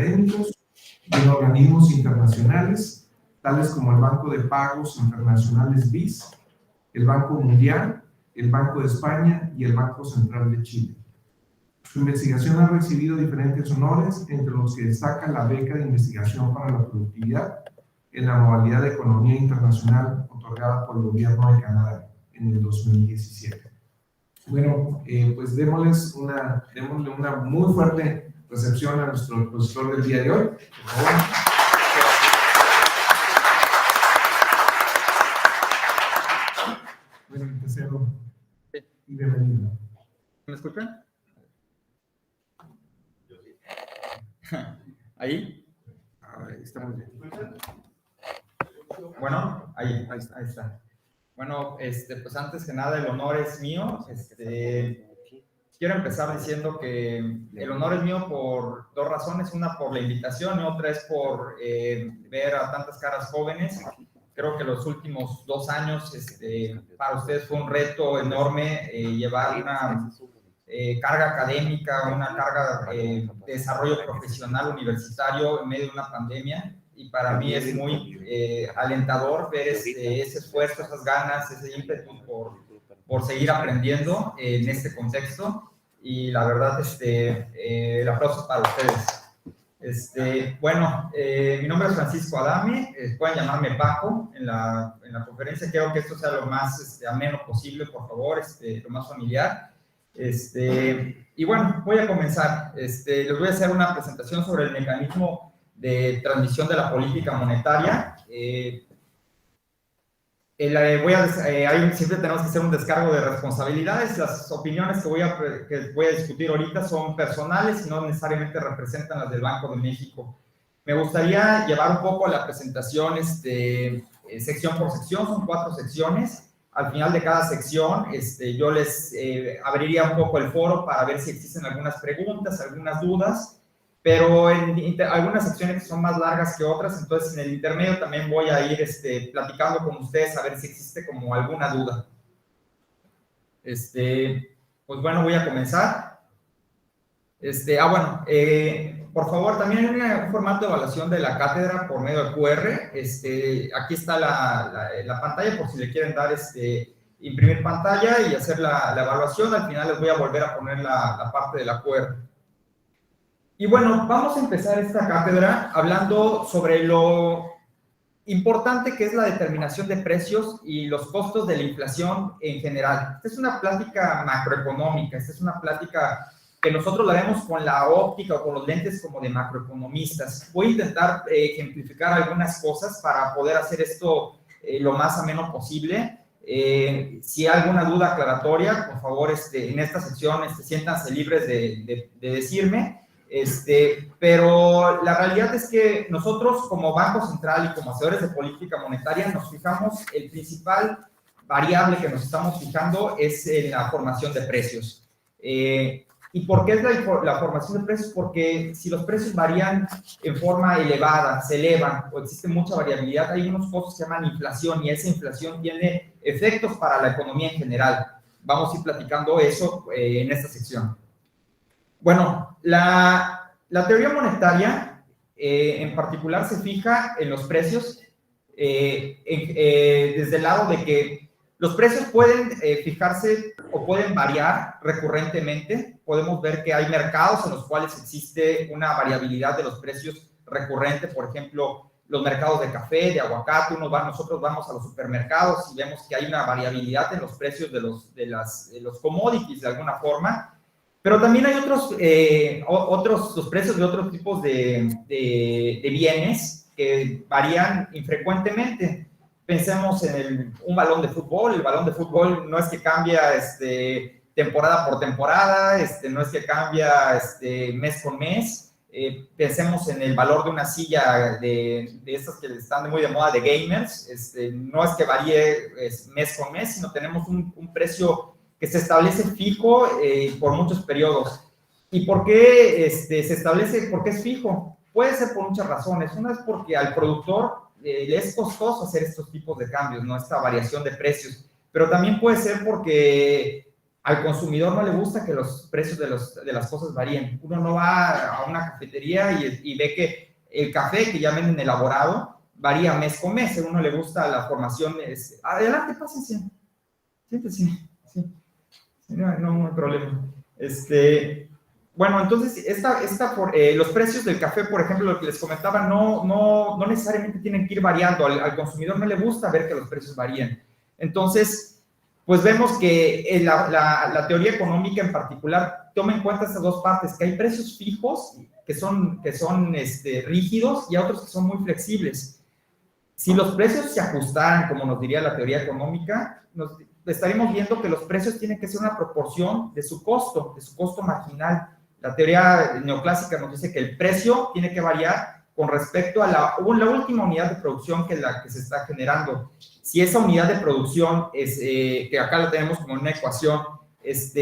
académicos y en organismos internacionales, tales como el Banco de Pagos Internacionales BIS, el Banco Mundial, el Banco de España y el Banco Central de Chile. Su investigación ha recibido diferentes honores, entre los que destaca la beca de investigación para la productividad en la modalidad de Economía Internacional otorgada por el Gobierno de Canadá en el 2017. Bueno, pues démosle una muy fuerte recepción a nuestro expositor del día de hoy. Por favor. Bueno, tercero, y bienvenido. ¿Me escuchan? ¿Ahí? Ahí estamos bien. Bueno, ahí está. Bueno, pues antes que nada el honor es mío. Quiero empezar diciendo que el honor es mío por dos razones. Una por la invitación y otra es por ver a tantas caras jóvenes. Creo que los últimos 2 años para ustedes fue un reto enorme llevar una carga académica, una carga de desarrollo profesional universitario en medio de una pandemia, y para mí es muy alentador ver ese esfuerzo, esas ganas, ese ímpetu por seguir aprendiendo en este contexto, y la verdad el aplauso es para ustedes. Bueno, mi nombre es Francisco Adame, pueden llamarme Paco en la conferencia. Quiero que esto sea lo más ameno posible, por favor, lo más familiar. Y bueno, voy a comenzar. Les voy a hacer una presentación sobre el mecanismo de transmisión de la política monetaria. Ahí siempre tenemos que hacer un descargo de responsabilidades. Las opiniones que voy a discutir ahorita son personales y no necesariamente representan las del Banco de México. Me gustaría llevar un poco la presentación sección por sección. Son 4 secciones. Al final de cada sección yo les abriría un poco el foro para ver si existen algunas preguntas, algunas dudas, pero en algunas secciones son más largas que otras, entonces en el intermedio también voy a ir platicando con ustedes a ver si existe como alguna duda. Pues bueno, voy a comenzar. Por favor, también hay un formato de evaluación de la cátedra por medio de QR. Aquí está la pantalla por si le quieren dar, imprimir pantalla y hacer la evaluación. Al final les voy a volver a poner la parte de la QR. Y bueno, vamos a empezar esta cátedra hablando sobre lo importante que es la determinación de precios y los costos de la inflación en general. Esta es una plática macroeconómica, esta es una plática que nosotros la vemos con la óptica o con los lentes como de macroeconomistas. Voy a intentar ejemplificar algunas cosas para poder hacer esto lo más ameno posible. Si hay alguna duda aclaratoria, por favor, en esta sección siéntanse libres de decirme. Pero la realidad es que nosotros como Banco Central y como hacedores de política monetaria nos fijamos, el principal variable que nos estamos fijando es en la formación de precios. ¿Y por qué es la formación de precios? Porque si los precios varían en forma elevada, se elevan o existe mucha variabilidad, hay unos costos que se llaman inflación, y esa inflación tiene efectos para la economía en general. Vamos a ir platicando eso en esta sección. Bueno, la teoría monetaria en particular se fija en los precios desde el lado de que los precios pueden fijarse o pueden variar recurrentemente. Podemos ver que hay mercados en los cuales existe una variabilidad de los precios recurrente. Por ejemplo, los mercados de café, de aguacate. Nosotros vamos a los supermercados y vemos que hay una variabilidad en los precios de los commodities de alguna forma. Pero también hay los precios de otros tipos de bienes que varían infrecuentemente. Pensemos en un balón de fútbol. El balón de fútbol no es que cambia temporada por temporada, no es que cambia mes con mes. Pensemos en el valor de una silla de estas que están muy de moda de gamers. No es que varíe mes con mes, sino tenemos un precio que se establece fijo por muchos periodos. ¿Y por qué se establece? ¿Por qué es fijo? Puede ser por muchas razones. Una es porque al productor le es costoso hacer estos tipos de cambios, ¿no? Esta variación de precios. Pero también puede ser porque Al consumidor no le gusta que los precios de las cosas varíen. Uno no va a una cafetería y ve que el café que ya venden elaborado varía mes con mes. A uno le gusta la formación. Adelante, pásense. Siéntese. Sí. No hay problema. Bueno, entonces, los precios del café, por ejemplo, lo que les comentaba, no necesariamente tienen que ir variando. Al consumidor no le gusta ver que los precios varíen. Entonces, pues vemos que la teoría económica en particular toma en cuenta estas dos partes, que hay precios fijos que son rígidos y otros que son muy flexibles. Si los precios se ajustaran, como nos diría la teoría económica, estaríamos viendo que los precios tienen que ser una proporción de su costo marginal. La teoría neoclásica nos dice que el precio tiene que variar con respecto a la última unidad de producción que se está generando. Si esa unidad de producción, que acá la tenemos como una ecuación, es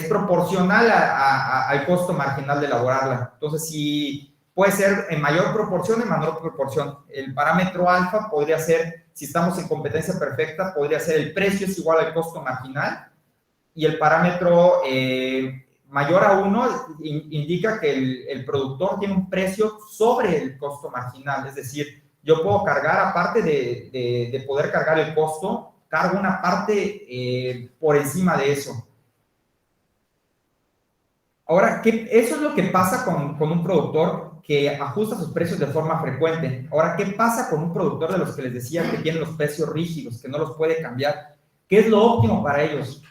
proporcional al costo marginal de elaborarla. Entonces, si puede ser en mayor proporción, en menor proporción. El parámetro alfa podría ser, si estamos en competencia perfecta, podría ser el precio es igual al costo marginal, y el parámetro mayor a 1 indica que el productor tiene un precio sobre el costo marginal, es decir, yo puedo cargar, aparte de poder cargar el costo, cargo una parte por encima de eso. Ahora, eso es lo que pasa con un productor que ajusta sus precios de forma frecuente. Ahora, ¿qué pasa con un productor de los que les decía que tiene los precios rígidos, que no los puede cambiar? ¿Qué es lo óptimo para ellos?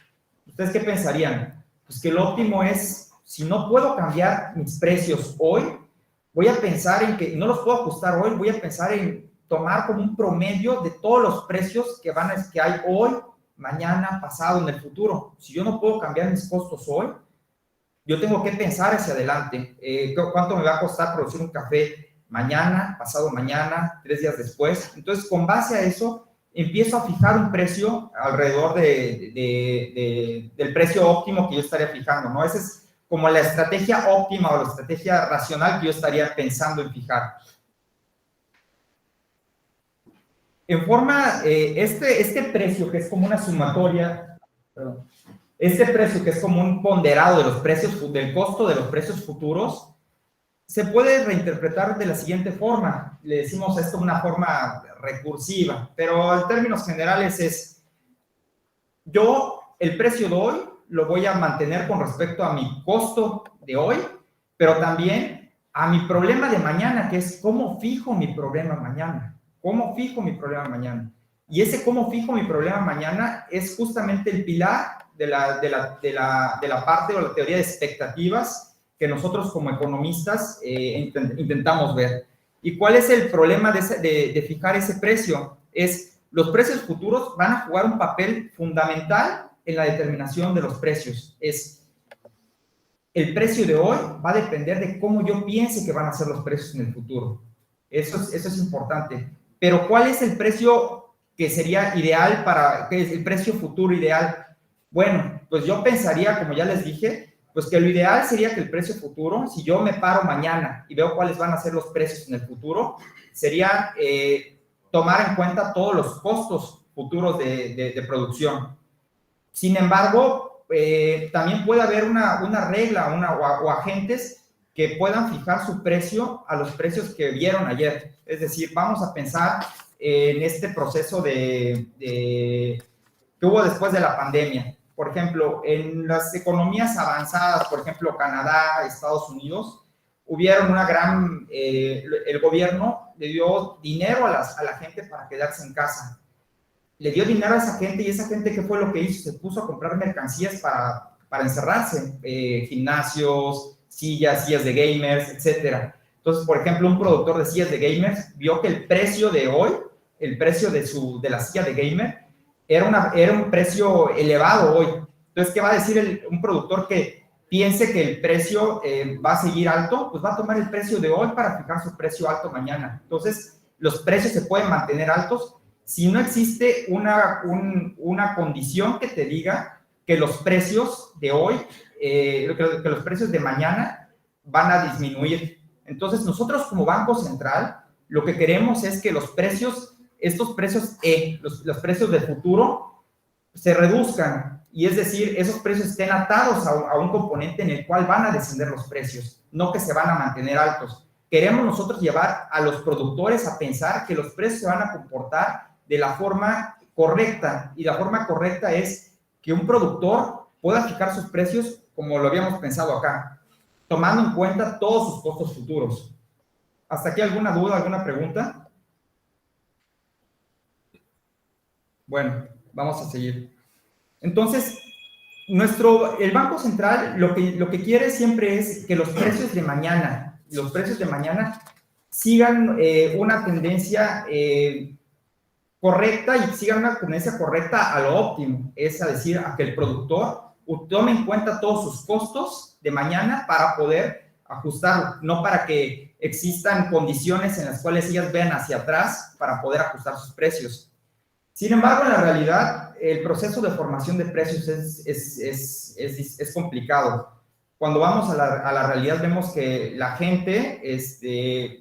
¿Ustedes qué pensarían? Pues que lo óptimo es, si no puedo cambiar mis precios hoy, voy a pensar en que, no los puedo ajustar hoy, voy a pensar en tomar como un promedio de todos los precios que hay hoy, mañana, pasado, en el futuro. Si yo no puedo cambiar mis costos hoy, yo tengo que pensar hacia adelante. ¿Cuánto me va a costar producir un café mañana, pasado mañana, 3 días después? Entonces, con base a eso, empiezo a fijar un precio alrededor del precio óptimo que yo estaría fijando, ¿no? Esa es como la estrategia óptima o la estrategia racional que yo estaría pensando en fijar. En forma, este precio que es como una sumatoria, perdón, este precio que es como un ponderado de los precios, del costo de los precios futuros, se puede reinterpretar de la siguiente forma. Le decimos esto una forma recursiva, pero en términos generales es, el precio de hoy lo voy a mantener con respecto a mi costo de hoy, pero también a mi problema de mañana, que es cómo fijo mi problema mañana. ¿Cómo fijo mi problema mañana? Y ese cómo fijo mi problema mañana es justamente el pilar de la parte o la teoría de expectativas que nosotros como economistas intentamos ver. ¿Y cuál es el problema de fijar ese precio? Los precios futuros van a jugar un papel fundamental en la determinación de los precios. El precio de hoy va a depender de cómo yo piense que van a ser los precios en el futuro. Eso es importante. Pero ¿cuál es el precio que sería ideal qué es el precio futuro ideal? Bueno, pues yo pensaría, como ya les dije, pues que lo ideal sería que el precio futuro, si yo me paro mañana y veo cuáles van a ser los precios en el futuro, sería tomar en cuenta todos los costos futuros de producción. Sin embargo, también puede haber una regla o agentes que puedan fijar su precio a los precios que vieron ayer. Es decir, vamos a pensar en este proceso que hubo después de la pandemia. Por ejemplo, en las economías avanzadas, por ejemplo, Canadá, Estados Unidos, hubieron el gobierno le dio dinero a la gente para quedarse en casa. Le dio dinero a esa gente, y esa gente, ¿qué fue lo que hizo? Se puso a comprar mercancías para encerrarse, gimnasios, sillas de gamers, etcétera. Entonces, por ejemplo, un productor de sillas de gamers vio que el precio de hoy, el precio de la silla de gamer, era un precio elevado hoy. Entonces, ¿qué va a decir un productor que piense que el precio va a seguir alto? Pues va a tomar el precio de hoy para fijar su precio alto mañana. Entonces, los precios se pueden mantener altos si no existe una condición que te diga que los precios de hoy, que los precios de mañana van a disminuir. Entonces, nosotros como Banco Central, lo que queremos es que los precios, estos precios los precios del futuro, se reduzcan. y es decir, esos precios estén atados a un componente en el cual van a descender los precios, no que se van a mantener altos. Queremos nosotros llevar a los productores a pensar que los precios se van a comportar de la forma correcta, y la forma correcta es que un productor pueda fijar sus precios como lo habíamos pensado acá, tomando en cuenta todos sus costos futuros. ¿Hasta aquí alguna duda, alguna pregunta? Bueno, vamos a seguir. Entonces, el Banco Central lo que quiere siempre es que los precios de mañana sigan una tendencia correcta, y sigan una tendencia correcta a lo óptimo, es decir, a que el productor tome en cuenta todos sus costos de mañana para poder ajustarlo, no para que existan condiciones en las cuales ellas vean hacia atrás para poder ajustar sus precios. Sin embargo, en la realidad, el proceso de formación de precios es complicado. Cuando vamos a la realidad, vemos que la gente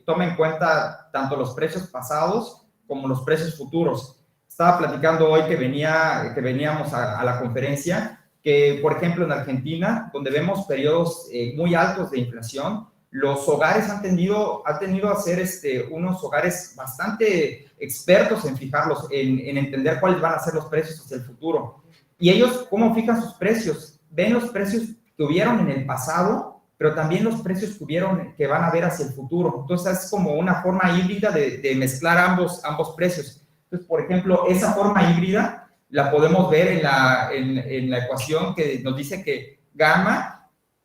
toma en cuenta tanto los precios pasados como los precios futuros. Estaba platicando hoy que veníamos a la conferencia, que, por ejemplo, en Argentina, donde vemos periodos muy altos de inflación, los hogares han tendido a ser unos hogares bastante expertos en fijarlos, en entender cuáles van a ser los precios hacia el futuro. Y ellos, ¿cómo fijan sus precios? Ven los precios que hubieron en el pasado, pero también los precios que van a ver hacia el futuro. Entonces, es como una forma híbrida de mezclar ambos precios. Entonces, por ejemplo, esa forma híbrida la podemos ver en la ecuación que nos dice que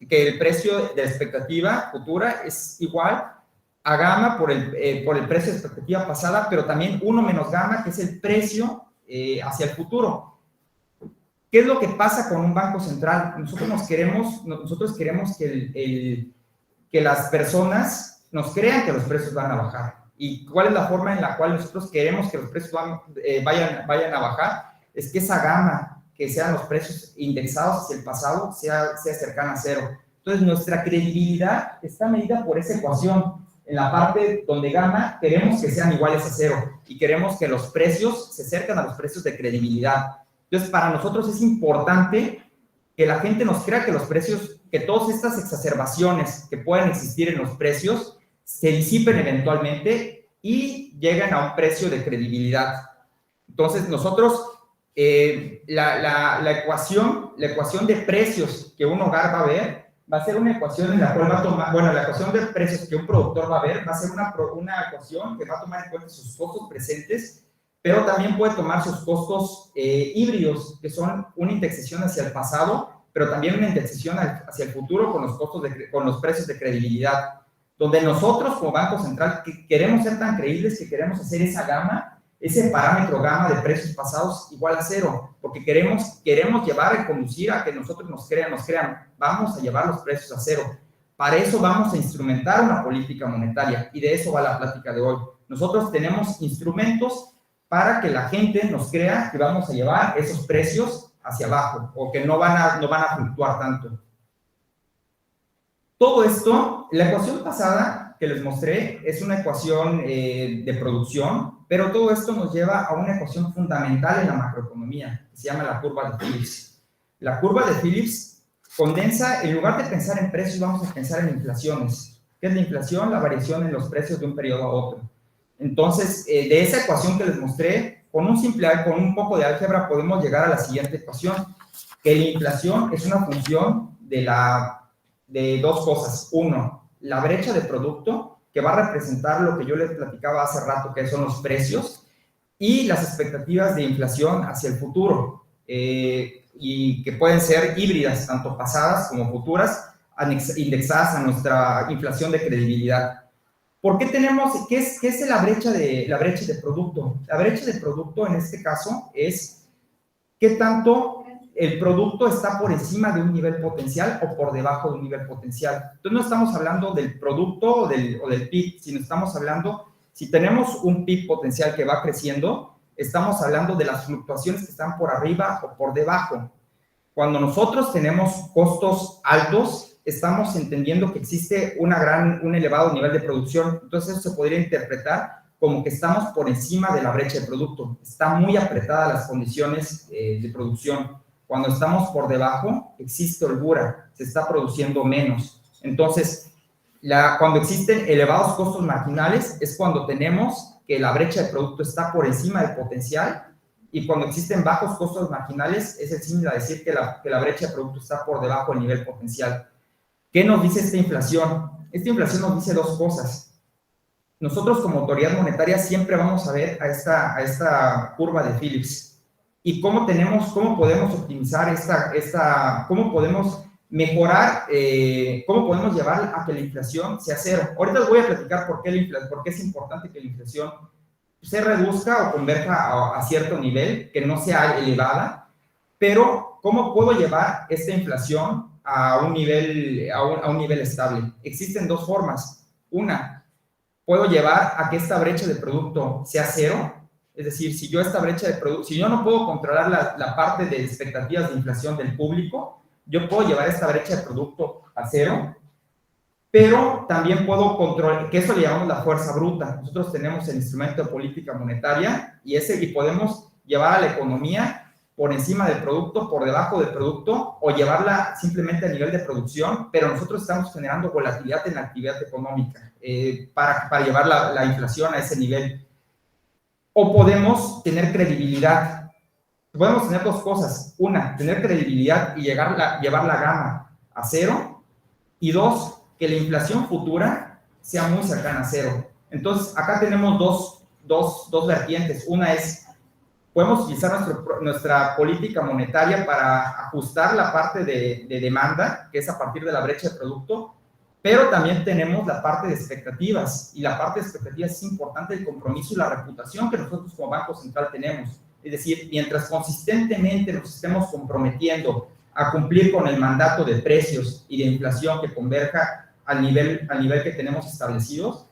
que el precio de expectativa futura es igual a gamma por el precio de expectativa pasada, pero también 1 menos gamma, que es el precio hacia el futuro. ¿Qué es lo que pasa con un banco central? Nosotros queremos que las personas nos crean que los precios van a bajar. ¿Y cuál es la forma en la cual nosotros queremos que los precios vayan a bajar? Es que esa gama, que sean los precios indexados hacia el pasado, sea cercana a cero. Entonces, nuestra credibilidad está medida por esa ecuación. En la parte donde gamma, queremos que sean iguales a cero, y queremos que los precios se acerquen a los precios de credibilidad. Entonces, para nosotros es importante que la gente nos crea que los precios, que todas estas exacerbaciones que pueden existir en los precios, se disipen eventualmente y lleguen a un precio de credibilidad. Entonces, nosotros... la ecuación de precios que un hogar va a ver va a ser una ecuación en la cual va a tomar, la ecuación de precios que un productor va a ver va a ser una ecuación que va a tomar en cuenta sus costos presentes, pero también puede tomar sus costos híbridos, que son una indexación hacia el pasado, pero también una indexación hacia el futuro con los precios de credibilidad, donde nosotros como Banco Central queremos ser tan creíbles que queremos hacer esa gama, ese parámetro gamma de precios pasados igual a cero, porque queremos llevar y conducir a que nosotros nos crean, vamos a llevar los precios a cero. Para eso vamos a instrumentar una política monetaria, y de eso va la plática de hoy. Nosotros tenemos instrumentos para que la gente nos crea que vamos a llevar esos precios hacia abajo, o que no van a fluctuar tanto. Todo esto, la ecuación pasada que les mostré es una ecuación de producción, pero todo esto nos lleva a una ecuación fundamental en la macroeconomía, que se llama la curva de Phillips. La curva de Phillips condensa, en lugar de pensar en precios, vamos a pensar en inflaciones. ¿Qué es la inflación? La variación en los precios de un periodo a otro. Entonces, de esa ecuación que les mostré, con un poco de álgebra podemos llegar a la siguiente ecuación, que la inflación es una función de dos cosas. Uno, la brecha de producto, que va a representar lo que yo les platicaba hace rato, que son los precios, y las expectativas de inflación hacia el futuro, y que pueden ser híbridas, tanto pasadas como futuras, indexadas a nuestra inflación de credibilidad. ¿Por qué qué es la brecha de producto? La brecha de producto en este caso es qué tanto el producto está por encima de un nivel potencial o por debajo de un nivel potencial. Entonces no estamos hablando del producto o del PIB, sino estamos hablando, si tenemos un PIB potencial que va creciendo, estamos hablando de las fluctuaciones que están por arriba o por debajo. Cuando nosotros tenemos costos altos, estamos entendiendo que existe un elevado nivel de producción. Entonces eso se podría interpretar como que estamos por encima de la brecha de producto. Está muy apretada las condiciones de producción. Cuando estamos por debajo, existe holgura, se está produciendo menos. Entonces, cuando existen elevados costos marginales es cuando tenemos que la brecha de producto está por encima del potencial, y cuando existen bajos costos marginales es el símil a decir que la brecha de producto está por debajo del nivel potencial. ¿Qué nos dice esta inflación? Esta inflación nos dice dos cosas. Nosotros como autoridad monetaria siempre vamos a ver a esta curva de Phillips y cómo podemos optimizar cómo podemos mejorar, cómo podemos llevar a que la inflación sea cero. Ahorita les voy a platicar por qué es importante que la inflación se reduzca o converja a cierto nivel, que no sea elevada, pero ¿cómo puedo llevar esta inflación a un nivel estable? Existen dos formas. Una, puedo llevar a que esta brecha de producto sea cero, es decir, si yo no puedo controlar la parte de expectativas de inflación del público, yo puedo llevar esta brecha de producto a cero, pero también puedo controlar, que eso le llamamos la fuerza bruta. Nosotros tenemos el instrumento de política monetaria y podemos llevar a la economía por encima del producto, por debajo del producto, o llevarla simplemente a nivel de producción, pero nosotros estamos generando volatilidad en la actividad económica para llevar la inflación a ese nivel. O podemos tener credibilidad. Podemos tener dos cosas. Una, tener credibilidad y llevar la gama a cero. Y dos, que la inflación futura sea muy cercana a cero. Entonces, acá tenemos dos vertientes. Una es, podemos utilizar nuestra política monetaria para ajustar la parte de demanda, que es a partir de la brecha de producto, pero también tenemos la parte de expectativas, y la parte de expectativas es importante, el compromiso y la reputación que nosotros como Banco Central tenemos. Es decir, mientras consistentemente nos estemos comprometiendo a cumplir con el mandato de precios y de inflación que converja al nivel que tenemos establecidos,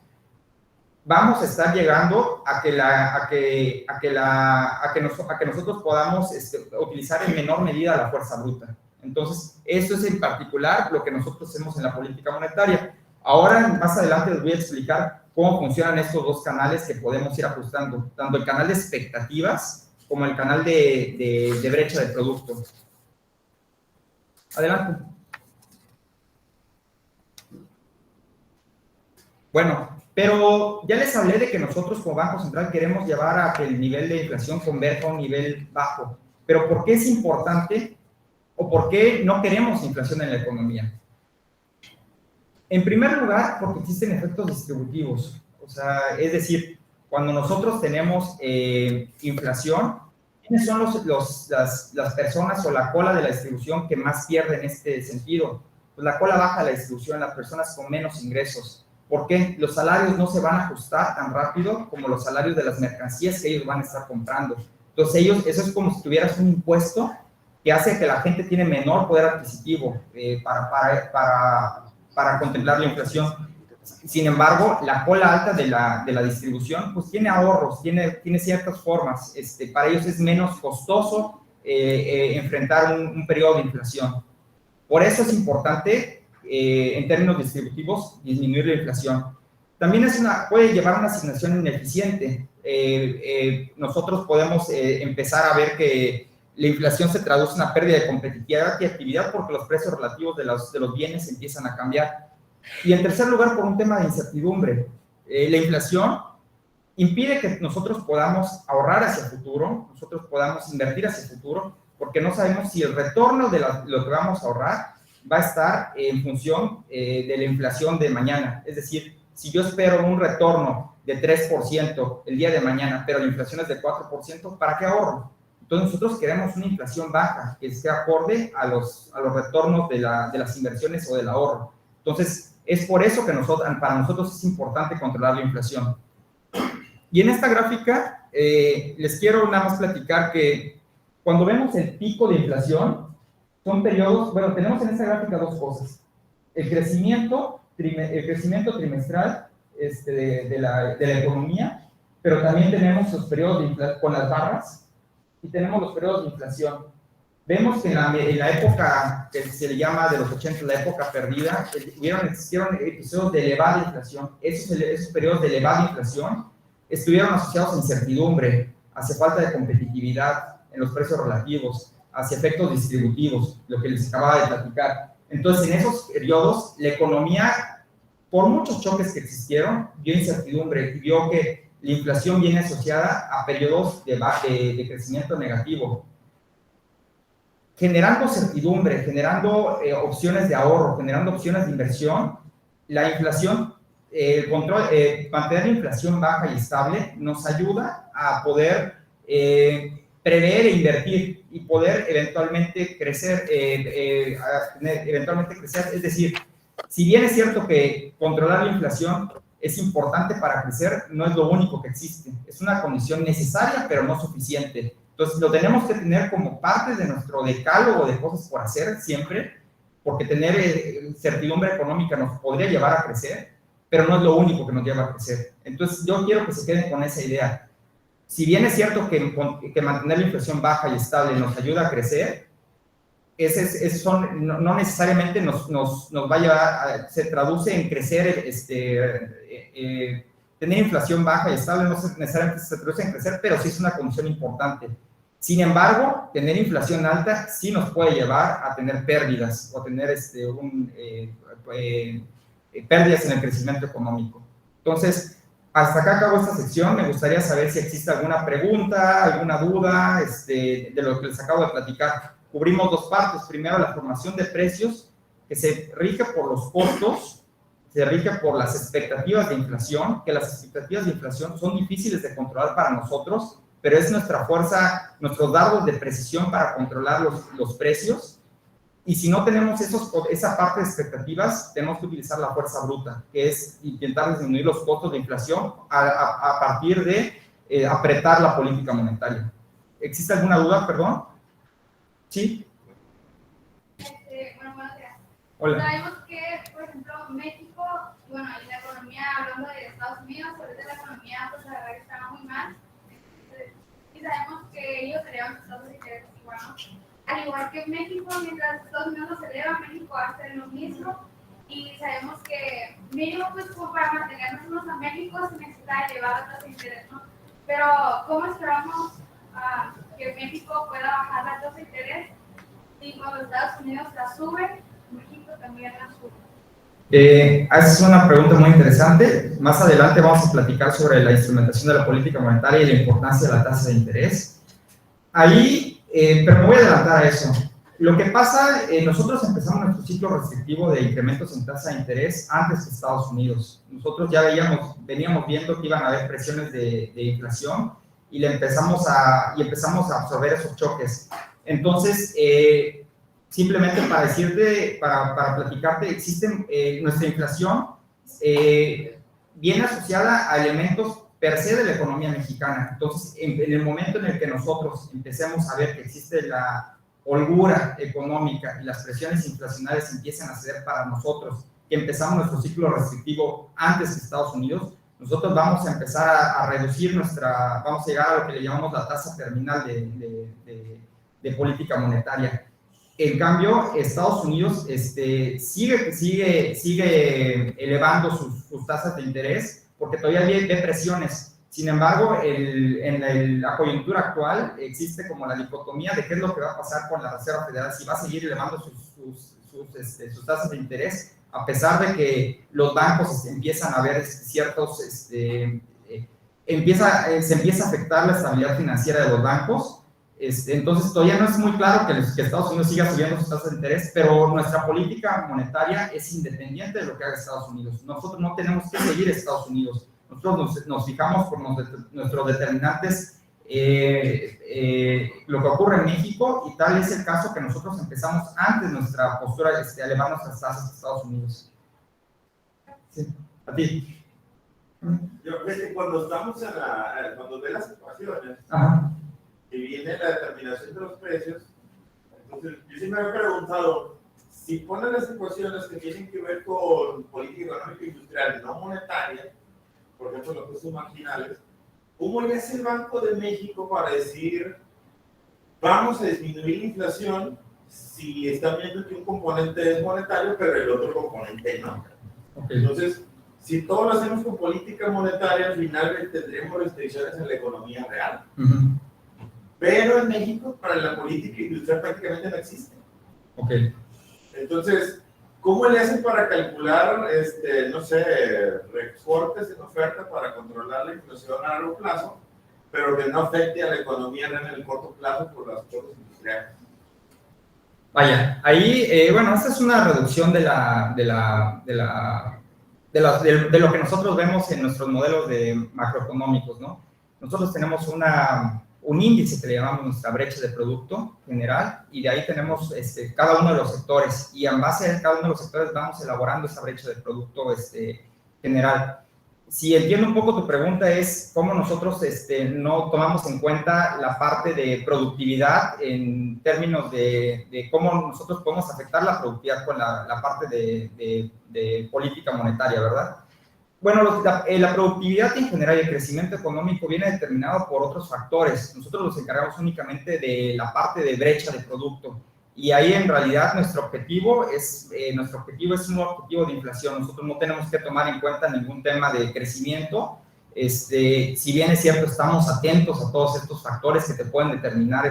vamos a estar llegando a que nosotros podamos utilizar en menor medida la fuerza bruta. Entonces, esto es en particular lo que nosotros hacemos en la política monetaria. Ahora, más adelante, les voy a explicar cómo funcionan estos dos canales que podemos ir ajustando, tanto el canal de expectativas como el canal de brecha de producto. Adelante. Bueno, pero ya les hablé de que nosotros como Banco Central queremos llevar a que el nivel de inflación converja a un nivel bajo. Pero ¿por qué es importante o por qué no queremos inflación en la economía? En primer lugar, porque existen efectos distributivos. O sea, es decir, cuando nosotros tenemos inflación, ¿quiénes son las personas o la cola de la distribución que más pierden en este sentido? Pues la cola baja de la distribución, las personas con menos ingresos. ¿Por qué? Los salarios no se van a ajustar tan rápido como los salarios de las mercancías que ellos van a estar comprando. Entonces, eso es como si tuvieras un impuesto que hace que la gente tiene menor poder adquisitivo para contemplar la inflación. Sin embargo, la cola alta de la distribución, pues tiene ahorros, tiene ciertas formas. Para ellos es menos costoso enfrentar un periodo de inflación. Por eso es importante, en términos distributivos, disminuir la inflación. También puede llevar a una asignación ineficiente. Nosotros podemos empezar a ver que la inflación se traduce en una pérdida de competitividad y actividad porque los precios relativos de los bienes empiezan a cambiar. Y en tercer lugar, por un tema de incertidumbre. La inflación impide que nosotros podamos ahorrar hacia el futuro, nosotros podamos invertir hacia el futuro, porque no sabemos si el retorno de lo que vamos a ahorrar va a estar en función de la inflación de mañana. Es decir, si yo espero un retorno de 3% el día de mañana, pero la inflación es de 4%, ¿para qué ahorro? Entonces nosotros queremos una inflación baja, que esté acorde a los retornos de las inversiones o del ahorro. Entonces, es por eso que para nosotros es importante controlar la inflación. Y en esta gráfica les quiero nada más platicar que cuando vemos el pico de inflación, son periodos, bueno, tenemos en esta gráfica dos cosas. El crecimiento trimestral de la economía, pero también tenemos los periodos de inflación con las barras y tenemos los periodos de inflación. Vemos que en la época que se le llama de los 80, la época perdida, existieron episodios de elevada inflación. Esos periodos de elevada inflación estuvieron asociados a incertidumbre, hacia falta de competitividad en los precios relativos, hacia efectos distributivos, lo que les acababa de platicar. Entonces, en esos periodos, la economía, por muchos choques que existieron, vio incertidumbre, vio que la inflación viene asociada a periodos de crecimiento negativo. Generando certidumbre, generando opciones de ahorro, generando opciones de inversión, la inflación, mantener la inflación baja y estable nos ayuda a poder prever e invertir y poder eventualmente crecer, Es decir, si bien es cierto que controlar la inflación es importante para crecer, no es lo único que existe. Es una condición necesaria, pero no suficiente. Entonces, lo tenemos que tener como parte de nuestro decálogo de cosas por hacer siempre, porque tener certidumbre económica nos podría llevar a crecer, pero no es lo único que nos lleva a crecer. Entonces, yo quiero que se queden con esa idea. Si bien es cierto que mantener la inflación baja y estable nos ayuda a crecer, no necesariamente nos va a llevar, se traduce en crecer, tener inflación baja y estable no necesariamente se traduce en crecer, pero sí es una condición importante. Sin embargo, tener inflación alta sí nos puede llevar a tener pérdidas o tener pérdidas en el crecimiento económico. Entonces, hasta acá acabo esta sección. Me gustaría saber si existe alguna pregunta, alguna duda de lo que les acabo de platicar. Cubrimos dos partes. Primero, la formación de precios, que se rige por los costos, se rige por las expectativas de inflación, que las expectativas de inflación son difíciles de controlar para nosotros, pero es nuestra fuerza, nuestros dardos de precisión para controlar los precios. Y si no tenemos esa parte de expectativas, tenemos que utilizar la fuerza bruta, que es intentar disminuir los costos de inflación a partir de apretar la política monetaria. ¿Existe alguna duda, perdón? ¿Sí? Bueno, buenos días. Hola. Sabemos que, por ejemplo, México, bueno, y la economía, hablando de Estados Unidos, ahorita la economía, pues la verdad que está muy mal. Y sabemos que ellos elevan sus tasas de interés igual, ¿no? Al igual que México, mientras Estados Unidos los eleva, México hace lo mismo. Y sabemos que mínimo, pues, como para mantenernos a México, se necesita elevar la tasa de interés, ¿no? Pero, ¿cómo esperamos que México pueda bajar la tasa de interés? Y cuando Estados Unidos la sube, México también la sube. Es una pregunta muy interesante. Más adelante vamos a platicar sobre la instrumentación de la política monetaria y la importancia de la tasa de interés. Ahí, pero me voy a adelantar a eso. Lo que pasa, nosotros empezamos nuestro ciclo restrictivo de incrementos en tasa de interés antes que Estados Unidos. Nosotros ya veníamos viendo que iban a haber presiones de inflación y empezamos a absorber esos choques. Entonces, simplemente para decirte, para platicarte, nuestra inflación viene asociada a elementos per se de la economía mexicana. Entonces, en el momento en el que nosotros empecemos a ver que existe la holgura económica y las presiones inflacionarias empiezan a ceder para nosotros, que empezamos nuestro ciclo restrictivo antes que Estados Unidos, nosotros vamos a empezar a reducir vamos a llegar a lo que le llamamos la tasa terminal de política monetaria. En cambio, Estados Unidos sigue elevando sus tasas de interés porque todavía ve presiones. Sin embargo, en la coyuntura actual existe como la dicotomía de qué es lo que va a pasar con la Reserva Federal, si va a seguir elevando sus tasas de interés, a pesar de que los bancos empiezan a ver ciertos, se empieza a afectar la estabilidad financiera de los bancos. Entonces todavía no es muy claro que Estados Unidos siga subiendo sus tasas de interés, pero nuestra política monetaria es independiente de lo que haga Estados Unidos. Nosotros no tenemos que seguir a Estados Unidos. Nosotros nos fijamos por nuestros determinantes, lo que ocurre en México, y tal es el caso que nosotros empezamos antes nuestra postura a elevar nuestras tasas a Estados Unidos. Sí, a ti. Yo creo que cuando estamos cuando ve las ecuaciones, Ajá. y viene la determinación de los precios, entonces yo sí me he preguntado, si ponen las ecuaciones que tienen que ver con política económica e industrial, no monetaria, por ejemplo los costos marginales, ¿cómo le hace el Banco de México para decir, vamos a disminuir la inflación si están viendo que un componente es monetario, pero el otro componente no? Okay. Entonces, si todo lo hacemos con política monetaria, al final tendremos restricciones en la economía real. Uh-huh. pero en México para la política industrial prácticamente no existe. Ok. Entonces, ¿cómo le hacen para calcular, no sé, recortes en oferta para controlar la inflación a largo plazo, pero que no afecte a la economía en el corto plazo por las cosas industriales? Vaya, ahí, bueno, esta es una reducción de lo que nosotros vemos en nuestros modelos de macroeconómicos, ¿no? Nosotros tenemos un índice que le llamamos nuestra brecha de producto general, y de ahí tenemos cada uno de los sectores, y en base a cada uno de los sectores vamos elaborando esa brecha de producto general. Si entiendo un poco tu pregunta es cómo nosotros no tomamos en cuenta la parte de productividad en términos de cómo nosotros podemos afectar la productividad con la parte de política monetaria, ¿verdad? Bueno, la productividad en general y el crecimiento económico viene determinado por otros factores. Nosotros nos encargamos únicamente de la parte de brecha de producto. Y ahí en realidad nuestro objetivo es un objetivo de inflación. Nosotros no tenemos que tomar en cuenta ningún tema de crecimiento. Si bien es cierto, estamos atentos a todos estos factores que te pueden determinar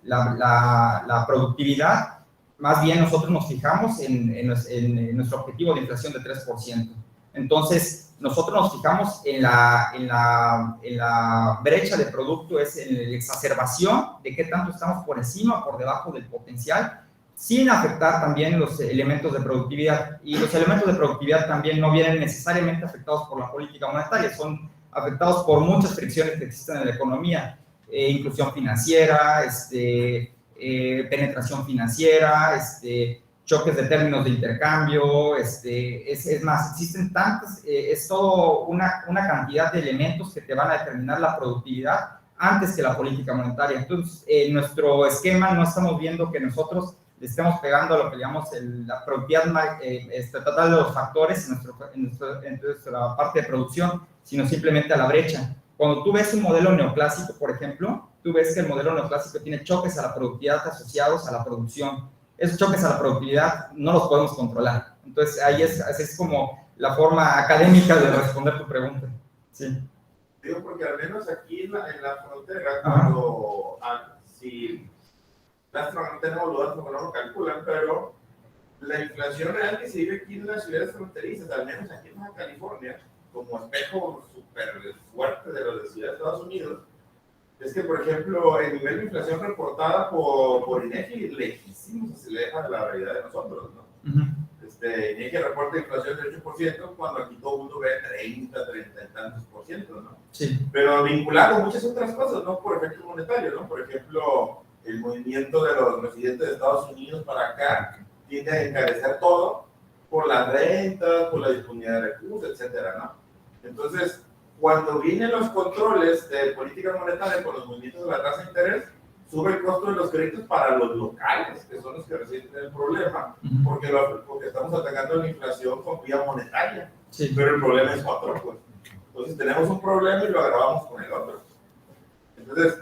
la productividad, más bien nosotros nos fijamos en nuestro objetivo de inflación de 3%. Entonces, nosotros nos fijamos en la brecha de producto, es en la exacerbación de qué tanto estamos por encima o por debajo del potencial, sin afectar también los elementos de productividad. Y los elementos de productividad también no vienen necesariamente afectados por la política monetaria, son afectados por muchas fricciones que existen en la economía, inclusión financiera, penetración financiera, choques de términos de intercambio, es más, existen tantas, es todo una cantidad de elementos que te van a determinar la productividad antes que la política monetaria. Entonces, en nuestro esquema no estamos viendo que nosotros le estemos pegando a lo que llamamos la productividad total de los factores en nuestra parte de producción, sino simplemente a la brecha. Cuando tú ves un modelo neoclásico, por ejemplo, tú ves que el modelo neoclásico tiene choques a la productividad asociados a la producción. Esos choques a la productividad no los podemos controlar. Entonces, ahí es como la forma académica de responder tu pregunta. Sí. Digo, porque al menos aquí en la frontera, cuando si no tenemos los datos, no lo calculan, pero la inflación real que se vive aquí en las ciudades fronterizas, al menos aquí en Baja California, como espejo súper fuerte de las ciudades de Estados Unidos, es que, por ejemplo, el nivel de inflación reportada por INEGI lejísimo se aleja de la realidad de nosotros, ¿no? INEGI reporta inflación del 8%, cuando aquí todo el mundo ve 30 y tantos %, ¿no? Sí. Pero vinculado a muchas otras cosas, ¿no? Por efecto monetario, ¿no? Por ejemplo, el movimiento de los residentes de Estados Unidos para acá tiende a encarecer todo por las rentas, por la disponibilidad de recursos, etcétera, ¿no? Entonces, cuando vienen los controles de política monetaria con los movimientos de la tasa de interés, sube el costo de los créditos para los locales, que son los que reciben el problema, porque estamos atacando la inflación con vía monetaria. Sí. Pero el problema es otro, pues. Entonces tenemos un problema y lo agravamos con el otro. Entonces,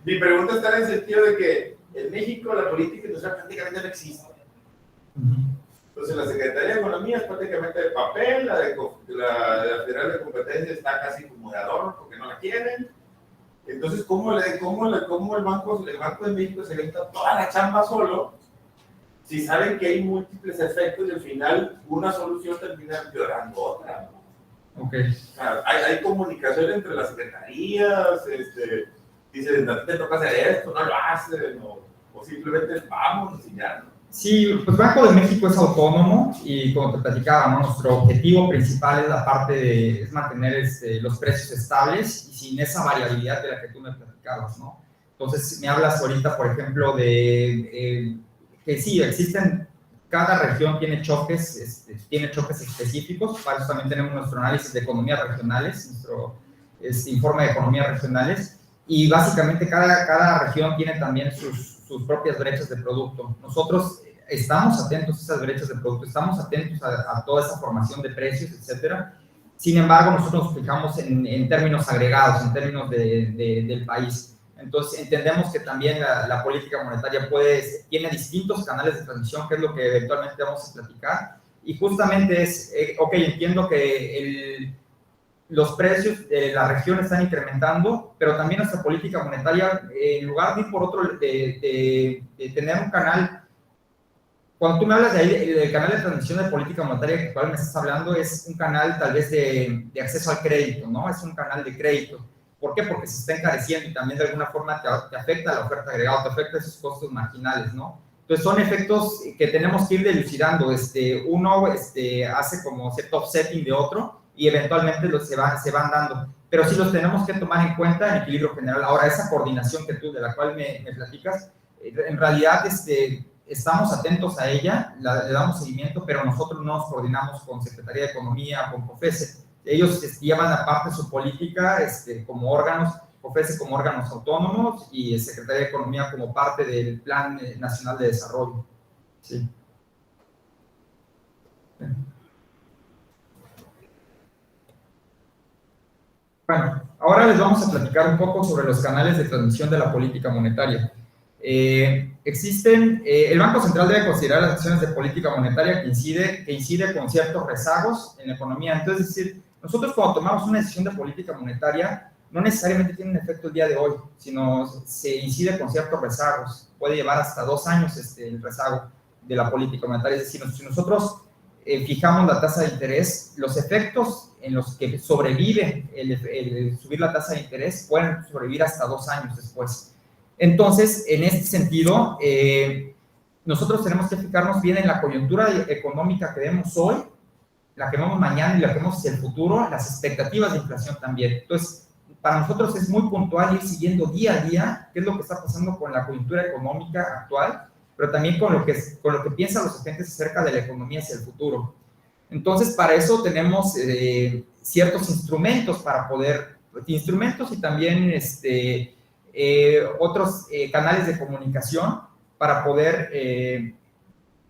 mi pregunta está en el sentido de que en México la política industrial prácticamente no existe. Entonces la Secretaría de Economía es prácticamente de papel, la Federal de Competencia está casi como de adorno porque no la quieren. Entonces, ¿cómo el Banco de México se avienta toda la chamba solo si saben que hay múltiples efectos y al final una solución termina empeorando otra? Okay. O sea, hay comunicación entre las secretarías, dicen, a ti te toca hacer esto, no lo hacen, o simplemente vamos y ya, ¿no? Sí, pues Banco de México es autónomo y como te platicaba, ¿no? Nuestro objetivo principal es la parte es mantener los precios estables y sin esa variabilidad de la que tú me platicabas, ¿no? Entonces, me hablas ahorita, por ejemplo, de que sí, existen, cada región tiene choques específicos, para eso también tenemos nuestro análisis de economías regionales, nuestro informe de economías regionales, y básicamente cada región tiene también sus propias brechas de producto. Nosotros estamos atentos a esas brechas de producto, estamos atentos a toda esa formación de precios, etcétera. Sin embargo, nosotros nos fijamos en términos agregados, en términos del país. Entonces, entendemos que también la política monetaria tiene distintos canales de transmisión, que es lo que eventualmente vamos a platicar. Y justamente entiendo que los precios de la región están incrementando, pero también nuestra política monetaria, en lugar de ir por otro, de tener un canal. Cuando tú me hablas de ahí, del canal de transmisión de política monetaria del cual me estás hablando, es un canal tal vez de acceso al crédito, ¿no? Es un canal de crédito. ¿Por qué? Porque se está encareciendo y también de alguna forma te afecta la oferta agregada, te afecta esos costos marginales, ¿no? Entonces son efectos que tenemos que ir dilucidando. Uno hace como cierto offsetting de otro y eventualmente se van dando. Pero sí los tenemos que tomar en cuenta en equilibrio general. Ahora, esa coordinación que tú, de la cual me platicas, en realidad estamos atentos a ella, le damos seguimiento, pero nosotros no nos coordinamos con Secretaría de Economía, con COFESE. Ellos llevan aparte su política como órganos, COFESE como órganos autónomos y Secretaría de Economía como parte del Plan Nacional de Desarrollo. Sí. Bueno, ahora les vamos a platicar un poco sobre los canales de transmisión de la política monetaria. El Banco Central debe considerar las acciones de política monetaria que incide con ciertos rezagos en la economía. Entonces, es decir, nosotros cuando tomamos una decisión de política monetaria, no necesariamente tiene un efecto el día de hoy, sino se incide con ciertos rezagos. Puede llevar hasta 2 años el rezago de la política monetaria. Es decir, si nosotros fijamos la tasa de interés, los efectos en los que sobrevive el subir la tasa de interés pueden sobrevivir hasta 2 años después. Entonces, en este sentido, nosotros tenemos que fijarnos bien en la coyuntura económica que vemos hoy, la que vemos mañana y la que vemos hacia el futuro, las expectativas de inflación también. Entonces, para nosotros es muy puntual ir siguiendo día a día qué es lo que está pasando con la coyuntura económica actual, pero también con lo que piensan los agentes acerca de la economía hacia el futuro. Entonces, para eso tenemos ciertos instrumentos instrumentos y también otros canales de comunicación para poder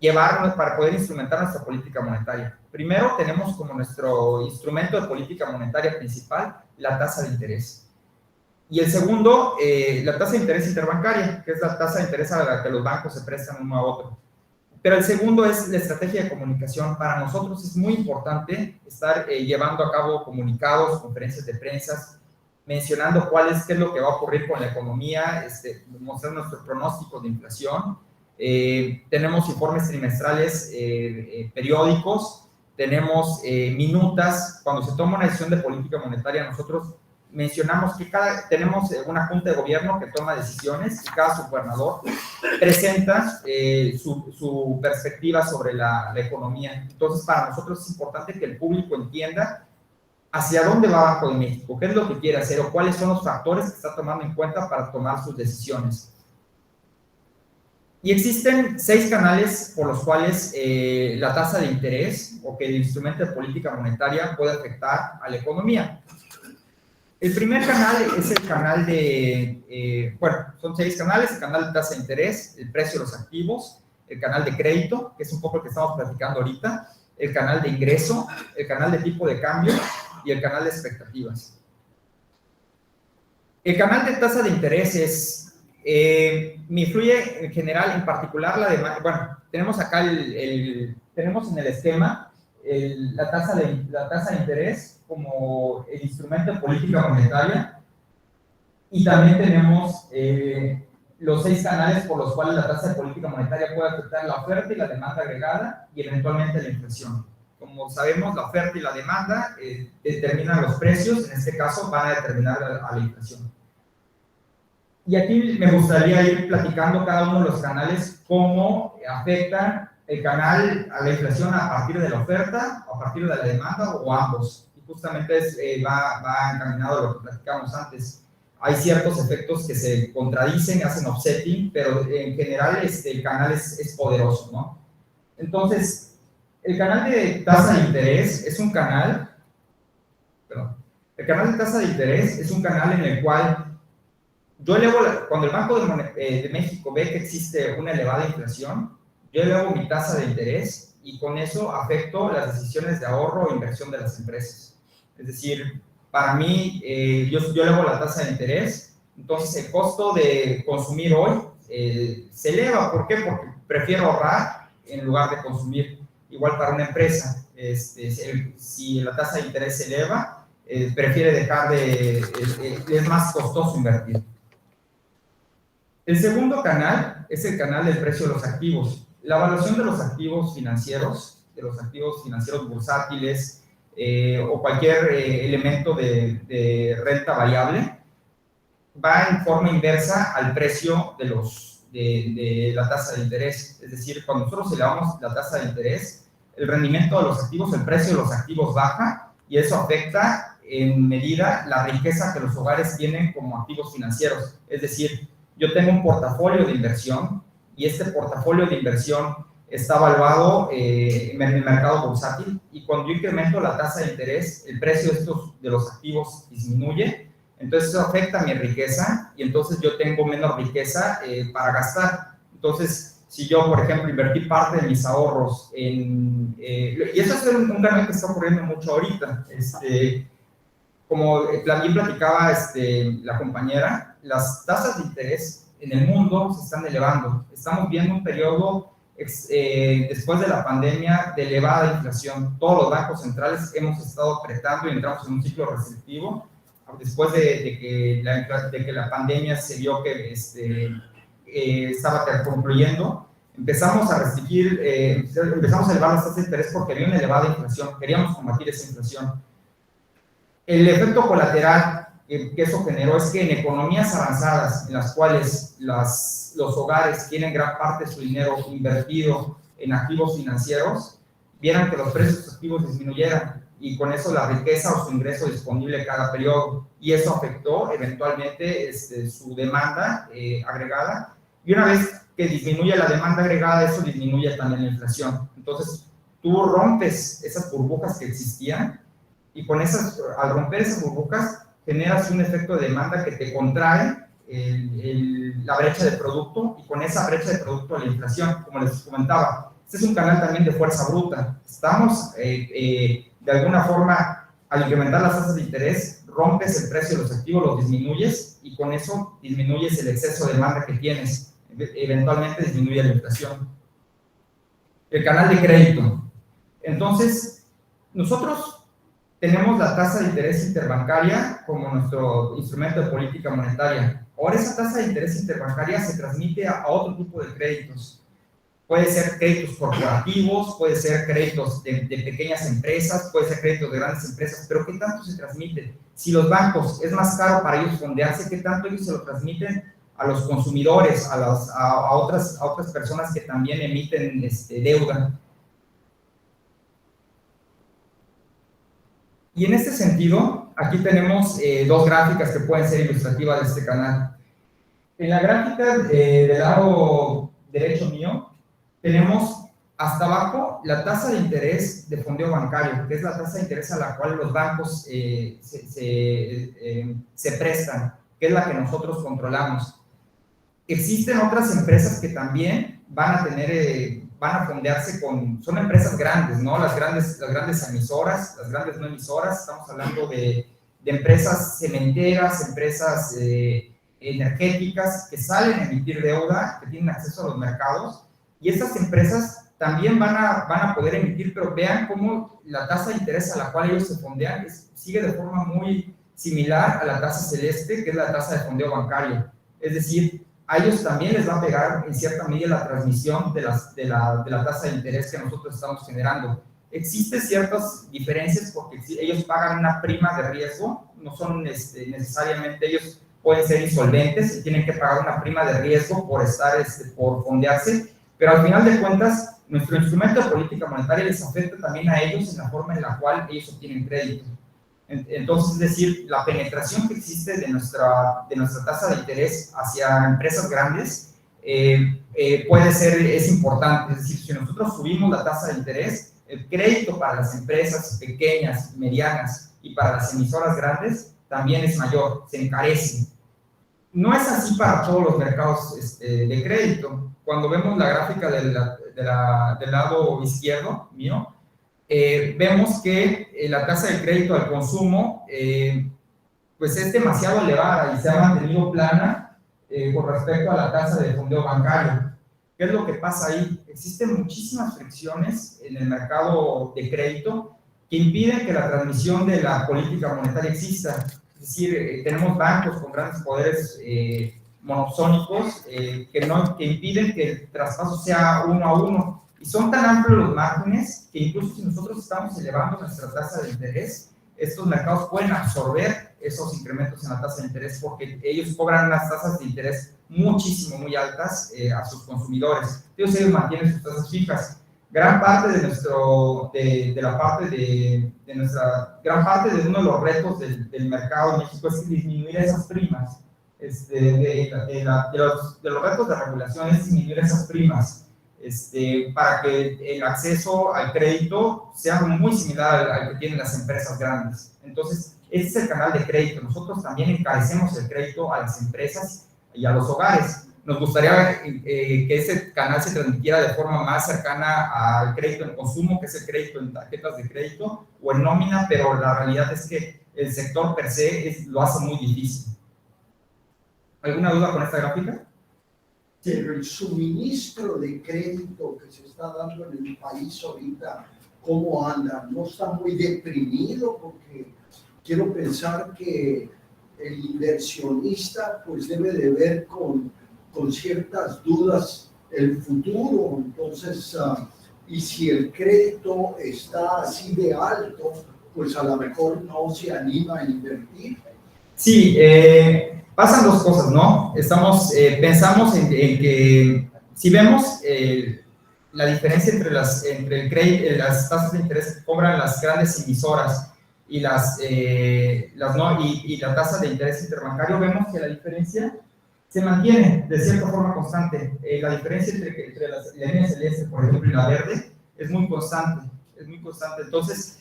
instrumentar nuestra política monetaria. Primero, tenemos como nuestro instrumento de política monetaria principal la tasa de interés. Y el segundo, la tasa de interés interbancaria, que es la tasa de interés a la que los bancos se prestan uno a otro. Pero el segundo es la estrategia de comunicación. Para nosotros es muy importante estar llevando a cabo comunicados, conferencias de prensa, mencionando qué es lo que va a ocurrir con la economía, mostrar nuestros pronósticos de inflación. Tenemos informes trimestrales periódicos, tenemos minutas. Cuando se toma una decisión de política monetaria, nosotros mencionamos que tenemos una junta de gobierno que toma decisiones y cada subgobernador presenta su perspectiva sobre la economía. Entonces, para nosotros es importante que el público entienda hacia dónde va Banco de México, qué es lo que quiere hacer o cuáles son los factores que está tomando en cuenta para tomar sus decisiones. Y existen 6 canales por los cuales la tasa de interés o que el instrumento de política monetaria puede afectar a la economía. El primer canal es el canal son 6 canales: el canal de tasa de interés, el precio de los activos, el canal de crédito, que es un poco el que estamos platicando ahorita, el canal de ingreso, el canal de tipo de cambio y el canal de expectativas. El canal de tasa de interés me influye en general, en particular la demanda. Bueno, tenemos acá tenemos en el esquema la tasa de interés como el instrumento de política monetaria, y también tenemos los 6 canales por los cuales la tasa de política monetaria puede afectar la oferta y la demanda agregada y eventualmente la inflación. Como sabemos, la oferta y la demanda determinan los precios, en este caso van a determinar a la inflación. Y aquí me gustaría ir platicando cada uno de los canales, cómo afectan el canal a la inflación a partir de la oferta, a partir de la demanda o ambos. Y justamente va encaminado a lo que platicamos antes. Hay ciertos efectos que se contradicen, hacen offsetting, pero en general el canal es poderoso, ¿no? Entonces, el canal de tasa de interés es un canal, el canal de tasa de interés es un canal en el cual cuando el Banco de México ve que existe una elevada inflación, yo elevo mi tasa de interés y con eso afecto las decisiones de ahorro o inversión de las empresas. Es decir, para mí, yo elevo la tasa de interés, entonces el costo de consumir hoy se eleva. ¿Por qué? Porque prefiero ahorrar en lugar de consumir. Igual para una empresa, si la tasa de interés se eleva, prefiere dejar es más costoso invertir. El segundo canal es el canal del precio de los activos. La evaluación de los activos financieros bursátiles o cualquier elemento de renta variable va en forma inversa al precio de la tasa de interés. Es decir, cuando nosotros elevamos la tasa de interés, el rendimiento de los activos, el precio de los activos baja y eso afecta en medida la riqueza que los hogares tienen como activos financieros. Es decir, yo tengo un portafolio de inversión y este portafolio de inversión está evaluado en el mercado bursátil y cuando yo incremento la tasa de interés, el precio de los activos disminuye, entonces eso afecta a mi riqueza y entonces yo tengo menos riqueza para gastar. Entonces, si yo, por ejemplo, invertí parte de mis ahorros y eso es un cambio que está ocurriendo mucho ahorita, como bien platicaba la compañera, las tasas de interés en el mundo se están elevando. Estamos viendo un periodo después de la pandemia de elevada inflación. Todos los bancos centrales hemos estado apretando y entramos en un ciclo restrictivo después de que la pandemia se vio que estaba concluyendo. Empezamos a restringir, empezamos a elevar las tasas de interés porque había una elevada inflación. Queríamos combatir esa inflación. El efecto colateral que eso generó es que en economías avanzadas, en las cuales los hogares tienen gran parte de su dinero invertido en activos financieros, vieran que los precios de sus activos disminuyeran y con eso la riqueza o su ingreso disponible cada periodo. Y eso afectó eventualmente su demanda agregada. Y una vez que disminuye la demanda agregada, eso disminuye también la inflación. Entonces, tú rompes esas burbujas que existían y al romper esas burbujas, generas un efecto de demanda que te contrae la brecha de producto y con esa brecha de producto la inflación, como les comentaba. Este es un canal también de fuerza bruta. Estamos, de alguna forma, al incrementar las tasas de interés, rompes el precio de los activos, los disminuyes y con eso disminuyes el exceso de demanda que tienes. Eventualmente disminuye la inflación. El canal de crédito. Entonces, nosotros tenemos la tasa de interés interbancaria como nuestro instrumento de política monetaria. Ahora esa tasa de interés interbancaria se transmite a otro tipo de créditos. Puede ser créditos corporativos, puede ser créditos de pequeñas empresas, puede ser créditos de grandes empresas, pero ¿qué tanto se transmite? Si los bancos es más caro para ellos fondearse, ¿qué tanto ellos se lo transmiten a los consumidores, a otras personas que también emiten deuda? Y en este sentido, aquí tenemos dos gráficas que pueden ser ilustrativas de este canal. En la gráfica del lado derecho mío, tenemos hasta abajo la tasa de interés de fondeo bancario, que es la tasa de interés a la cual los bancos se prestan, que es la que nosotros controlamos. Existen otras empresas que también van a fondearse son empresas grandes, ¿no? Las grandes emisoras, las grandes no emisoras, estamos hablando de empresas cementeras, empresas energéticas que salen a emitir deuda, que tienen acceso a los mercados, y estas empresas también van a poder emitir, pero vean cómo la tasa de interés a la cual ellos se fondean sigue de forma muy similar a la tasa celeste, que es la tasa de fondeo bancario. Es decir, a ellos también les va a pegar en cierta medida la transmisión de la tasa de interés que nosotros estamos generando. Existen ciertas diferencias porque ellos pagan una prima de riesgo, no son necesariamente, ellos pueden ser insolventes y tienen que pagar una prima de riesgo por por fondearse, pero al final de cuentas, nuestro instrumento de política monetaria les afecta también a ellos en la forma en la cual ellos obtienen crédito. Entonces, es decir, la penetración que existe de nuestra tasa de interés hacia empresas grandes es importante. Es decir, si nosotros subimos la tasa de interés, el crédito para las empresas pequeñas, medianas y para las emisoras grandes también es mayor, se encarece. No es así para todos los mercados de crédito. Cuando vemos la gráfica del lado izquierdo mío, vemos que la tasa de crédito al consumo pues es demasiado elevada y se ha mantenido plana con respecto a la tasa de fondeo bancario. ¿Qué es lo que pasa ahí? Existen muchísimas fricciones en el mercado de crédito que impiden que la transmisión de la política monetaria exista. Es decir, tenemos bancos con grandes poderes monopsónicos que impiden que el traspaso sea uno a uno. Y son tan amplios los márgenes que incluso si nosotros estamos elevando nuestra tasa de interés, estos mercados pueden absorber esos incrementos en la tasa de interés porque ellos cobran unas tasas de interés muchísimo, muy altas a sus consumidores. Entonces ellos mantienen sus tasas fijas. Gran parte de gran parte de uno de los retos del mercado en México es disminuir esas primas. De los retos de regulación es disminuir esas primas para que el acceso al crédito sea muy similar al que tienen las empresas grandes. Entonces, este es el canal de crédito. Nosotros también encarecemos el crédito a las empresas y a los hogares. Nos gustaría que ese canal se transmitiera de forma más cercana al crédito en consumo, que es el crédito en tarjetas de crédito o en nómina, pero la realidad es que el sector per se lo hace muy difícil. ¿Alguna duda con esta gráfica? Pero el suministro de crédito que se está dando en el país ahorita, ¿cómo anda? ¿No está muy deprimido? Porque quiero pensar que el inversionista pues debe de ver con ciertas dudas el futuro. Entonces, y si el crédito está así de alto, pues a lo mejor no se anima a invertir. Sí, pasan dos cosas, ¿no? Pensamos en que si vemos la diferencia entre las tasas de interés que cobran las grandes emisoras y la tasa de interés interbancario, vemos que la diferencia se mantiene de cierta forma constante. La diferencia entre la línea celeste, por ejemplo, y la verde es muy constante, Entonces,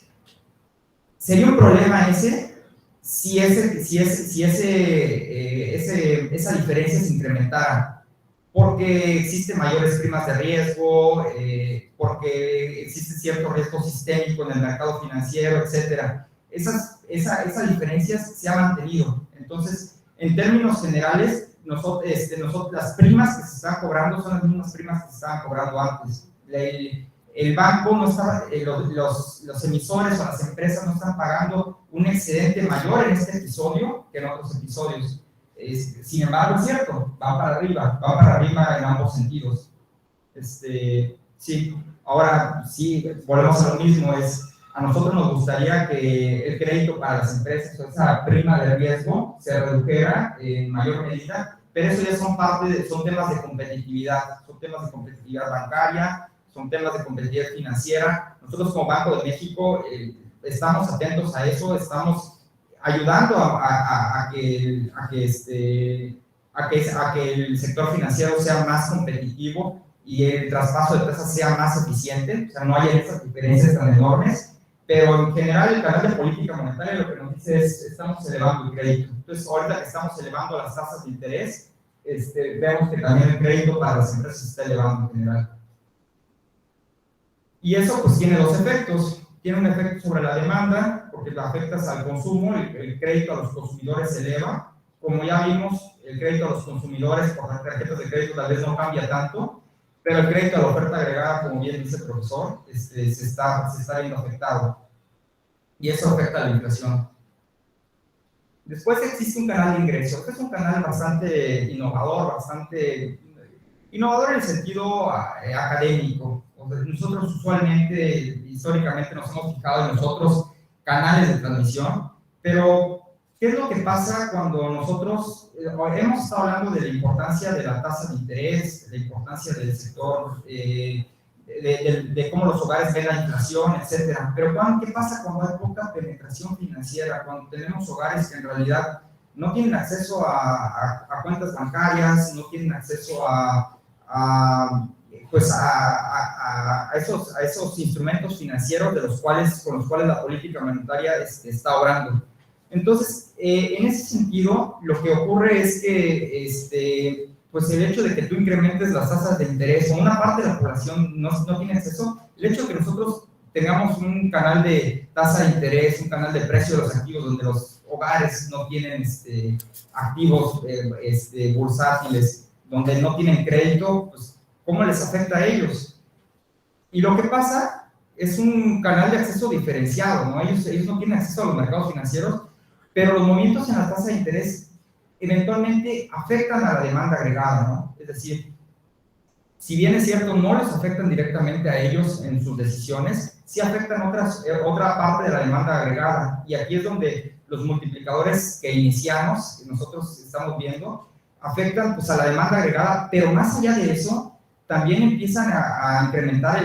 sería un problema si esa diferencia se incrementara, porque existen mayores primas de riesgo, porque existe cierto riesgo sistémico en el mercado financiero, etc. Esa diferencia se ha mantenido. Entonces, en términos generales, las primas que se están cobrando son las mismas primas que se estaban cobrando antes. El banco no está, los emisores o las empresas no están pagando un excedente mayor en este episodio que en otros episodios. Sin embargo, es cierto, va para arriba en ambos sentidos. Sí, ahora sí, volvemos a lo mismo, a nosotros nos gustaría que el crédito para las empresas, o esa prima de riesgo, se redujera en mayor medida, pero eso ya son temas de competitividad bancaria, son temas de competitividad financiera. Nosotros como Banco de México estamos atentos a eso, estamos ayudando a que el sector financiero sea más competitivo y el traspaso de tasas sea más eficiente, o sea, no haya esas diferencias tan enormes, pero en general el canal de política monetaria lo que nos dice es estamos elevando el crédito. Entonces, ahorita que estamos elevando las tasas de interés, vemos que también el crédito para las empresas se está elevando en general. Y eso pues tiene dos efectos. Tiene un efecto sobre la demanda, porque la afectas al consumo, el crédito a los consumidores se eleva. Como ya vimos, el crédito a los consumidores por las tarjetas de crédito tal vez no cambia tanto, pero el crédito a la oferta agregada, como bien dice el profesor, se está viendo afectado. Y eso afecta a la inflación. Después existe un canal de ingresos, que es un canal bastante innovador en el sentido académico. Nosotros usualmente, históricamente, nos hemos fijado en los otros canales de transmisión, pero ¿qué es lo que pasa cuando nosotros hemos estado hablando de la importancia de la tasa de interés, de la importancia del sector, de cómo los hogares ven la inflación, etcétera? Pero ¿qué pasa cuando hay poca penetración financiera? Cuando tenemos hogares que en realidad no tienen acceso a cuentas bancarias, no tienen acceso a esos instrumentos financieros con los cuales la política monetaria está obrando. Entonces, en ese sentido, lo que ocurre es que pues el hecho de que tú incrementes las tasas de interés o una parte de la población no tiene acceso, el hecho de que nosotros tengamos un canal de tasa de interés, un canal de precio de los activos donde los hogares no tienen activos bursátiles, donde no tienen crédito, pues ¿cómo les afecta a ellos? Y lo que pasa es un canal de acceso diferenciado, ¿no? Ellos no tienen acceso a los mercados financieros, pero los movimientos en la tasa de interés eventualmente afectan a la demanda agregada, ¿no? Es decir, si bien es cierto, no les afectan directamente a ellos en sus decisiones, sí afectan otra parte de la demanda agregada. Y aquí es donde los multiplicadores keynesianos que nosotros estamos viendo afectan pues, a la demanda agregada, pero más allá de eso, también empiezan a incrementar,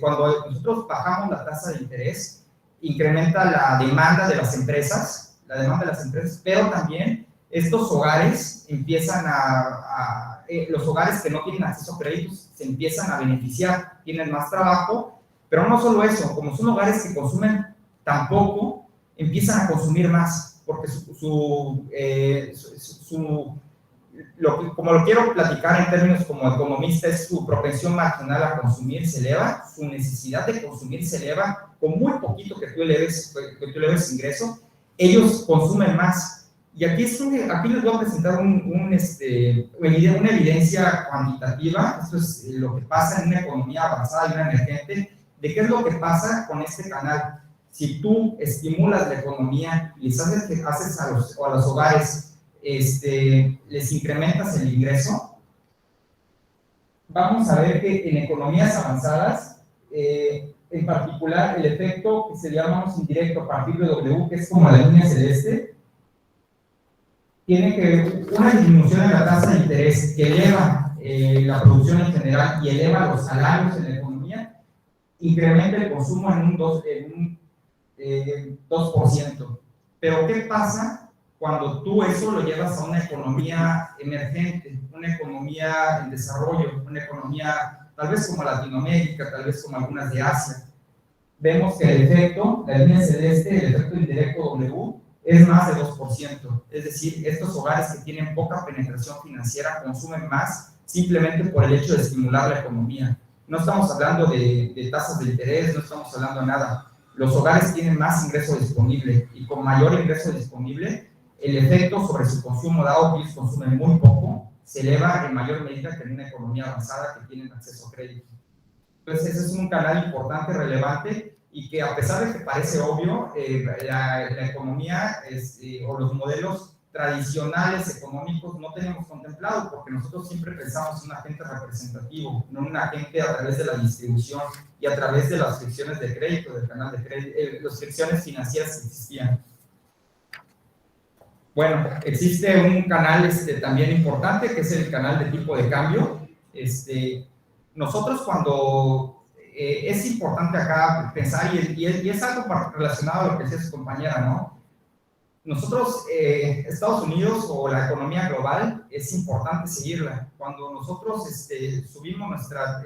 cuando nosotros bajamos la tasa de interés, incrementa la demanda de las empresas, pero también estos hogares empiezan los hogares que no tienen acceso a créditos se empiezan a beneficiar, tienen más trabajo, pero no solo eso, como son hogares que consumen tan poco, empiezan a consumir más, porque como lo quiero platicar en términos como economista, es su propensión marginal a consumir se eleva, su necesidad de consumir se eleva, con muy poquito que tú eleves ingreso, ellos consumen más. Y aquí les voy a presentar una evidencia cuantitativa, esto es lo que pasa en una economía avanzada y una emergente, de qué es lo que pasa con este canal. Si tú estimulas la economía y les haces a los hogares, les incrementas el ingreso, vamos a ver que en economías avanzadas, en particular el efecto que se llama indirecto a partir de W, que es como la línea celeste, tiene que ver una disminución en la tasa de interés que eleva la producción en general y eleva los salarios en la economía, incrementa el consumo en un 2%. Pero ¿qué pasa cuando tú eso lo llevas a una economía emergente, una economía en desarrollo, una economía tal vez como Latinoamérica, tal vez como algunas de Asia? Vemos que el efecto, la línea celeste, el efecto indirecto W, es más de 2%. Es decir, estos hogares que tienen poca penetración financiera consumen más simplemente por el hecho de estimular la economía. No estamos hablando de tasas de interés, no estamos hablando de nada. Los hogares tienen más ingreso disponible y con mayor ingreso disponible, el efecto sobre su consumo, dado que ellos consumen muy poco, se eleva en mayor medida que en una economía avanzada que tienen acceso a crédito. Entonces, ese es un canal importante, relevante, y que a pesar de que parece obvio, la economía o los modelos tradicionales económicos no tenemos contemplado, porque nosotros siempre pensamos en un agente representativo, no en un agente a través de la distribución y a través de las fricciones de crédito, del canal de crédito, las fricciones financieras que existían. Bueno, existe un canal también importante, que es el canal de tipo de cambio. Nosotros cuando es importante acá pensar, y es algo relacionado a lo que decía su compañera, ¿no? Nosotros, Estados Unidos o la economía global, es importante seguirla. Cuando nosotros subimos nuestra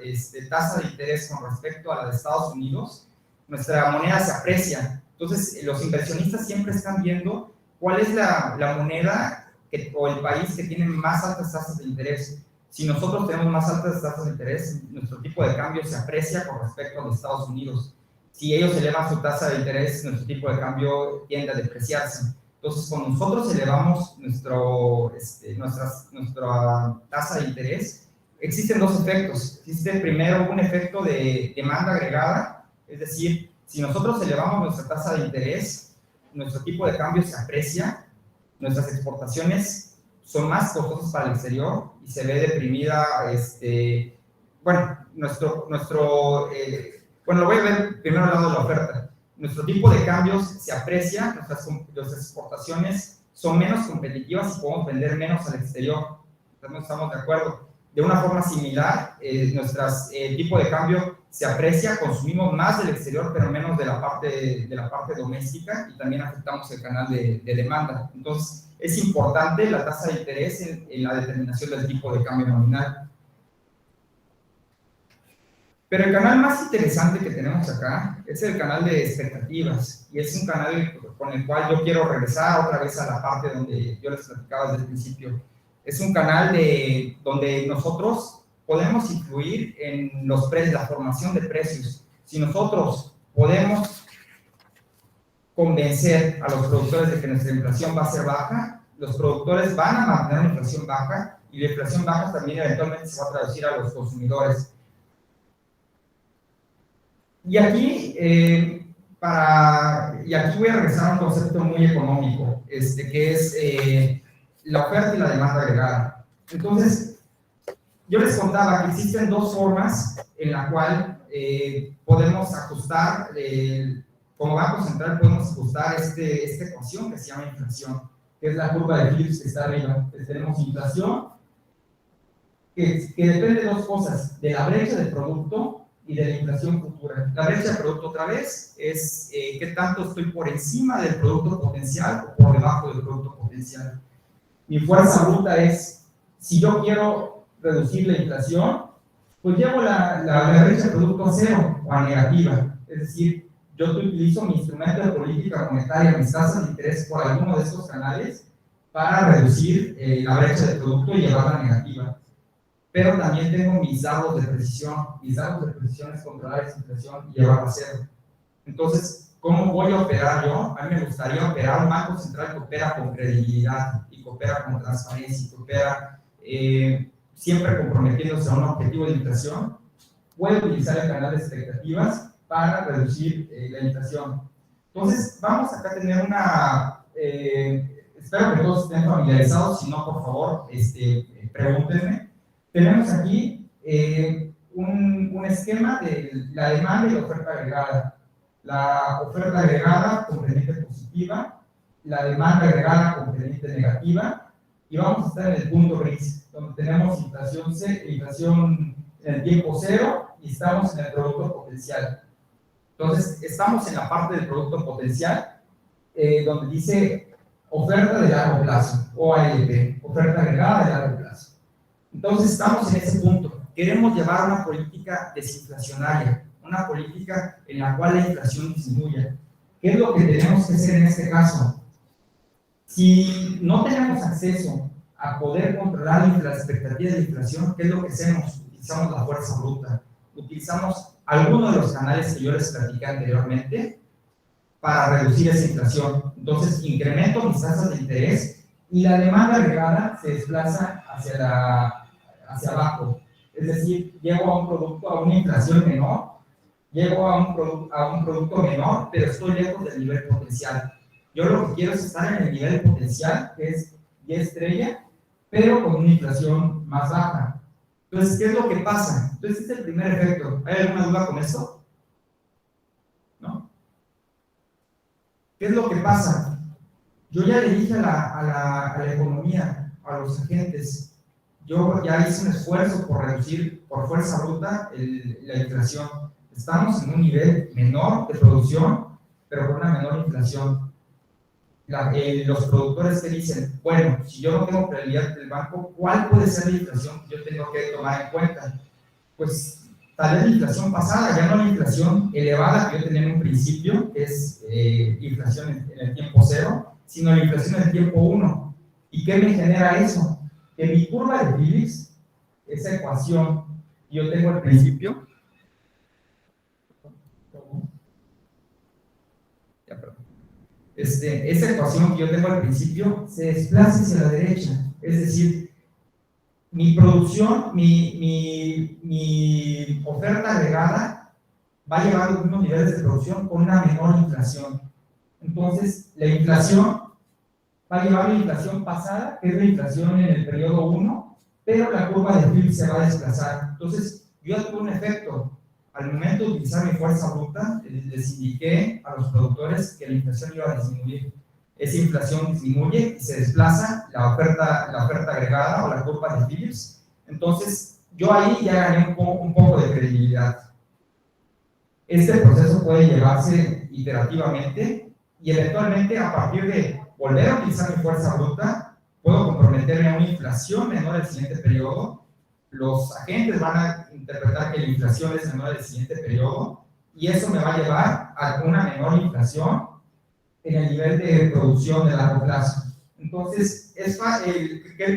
tasa de interés con respecto a la de Estados Unidos, nuestra moneda se aprecia. Entonces, los inversionistas siempre están viendo cuál es la moneda o el país que tiene más altas tasas de interés. Si nosotros tenemos más altas tasas de interés, nuestro tipo de cambio se aprecia con respecto a los Estados Unidos. Si ellos elevan su tasa de interés, nuestro tipo de cambio tiende a depreciarse. Entonces, cuando nosotros elevamos nuestra tasa de interés, existen dos efectos. Existe primero un efecto de demanda agregada, es decir, si nosotros elevamos nuestra tasa de interés, nuestro tipo de cambio se aprecia, nuestras exportaciones son más costosas para el exterior y se ve deprimida, bueno, lo voy a ver primero al lado de la oferta. Nuestro tipo de cambios se aprecia, nuestras exportaciones son menos competitivas y podemos vender menos al exterior. Entonces no estamos de acuerdo. De una forma similar, nuestro tipo de cambio se aprecia, consumimos más del exterior, pero menos de la parte doméstica, y también afectamos el canal de demanda. Entonces, es importante la tasa de interés en la determinación del tipo de cambio nominal. Pero el canal más interesante que tenemos acá es el canal de expectativas, y es un canal con el cual yo quiero regresar otra vez a la parte donde yo les platicaba desde el principio. Es un canal donde nosotros podemos influir en los precios, la formación de precios. Si nosotros podemos convencer a los productores de que nuestra inflación va a ser baja, los productores van a mantener una inflación baja, y la inflación baja también eventualmente se va a traducir a los consumidores. Y aquí, y aquí voy a regresar a un concepto muy económico, que es la oferta y la demanda agregada. Entonces, yo les contaba que existen dos formas en la cual podemos ajustar, como Banco Central podemos ajustar esta ecuación que se llama inflación, que es la curva de Phillips que está arriba. Entonces, tenemos inflación, que depende de dos cosas, de la brecha del producto y de la inflación futura. La brecha del producto, otra vez, es qué tanto estoy por encima del producto potencial o por debajo del producto potencial. Mi fuerza bruta es, si yo quiero reducir la inflación, pues llevo la brecha del producto a cero o a negativa. Es decir, yo utilizo mi instrumento de política monetaria, mis tasas de interés por alguno de estos canales para reducir la brecha del producto y llevarla a negativa. Pero también tengo mis dados de precisión. Mis dados de precisión es controlar esa inflación y llevarla a cero. Entonces, ¿cómo voy a operar yo? A mí me gustaría operar un banco central que opera con credibilidad y que opera con transparencia y que opera siempre comprometiéndose a un objetivo de inflación. Puede utilizar el canal de expectativas para reducir la inflación. Entonces, vamos acá a tener espero que todos estén familiarizados, si no, por favor, pregúntenme. Tenemos aquí un esquema de la demanda y la oferta agregada. La oferta agregada con pendiente positiva, la demanda agregada con pendiente negativa, y vamos a estar en el punto gris, donde tenemos inflación en el tiempo cero y estamos en el producto potencial. Entonces, estamos en la parte del producto potencial, donde dice oferta de largo plazo, OALP, oferta agregada de largo plazo. Entonces, estamos en ese punto. Queremos llevar una política desinflacionaria, una política en la cual la inflación disminuya. ¿Qué es lo que tenemos que hacer en este caso? Si no tenemos acceso a poder controlar la expectativa de inflación, ¿qué es lo que hacemos? Utilizamos la fuerza bruta, utilizamos algunos de los canales que yo les platicé anteriormente para reducir esa inflación. Entonces, incremento mis tasas de interés y la demanda agregada se desplaza hacia abajo. Es decir, llego a un producto, a una inflación menor, llego a un producto menor, pero estoy lejos del nivel potencial. Yo lo que quiero es estar en el nivel potencial, que es Y estrella, pero con una inflación más baja. Entonces, ¿qué es lo que pasa? Entonces, este es el primer efecto. ¿Hay alguna duda con esto? ¿No? ¿Qué es lo que pasa? Yo ya le dije a la economía, a los agentes, yo ya hice un esfuerzo por reducir por fuerza bruta la inflación. Estamos en un nivel menor de producción, pero con una menor inflación. Los productores que dicen, bueno, si yo no tengo credibilidad del banco, ¿cuál puede ser la inflación que yo tengo que tomar en cuenta? Pues tal vez la inflación pasada, ya no la inflación elevada que yo tenía en un principio, que es inflación en el tiempo cero, sino la inflación en el tiempo 1. ¿Y qué me genera eso? Que mi curva de Phillips, esa ecuación que yo tengo al principio, esa ecuación que yo tengo al principio se desplaza hacia la derecha. Es decir, mi producción, mi oferta agregada va a llevar los mismos niveles de producción con una menor inflación. Entonces, la inflación va a llevar la inflación pasada, que es la inflación en el periodo 1, pero la curva de Phillips se va a desplazar. Entonces, yo ya tuve un efecto. Al momento de utilizar mi fuerza bruta, les indiqué a los productores que la inflación iba a disminuir. Esa inflación disminuye y se desplaza la oferta agregada o la curva de Phillips. Entonces, yo ahí ya gané un poco de credibilidad. Este proceso puede llevarse iterativamente y eventualmente, a partir de volver a utilizar mi fuerza bruta, puedo comprometerme a una inflación menor el siguiente periodo. Los agentes van a interpretar que la inflación es menor del siguiente periodo y eso me va a llevar a una menor inflación en el nivel de producción de largo plazo. Entonces, ¿qué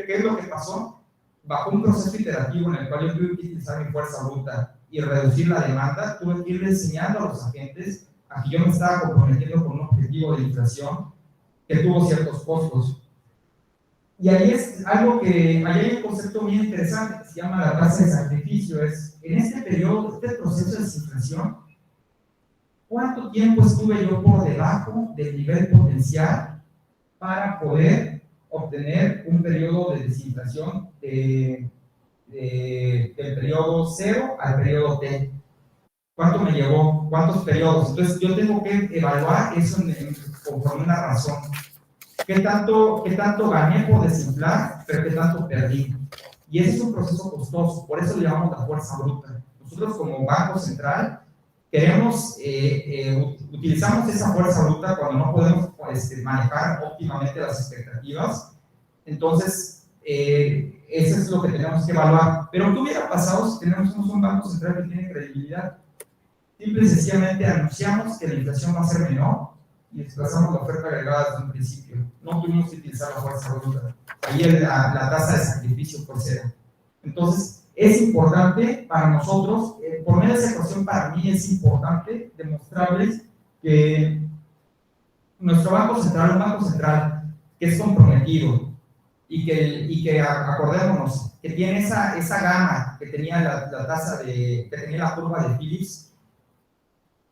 es lo que pasó? Bajo un proceso iterativo en el cual yo tuve que utilizar mi fuerza bruta y reducir la demanda, tuve que ir enseñando a los agentes a que yo me estaba comprometiendo con un objetivo de inflación que tuvo ciertos costos. Y ahí ahí hay un concepto muy interesante que se llama la tasa de sacrificio. En este periodo, este proceso de desinflación, ¿Cuánto tiempo estuve yo por debajo del nivel potencial para poder obtener un periodo de desinflación del periodo 0 al periodo T? ¿Cuánto me llevó? ¿Cuántos periodos? Entonces yo tengo que evaluar eso conforme una razón. ¿Qué tanto gané por desinflar, pero qué tanto perdí? Y ese es un proceso costoso, por eso le llamamos la fuerza bruta. Nosotros como Banco Central queremos, utilizamos esa fuerza bruta cuando no podemos manejar óptimamente las expectativas. Entonces, eso es lo que tenemos que evaluar. Pero ¿qué hubiera pasado si tenemos un Banco Central que tiene credibilidad? Simple y sencillamente anunciamos que la inflación va a ser menor y desplazamos la oferta agregada desde un principio. No tuvimos que utilizar la fuerza bruta. Ahí la tasa de sacrificio fue 0. Entonces, es importante para nosotros, por medio de esa ecuación, para mí es importante demostrarles que nuestro Banco Central, un Banco Central que es comprometido y que acordémonos, que tiene esa gama que tenía la tasa que tenía la curva de Phillips,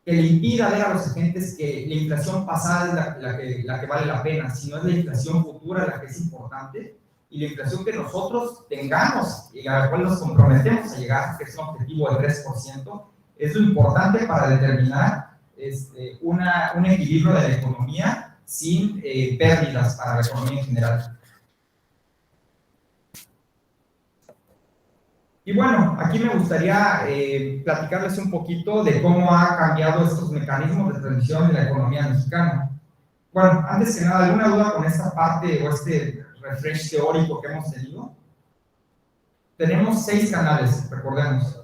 que le impida ver a los agentes que la inflación pasada es la que vale la pena, sino es la inflación futura la que es importante, y la inflación que nosotros tengamos y a la cual nos comprometemos a llegar, que es un objetivo del 3%, es lo importante para determinar un equilibrio de la economía sin pérdidas para la economía en general. Y bueno, aquí me gustaría platicarles un poquito de cómo ha cambiado estos mecanismos de transmisión de la economía mexicana. Bueno, antes que nada, ¿alguna duda con esta parte o este refresh teórico que hemos tenido? Tenemos 6 canales, recordemos.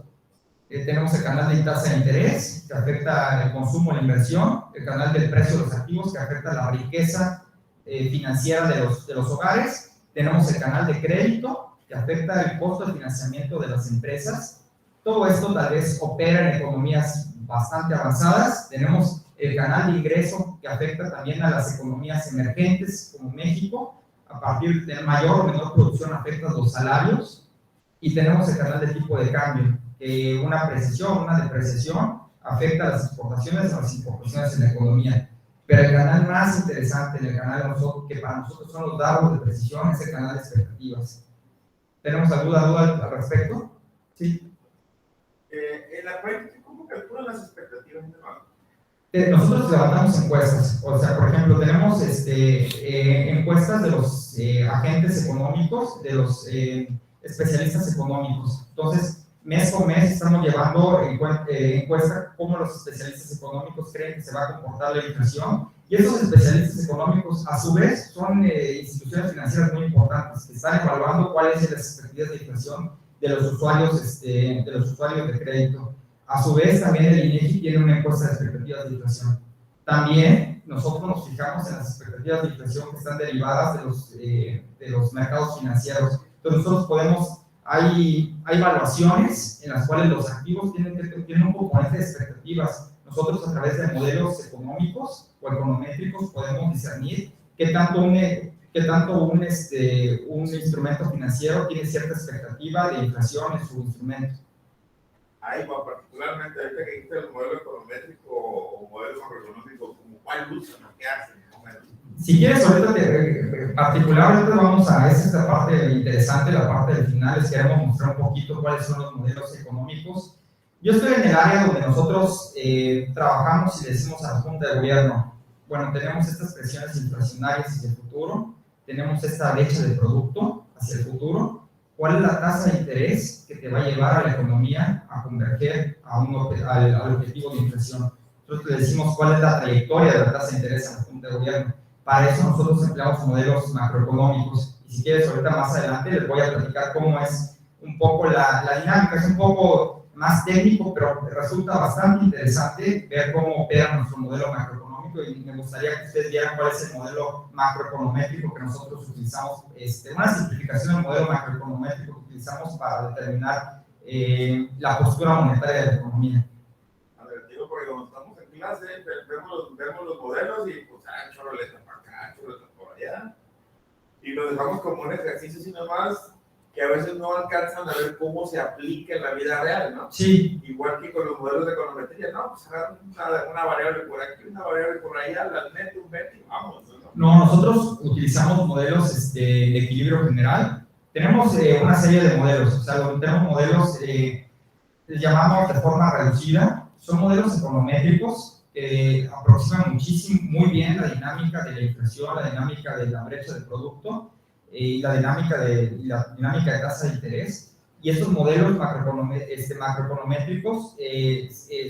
Tenemos el canal de tasa de interés, que afecta el consumo, la inversión, el canal del precio de los activos, que afecta la riqueza financiera de los hogares. Tenemos el canal de crédito, que afecta el costo de financiamiento de las empresas. Todo esto tal vez opera en economías bastante avanzadas. Tenemos el canal de ingreso, que afecta también a las economías emergentes como México. A partir de mayor o menor producción afecta los salarios. Y tenemos el canal de tipo de cambio, que una apreciación, una depreciación afecta a las exportaciones o las importaciones en la economía. Pero el canal más interesante, el canal de nosotros, que para nosotros son los datos de precisión, es el canal de expectativas. ¿Tenemos alguna duda al respecto? Sí. En la práctica, ¿cómo calculan las expectativas del banco? Nosotros levantamos encuestas. O sea, por ejemplo, tenemos encuestas de los agentes económicos, de los especialistas económicos. Entonces, mes con mes estamos llevando encuesta cómo los especialistas económicos creen que se va a comportar la inflación. Y esos especialistas económicos, a su vez, son instituciones financieras muy importantes que están evaluando cuáles son las expectativas de inflación de los usuarios de crédito. A su vez, también el INEGI tiene una encuesta de expectativas de inflación. También nosotros nos fijamos en las expectativas de inflación que están derivadas de los mercados financieros. Entonces, nosotros podemos, hay evaluaciones en las cuales los activos tienen un componente de expectativas. Nosotros, a través de modelos económicos o econométricos, podemos discernir qué tanto un instrumento financiero tiene cierta expectativa de inflación en su instrumento. Ahí va, particularmente ahorita que dijiste el modelo econométrico o modelo macroeconómico, ¿como cuál usan o qué hacen? Si quieres, ahorita particularmente vamos a esta parte interesante, la parte del final, les queremos mostrar un poquito cuáles son los modelos económicos. Yo estoy en el área donde nosotros trabajamos y le decimos a la Junta de Gobierno, bueno, tenemos estas presiones inflacionarias hacia el futuro, tenemos esta brecha de producto hacia el futuro, ¿cuál es la tasa de interés que te va a llevar a la economía a converger al objetivo de inflación? Nosotros le decimos cuál es la trayectoria de la tasa de interés a la Junta de Gobierno. Para eso nosotros empleamos modelos macroeconómicos. Y si quieres, ahorita más adelante les voy a platicar cómo es un poco la dinámica. Es un poco más técnico, pero resulta bastante interesante ver cómo opera nuestro modelo macroeconómico, y me gustaría que ustedes vieran cuál es el modelo macroeconométrico que nosotros utilizamos, una simplificación del modelo macroeconométrico que utilizamos para determinar la postura monetaria de la economía. A ver, digo, porque cuando estamos en clase, vemos los modelos y pues, choroleta para acá, choroleta por allá, y lo dejamos como un ejercicio, sino más que a veces no alcanzan a ver cómo se aplica en la vida real, ¿no? Sí, Igual que con los modelos de econometría, no, pues agarran una variable por aquí, una variable por allá, las mete un mete y vamos, ¿no? no, nosotros utilizamos modelos de equilibrio general. Tenemos una serie de modelos, o sea, tenemos modelos, les llamamos de forma reducida, son modelos econométricos que aproximan muy bien la dinámica de la inflación, la dinámica de la brecha de producto y la dinámica de tasa de interés. Y estos modelos macroeconométricos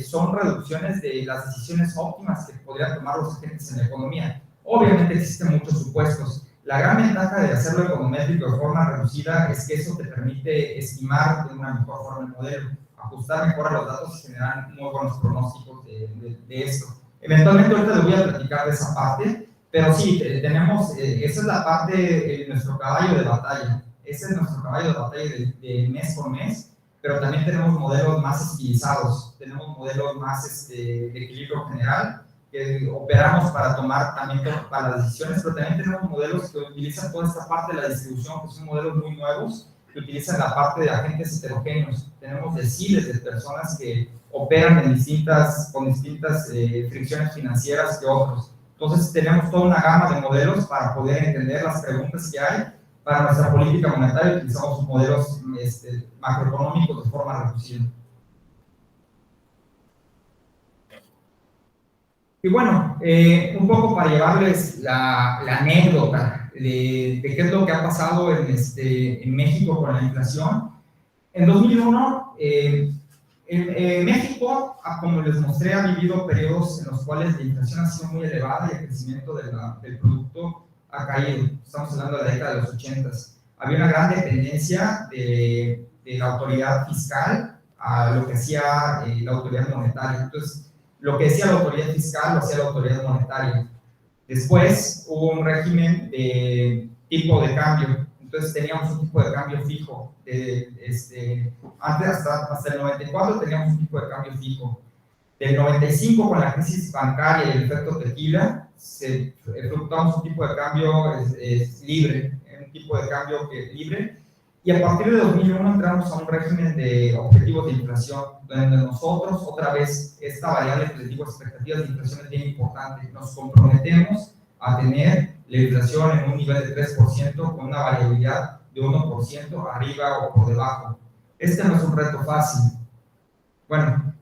son reducciones de las decisiones óptimas que podrían tomar los agentes en la economía. Obviamente existen muchos supuestos. La gran ventaja de hacerlo econométrico de forma reducida es que eso te permite estimar de una mejor forma el modelo, ajustar mejor a los datos y generar muy buenos pronósticos de esto. Eventualmente ahorita les voy a platicar de esa parte, pero sí, tenemos, esa es la parte de nuestro caballo de batalla. Ese es nuestro caballo de batalla de mes por mes, pero también tenemos modelos más estilizados, tenemos modelos más de equilibrio general, que operamos para tomar también para las decisiones, pero también tenemos modelos que utilizan toda esta parte de la distribución, que son modelos muy nuevos, que utilizan la parte de agentes heterogéneos. Tenemos deciles de personas que operan con distintas fricciones financieras que otros. Entonces tenemos toda una gama de modelos para poder entender las preguntas que hay. Para nuestra política monetaria utilizamos modelos macroeconómicos de forma reducida. Y bueno, un poco para llevarles la anécdota de qué es lo que ha pasado en México con la inflación. En 2001, México, como les mostré, ha vivido periodos en los cuales la inflación ha sido muy elevada y el crecimiento del producto ha caído. Estamos hablando de la década de los 80s. Había una gran dependencia de la autoridad fiscal a lo que hacía la autoridad monetaria. Entonces, lo que decía la autoridad fiscal lo hacía la autoridad monetaria. Después hubo un régimen de tipo de cambio. Entonces teníamos un tipo de cambio fijo. Antes, hasta el 94, teníamos un tipo de cambio fijo. Del 95, con la crisis bancaria y el efecto tequila, efectuamos un tipo de cambio libre, un tipo de cambio libre. Y a partir de 2001 entramos a un régimen de objetivos de inflación, donde nosotros, otra vez, esta variable que les digo, expectativas de inflación es bien importante. Nos comprometemos a tener la inflación en un nivel de 3% con una variabilidad de 1% arriba o por debajo. Este no es un reto fácil. Bueno,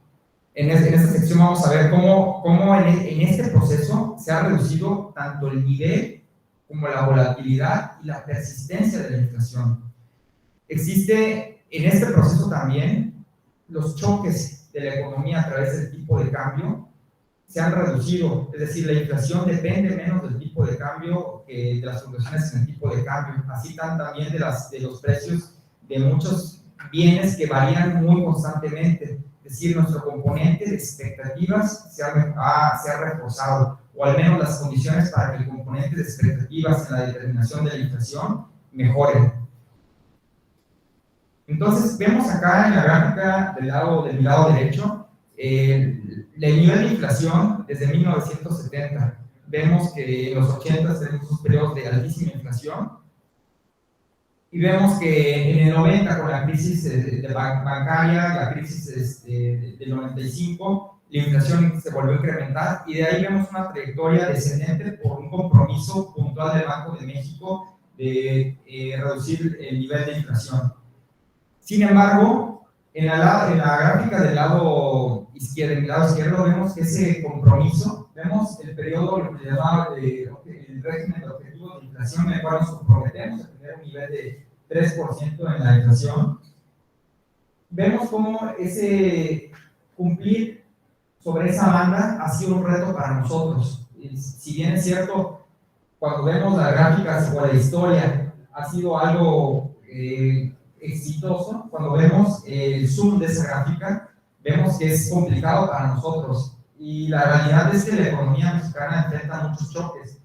en esta sección vamos a ver cómo en este proceso se ha reducido tanto el nivel como la volatilidad y la persistencia de la inflación. Existe en este proceso también los choques de la economía a través del tipo de cambio se han reducido, es decir, la inflación depende menos del tipo de cambio que de las fluctuaciones en el tipo de cambio, así también de los precios de muchos bienes que varían muy constantemente, es decir, nuestro componente de expectativas se ha reforzado, o al menos las condiciones para que el componente de expectativas en la determinación de la inflación mejoren. Entonces, vemos acá en la gráfica del lado derecho el nivel de inflación desde 1970. Vemos que en los 80 tenemos unos periodos de altísima inflación y vemos que en el 90 con la crisis bancaria, la crisis del 95, la inflación se volvió a incrementar y de ahí vemos una trayectoria descendente por un compromiso puntual del Banco de México de reducir el nivel de inflación. Sin embargo, en la gráfica del lado izquierdo vemos que ese compromiso, vemos el periodo, lo que se llama el régimen de objetivos de inflación, en el cual nos comprometemos a tener un nivel de 3% en la inflación. Vemos cómo cumplir sobre esa banda ha sido un reto para nosotros. Si bien es cierto, cuando vemos las gráficas o la historia, ha sido algo exitoso. Cuando vemos el zoom de esa gráfica, vemos que es complicado para nosotros y la realidad es que la economía mexicana enfrenta muchos choques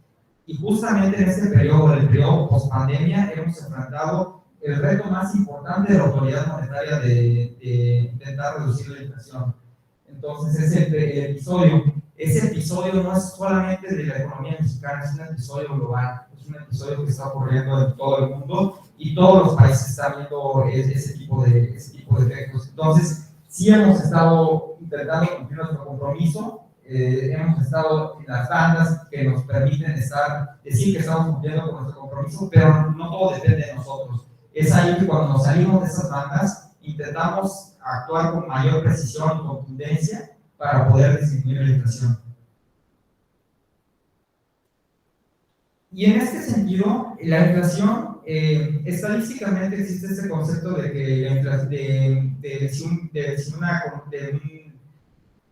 y justamente en este periodo, el periodo post-pandemia, hemos enfrentado el reto más importante de la autoridad monetaria de intentar reducir la inflación. Entonces ese episodio no es solamente de la economía mexicana, es un episodio global, es un episodio que está ocurriendo en todo el mundo y todos los países están viendo ese tipo de efectos. Entonces, sí hemos estado intentando cumplir nuestro compromiso, hemos estado en las bandas que nos permiten decir que estamos cumpliendo con nuestro compromiso, pero no todo depende de nosotros. Es ahí que cuando nos salimos de esas bandas, intentamos actuar con mayor precisión y contundencia para poder disminuir la inflación. Y en este sentido, la inflación, estadísticamente existe este concepto de que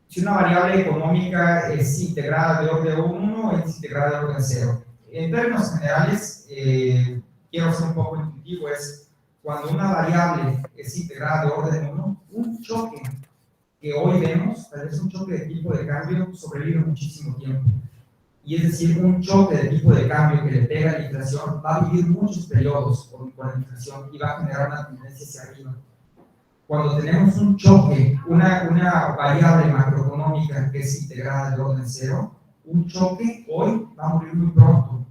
si una variable económica es integrada de orden 1 o es integrada de orden 0. En términos generales, quiero ser un poco intuitivo, es cuando una variable es integrada de orden 1, un choque que hoy vemos, tal vez un choque de tipo de cambio, sobrevive muchísimo tiempo. Y es decir, un choque de tipo de cambio que le pega a la inflación va a vivir muchos periodos con la inflación y va a generar una tendencia hacia arriba. Cuando tenemos un choque, una variable macroeconómica que es integrada de orden 0, un choque hoy va a morir muy pronto.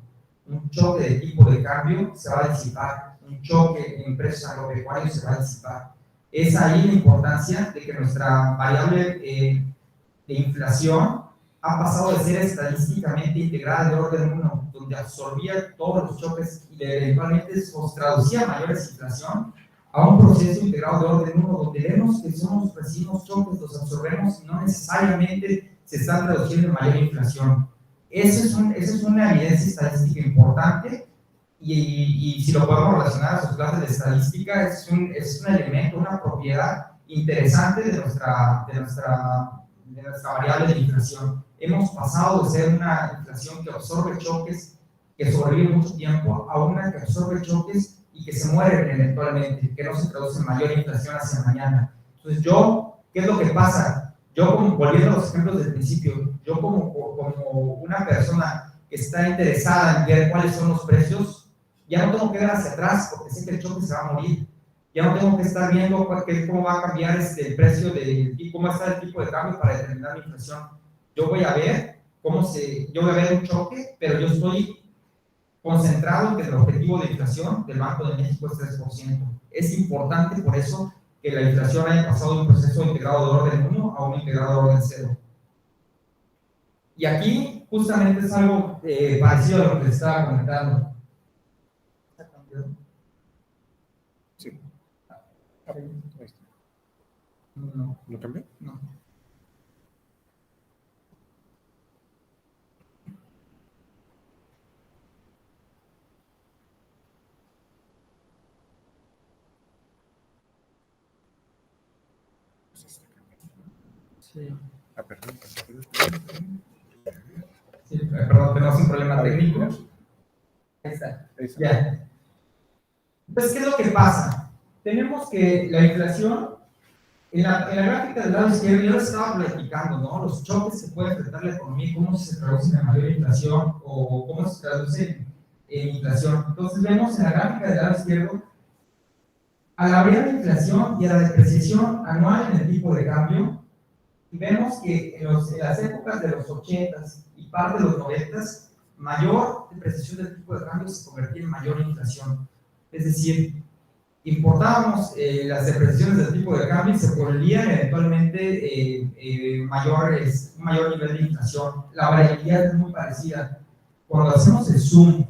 Un choque de tipo de cambio se va a disipar, un choque en precios agropecuarios se va a disipar. Es ahí la importancia de que nuestra variable de inflación ha pasado de ser estadísticamente integrada de orden 1, donde absorbía todos los choques y eventualmente nos traducía mayores inflación, a un proceso integrado de orden 1, donde vemos que recibimos choques, los absorbemos y no necesariamente se están traduciendo en mayor inflación. Esa es una evidencia estadística importante y si lo podemos relacionar a sus clases de estadística, es un elemento, una propiedad interesante de nuestra variable de inflación. Hemos pasado de ser una inflación que absorbe choques, que sobrevive mucho tiempo, a una que absorbe choques y que se mueren eventualmente, que no se traduce en mayor inflación hacia mañana. Entonces ¿qué es lo que pasa? Volviendo a los ejemplos del principio, yo como una persona que está interesada en ver cuáles son los precios, ya no tengo que ver hacia atrás porque sé que el choque se va a morir. Ya no tengo que estar viendo cómo va a cambiar el precio y cómo está el tipo de cambio para determinar la inflación. Yo voy a ver un choque, pero yo estoy concentrado en que el objetivo de inflación del Banco de México es 3%. Es importante por eso que la inflación haya pasado de un proceso integrado de orden 1 a un integrado de orden 0. Y aquí justamente es algo parecido a lo que les estaba comentando. Sí. No. ¿Lo cambió? No. Sí. Perdón. Sí, perdón, tenemos un problema técnico. Ahí está. Ya. Entonces, ¿qué es lo que pasa? Tenemos que la inflación, en la gráfica del lado izquierdo, yo les estaba platicando, ¿no? Los choques que puede enfrentar la economía, cómo se traducen en mayor inflación o cómo se traducen en inflación. Entonces, vemos en la gráfica del lado izquierdo a la variable inflación y a la depreciación anual en el tipo de cambio. Y vemos que en las épocas de los 80s y parte de los 90s, mayor depreciación del tipo de cambio se convertía en mayor inflación. Es decir, importábamos las depreciaciones del tipo de cambio y se volvían eventualmente un mayor nivel de inflación. La variabilidad es muy parecida. Cuando hacemos el zoom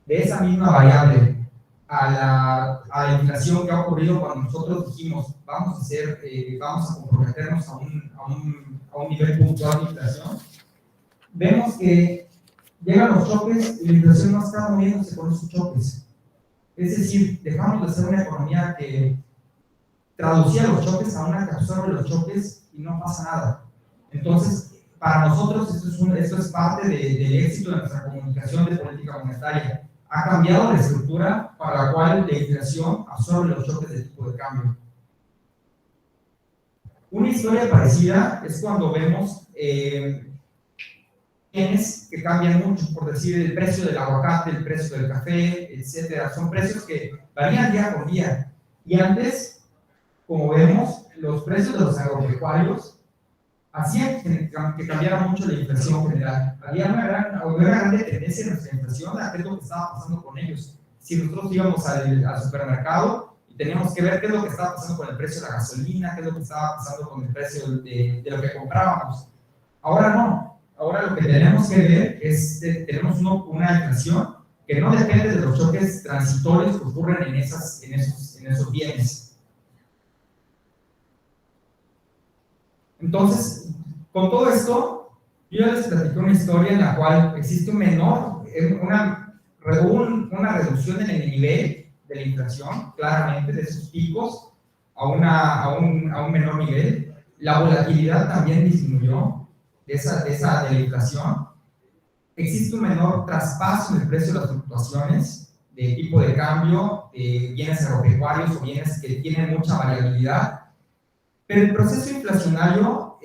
de esa misma variable a la inflación que ha ocurrido cuando nosotros dijimos vamos a comprometernos a un nivel puntual de inflación, vemos que llegan los choques y la inflación no está moviéndose con esos choques. Es decir, dejamos de ser una economía que traducía los choques a una que absorbe los choques y no pasa nada. Entonces, para nosotros esto es parte del éxito de nuestra comunicación de política monetaria. Ha cambiado la estructura para la cual la inflación absorbe los choques de tipo de cambio. Una historia parecida es cuando vemos bienes que cambian mucho, por decir el precio del aguacate, el precio del café, etcétera. Son precios que varían día con día. Y antes, como vemos, los precios de los agropecuarios hacían que cambiara mucho la inflación general. Había una gran tendencia en nuestra inflación a qué es lo que estaba pasando con ellos. si nosotros íbamos al supermercado y teníamos que ver qué es lo que estaba pasando con el precio de la gasolina, qué es lo que estaba pasando con el precio de lo que comprábamos. Ahora no. Ahora lo que tenemos que ver es, tenemos una inflación que no depende de los choques transitorios que ocurren en esos bienes. Entonces, con todo esto, yo ya les platiqué una historia en la cual existe una reducción en el nivel de la inflación, claramente, de esos picos a un menor nivel. La volatilidad también disminuyó de la inflación. Existe un menor traspaso en el precio de las fluctuaciones de tipo de cambio, de bienes agropecuarios o bienes que tienen mucha variabilidad. Pero el proceso inflacionario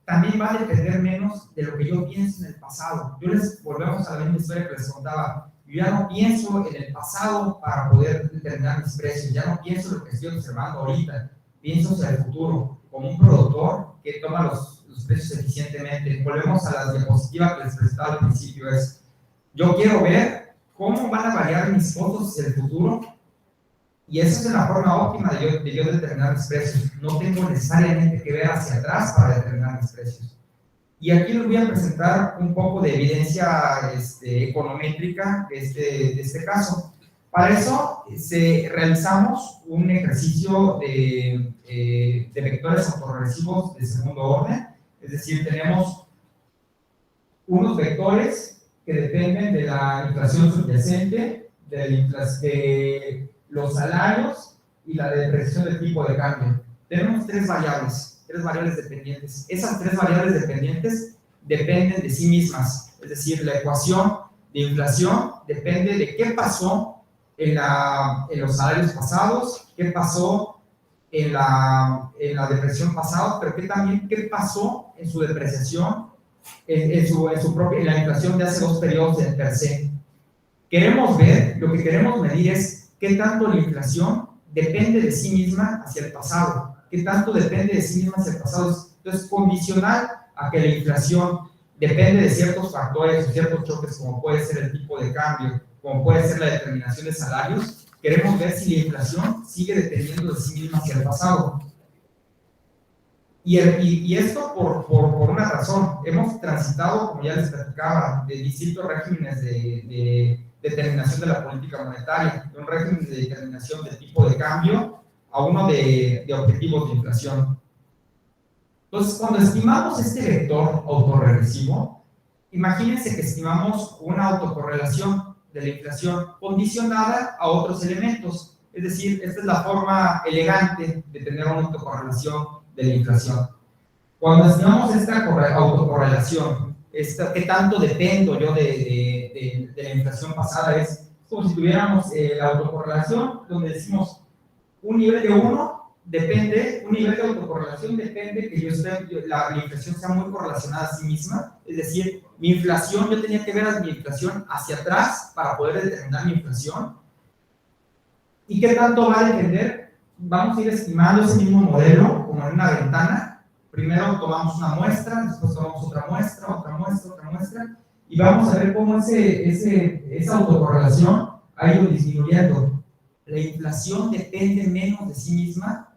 también va a depender menos de lo que yo pienso en el pasado. Volvemos a la misma historia que les contaba. Yo ya no pienso en el pasado para poder determinar mis precios, ya no pienso en lo que estoy observando ahorita, pienso hacia el futuro, como un productor que toma los precios eficientemente. Volvemos a la diapositiva que les presentaba al principio, yo quiero ver cómo van a variar mis costos hacia el futuro, y esa es la forma óptima de yo determinar mis precios. No tengo necesariamente que ver hacia atrás para determinar mis precios. Y aquí les voy a presentar un poco de evidencia econométrica de este caso. Para eso realizamos un ejercicio de vectores autorregresivos de segundo orden, es decir, tenemos unos vectores que dependen de la inflación subyacente, de los salarios y la depreciación del tipo de cambio. Tenemos tres variables dependientes. Esas tres variables dependientes dependen de sí mismas, es decir, la ecuación de inflación depende de qué pasó en los salarios pasados, qué pasó en la depreciación pasada, pero también qué pasó en su depreciación, en la inflación de hace dos periodos de per se. Lo que queremos medir es qué tanto la inflación depende de sí misma hacia el pasado, qué tanto depende de sí misma hacia el pasado. Entonces, condicional a que la inflación depende de ciertos factores o ciertos choques, como puede ser el tipo de cambio, como puede ser la determinación de salarios, queremos ver si la inflación sigue dependiendo de sí misma hacia el pasado. Y esto por una razón. Hemos transitado, como ya les platicaba, de distintos regímenes de determinación de la política monetaria, de un régimen de determinación de tipo de cambio a uno de objetivos de inflación. Entonces, cuando estimamos este vector autorregresivo, imagínense que estimamos una autocorrelación de la inflación condicionada a otros elementos. Es decir, esta es la forma elegante de tener una autocorrelación de la inflación. Cuando estimamos esta autocorrelación, ¿qué tanto dependo yo de la inflación pasada? Es como si tuviéramos la autocorrelación, donde decimos un nivel de 1 depende, un nivel de autocorrelación depende que la inflación sea muy correlacionada a sí misma. Es decir, mi inflación, yo tenía que ver mi inflación hacia atrás para poder determinar mi inflación. ¿Y qué tanto va a depender? Vamos a ir estimando ese mismo modelo como en una ventana. Primero tomamos una muestra, después tomamos otra muestra, y vamos a ver cómo esa autocorrelación ha ido disminuyendo. La inflación depende menos de sí misma,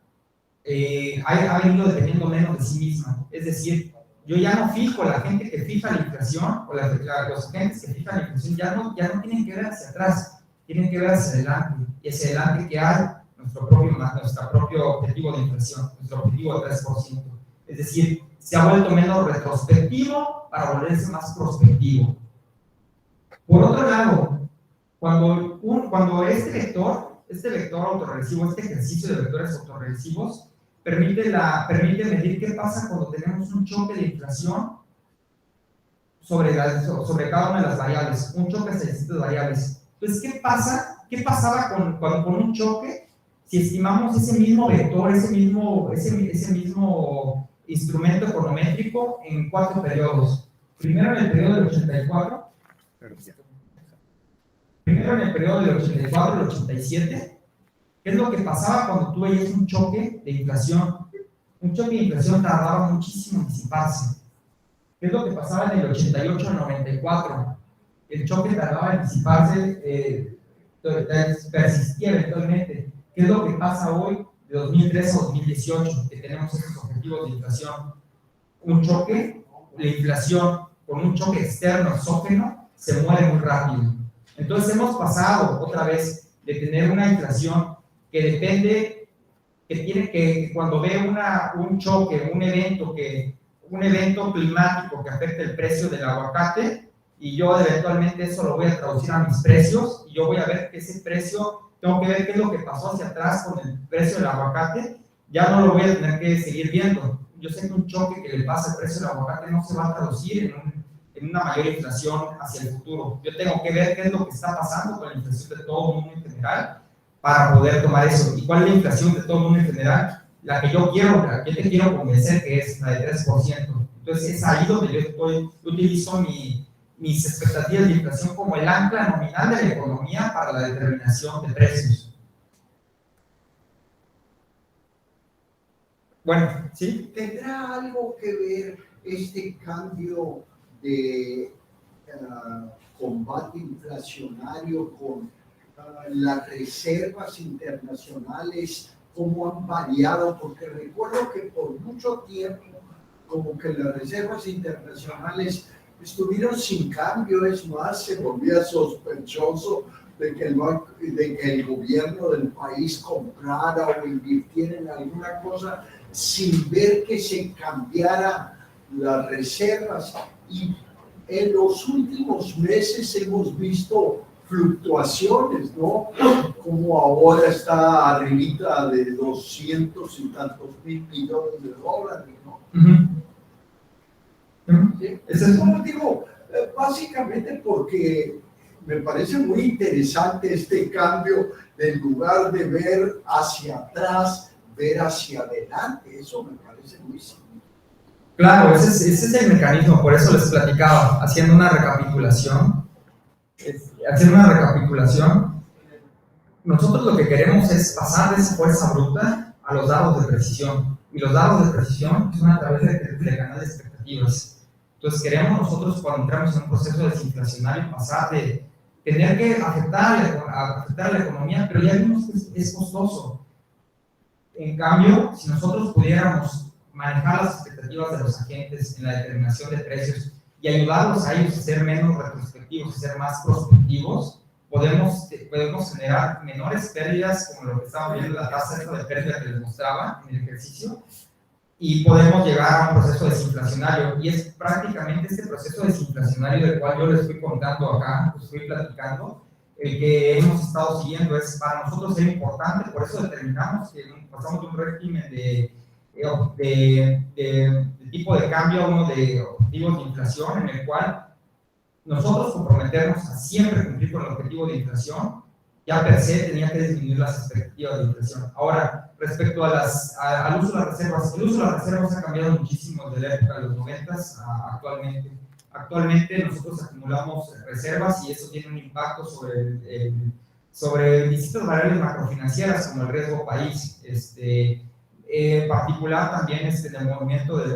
ha venido dependiendo menos de sí misma. Es decir, yo ya no fijo, la gente que fija la inflación, o los agentes que fijan la inflación ya no tienen que ver hacia atrás, tienen que ver hacia adelante. Y hacia adelante que hay nuestro propio objetivo de inflación, nuestro objetivo de 3%. Es decir, se ha vuelto menos retrospectivo para volverse más prospectivo. Por otro lado, cuando este vector autorregresivo, este ejercicio de vectores autorregresivos, permite medir qué pasa cuando tenemos un choque de inflación sobre cada una de las variables, un choque hacia distintas variables. Entonces, ¿qué pasaba con un choque si estimamos ese mismo vector, ese mismo instrumento econométrico en 4 periodos? Primero en el periodo del 84, al 87. ¿Qué es lo que pasaba cuando tú veías un choque de inflación? Un choque de inflación tardaba muchísimo en disiparse. ¿Qué es lo que pasaba en el 88 al 94? El choque tardaba en disiparse persistía eventualmente. ¿Qué es lo que pasa hoy de 2013 a 2018? Que tenemos estos objetivos de inflación. Un choque, la inflación con un choque externo exógeno se mueve muy rápido. Entonces hemos pasado otra vez de tener una inflación que depende, que cuando ve un choque, un evento climático que afecte el precio del aguacate, y yo eventualmente eso lo voy a traducir a mis precios, y yo voy a ver que ese precio, tengo que ver qué es lo que pasó hacia atrás con el precio del aguacate, ya no lo voy a tener que seguir viendo. Yo sé que un choque que le pasa al precio del aguacate no se va a traducir en una mayor inflación hacia el futuro. Yo tengo que ver qué es lo que está pasando con la inflación de todo el mundo en general para poder tomar eso. ¿Y cuál es la inflación de todo el mundo en general? La que yo quiero, la que yo te quiero convencer que es la de 3%. Entonces es ahí donde yo utilizo mis expectativas de inflación como el ancla nominal de la economía para la determinación de precios. Bueno, ¿sí? ¿Tendrá algo que ver este cambio de combate inflacionario con las reservas internacionales, cómo han variado? Porque recuerdo que por mucho tiempo como que las reservas internacionales estuvieron sin cambio, es más, se volvía sospechoso de que el gobierno del país comprara o invirtiera en alguna cosa sin ver que se cambiara las reservas. Y en los últimos meses hemos visto fluctuaciones, ¿no? Como ahora está arribita de 200 y tantos mil millones de dólares, ¿no? ¿Sí? Eso es como digo, básicamente porque me parece muy interesante este cambio, en lugar de ver hacia atrás, ver hacia adelante. Eso me parece muy simple. Claro, ese es el mecanismo, por eso les platicaba, haciendo una recapitulación, nosotros lo que queremos es pasar de esa fuerza bruta a los dados de precisión, y los dados de precisión son a través de canales de expectativas. Entonces queremos nosotros, cuando entramos en un proceso desinflacionario, pasar de tener que afectar a la economía, pero ya vimos que es costoso. En cambio, si nosotros pudiéramos manejar las expectativas de los agentes en la determinación de precios y ayudarlos a ellos a ser menos retrospectivos, a ser más prospectivos, podemos generar menores pérdidas, como lo que estamos viendo, la tasa de pérdida que les mostraba en el ejercicio, y podemos llegar a un proceso desinflacionario. Y es prácticamente este proceso desinflacionario del cual yo les estoy contando acá, les estoy platicando, el que hemos estado siguiendo. Es para nosotros es importante, por eso determinamos que pasamos de un régimen de tipo de cambio a uno de objetivos de inflación, en el cual nosotros comprometernos a siempre cumplir con el objetivo de inflación, ya per se tenía que disminuir las expectativas de inflación. Ahora, respecto al uso de las reservas, el uso de las reservas ha cambiado muchísimo desde la época de los 90 a actualmente. Actualmente nosotros acumulamos reservas y eso tiene un impacto sobre distintas variables macrofinancieras como el riesgo país, en particular también del movimiento de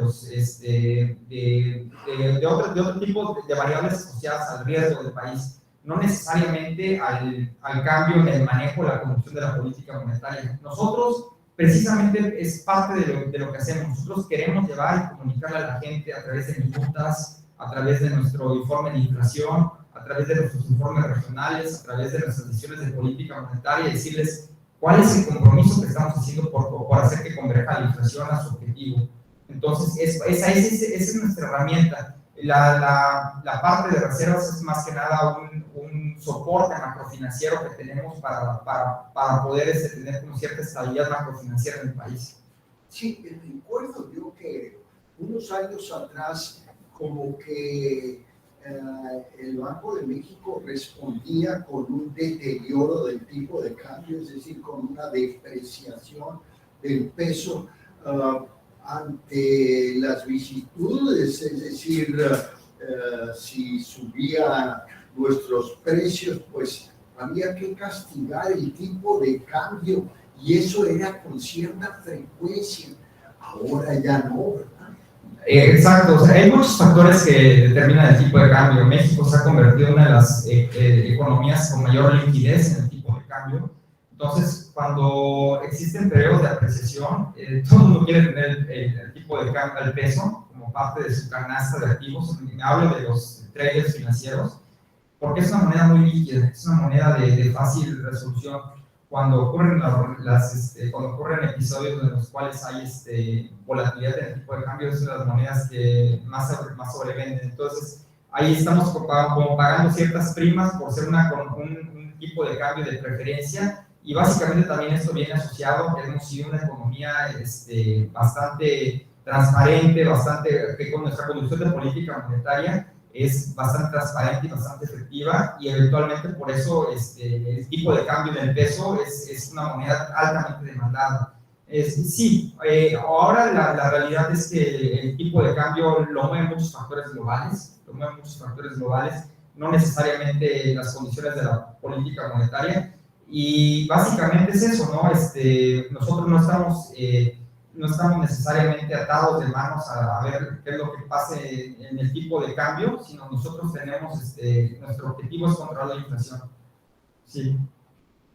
otro tipo de variables asociadas al riesgo del país, no necesariamente al cambio en el manejo, la conducción de la política monetaria. Nosotros, precisamente, es parte de lo que hacemos. Nosotros queremos llevar y comunicarle a la gente a través de minutas, a través de nuestro informe de inflación, a través de nuestros informes regionales, a través de nuestras decisiones de política monetaria, y decirles cuál es el compromiso que estamos haciendo por hacer que converja la inflación a su objetivo. Entonces, esa es nuestra herramienta. La parte de reservas es más que nada un soporte macrofinanciero que tenemos para poder tener una cierta estabilidad macrofinanciera en el país. Sí, recuerdo yo que unos años atrás, como que el Banco de México respondía con un deterioro del tipo de cambio, es decir, con una depreciación del peso ante las vicisitudes, es decir, si subían nuestros precios, pues había que castigar el tipo de cambio, y eso era con cierta frecuencia. Ahora ya no, ¿verdad? Exacto, o sea, hay muchos factores que determinan el tipo de cambio. México se ha convertido en una de las economías con mayor liquidez en el tipo cambio. Entonces, cuando existen periodos de apreciación, todo el mundo quiere tener el tipo de cambio, el peso, como parte de su canasta de activos. Me hablo de los traders financieros, porque es una moneda muy líquida, es una moneda de fácil resolución. Cuando ocurren, cuando ocurren episodios en los cuales hay volatilidad en el tipo de cambio, es una de las monedas que más sobrevenden. Entonces, ahí estamos como pagando ciertas primas por ser un tipo de cambio de preferencia, y básicamente también esto viene asociado a que hemos sido una economía bastante transparente, que con nuestra conducción de política monetaria es bastante transparente y bastante efectiva, y eventualmente por eso el tipo de cambio del peso es una moneda altamente demandada. Sí, ahora la realidad es que el tipo de cambio lo mueven muchos factores globales, no necesariamente las condiciones de la política monetaria, y básicamente es eso, ¿no? Nosotros no estamos necesariamente atados de manos a ver qué es lo que pase en el tipo de cambio, sino nosotros tenemos, nuestro objetivo es controlar la inflación. Sí.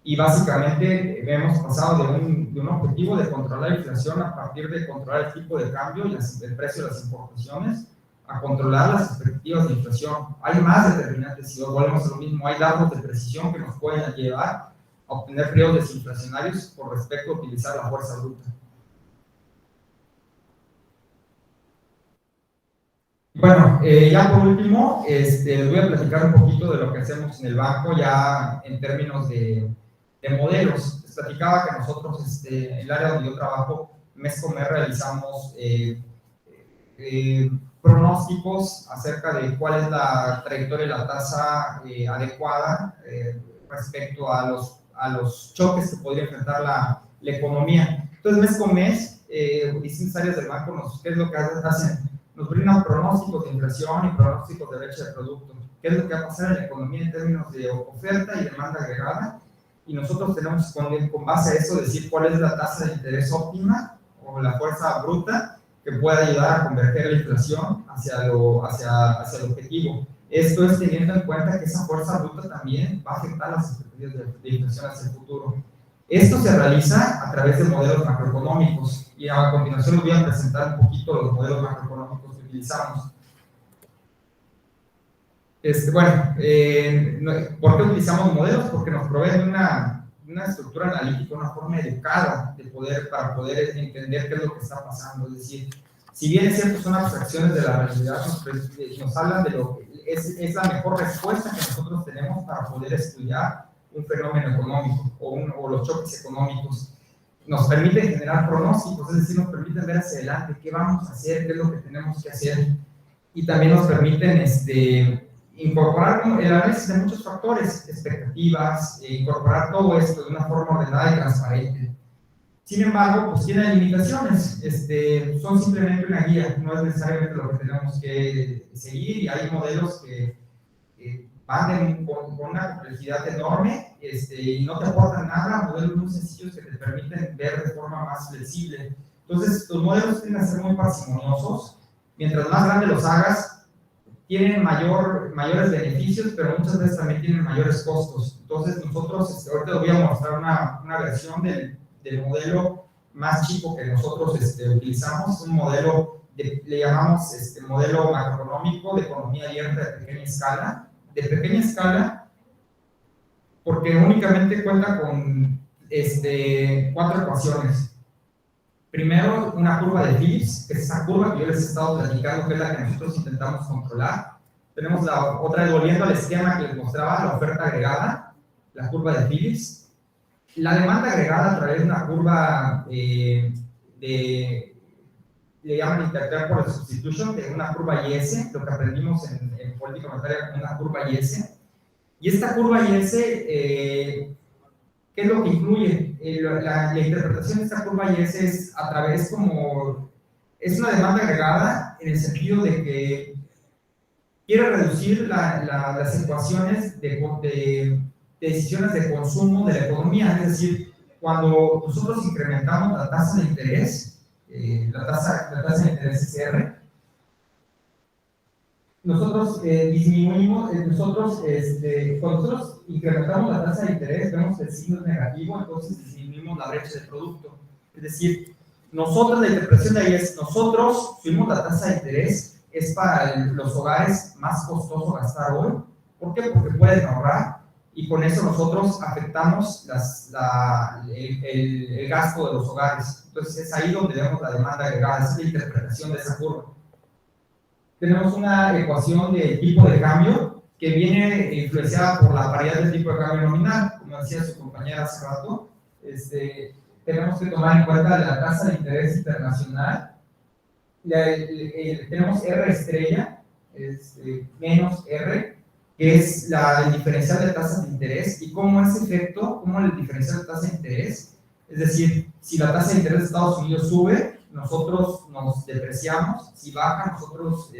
Y básicamente hemos pasado de un objetivo de controlar la inflación a partir de controlar el tipo de cambio y el precio de las importaciones, a controlar las expectativas de inflación. Hay más determinantes, si volvemos a lo mismo, hay datos de precisión que nos pueden llevar a obtener periodos desinflacionarios con respecto a utilizar la fuerza bruta. Bueno, ya por último, les voy a platicar un poquito de lo que hacemos en el banco ya en términos de modelos. Les platicaba que nosotros, en el área donde yo trabajo, mes con mes realizamos pronósticos acerca de cuál es la trayectoria de la tasa adecuada respecto a los choques que podría enfrentar la economía. Entonces, mes con mes, distintas áreas del banco, ¿qué es lo que hacen? Nos brindan pronósticos de inflación y pronósticos de brecha de producto. ¿Qué es lo que va a pasar en la economía en términos de oferta y demanda agregada? Y nosotros tenemos con base a eso decir cuál es la tasa de interés óptima o la fuerza bruta que pueda ayudar a converger la inflación hacia el objetivo. Esto es teniendo en cuenta que esa fuerza bruta también va a afectar las expectativas de inflación hacia el futuro. Esto se realiza a través de modelos macroeconómicos, y a continuación les voy a presentar un poquito los modelos macroeconómicos que utilizamos. ¿Por qué utilizamos modelos? Porque nos proveen una estructura analítica, una forma educada para poder entender qué es lo que está pasando. Es decir, si bien es cierto, son abstracciones de la realidad, nos hablan de lo que es la mejor respuesta que nosotros tenemos para poder estudiar un fenómeno económico o los choques económicos. Nos permiten generar pronósticos, es decir, nos permiten ver hacia adelante qué vamos a hacer, qué es lo que tenemos que hacer, y también nos permiten incorporar el análisis de muchos factores, expectativas, incorporar todo esto de una forma ordenada y transparente. Sin embargo, pues tiene limitaciones, son simplemente una guía, no es necesariamente lo que tenemos que seguir, y hay modelos que van con una complejidad enorme y no te aportan nada, modelos muy sencillos que te permiten ver de forma más flexible. Entonces, los modelos tienen que ser muy parsimoniosos. Mientras más grande los hagas, tienen mayores beneficios, pero muchas veces también tienen mayores costos. Entonces, nosotros, ahorita les voy a mostrar una versión del modelo más chico que nosotros utilizamos, un modelo, le llamamos modelo macroeconómico de economía abierta de pequeña escala. De pequeña escala, porque únicamente cuenta con 4 ecuaciones. Primero, una curva de Phillips, que es esa curva que yo les he estado platicando, que es la que nosotros intentamos controlar. Tenemos la otra, volviendo al esquema que les mostraba, la oferta agregada, la curva de Phillips. La demanda agregada a través de una curva le llaman intertemporal substitution, de una curva YS, lo que aprendimos en política monetaria, una curva YS. Y esta curva YS, ¿qué es lo que incluye? La interpretación de esta curva YS es a través es una demanda agregada en el sentido de que quiere reducir las ecuaciones de decisiones de consumo de la economía, es decir, cuando nosotros incrementamos la tasa de interés, la tasa de interés es R, nosotros disminuimos, cuando nosotros incrementamos la tasa de interés, vemos que el signo es negativo, entonces disminuimos la brecha de producto. Es decir, nosotros, la interpretación de ahí es, nosotros subimos la tasa de interés, es para los hogares más costoso gastar hoy. ¿Por qué? Porque pueden ahorrar y con eso nosotros afectamos el gasto de los hogares. Entonces es ahí donde vemos la demanda agregada, es la interpretación de esa curva. Tenemos una ecuación de tipo de cambio que viene influenciada por la paridad del tipo de cambio nominal, como decía su compañera hace rato. Tenemos que tomar en cuenta la tasa de interés internacional. Tenemos R estrella, menos R, que es el diferencial de tasas de interés, y cómo ese efecto, cómo el diferencial de tasa de interés, es decir, si la tasa de interés de Estados Unidos sube, nosotros nos depreciamos, si baja, nosotros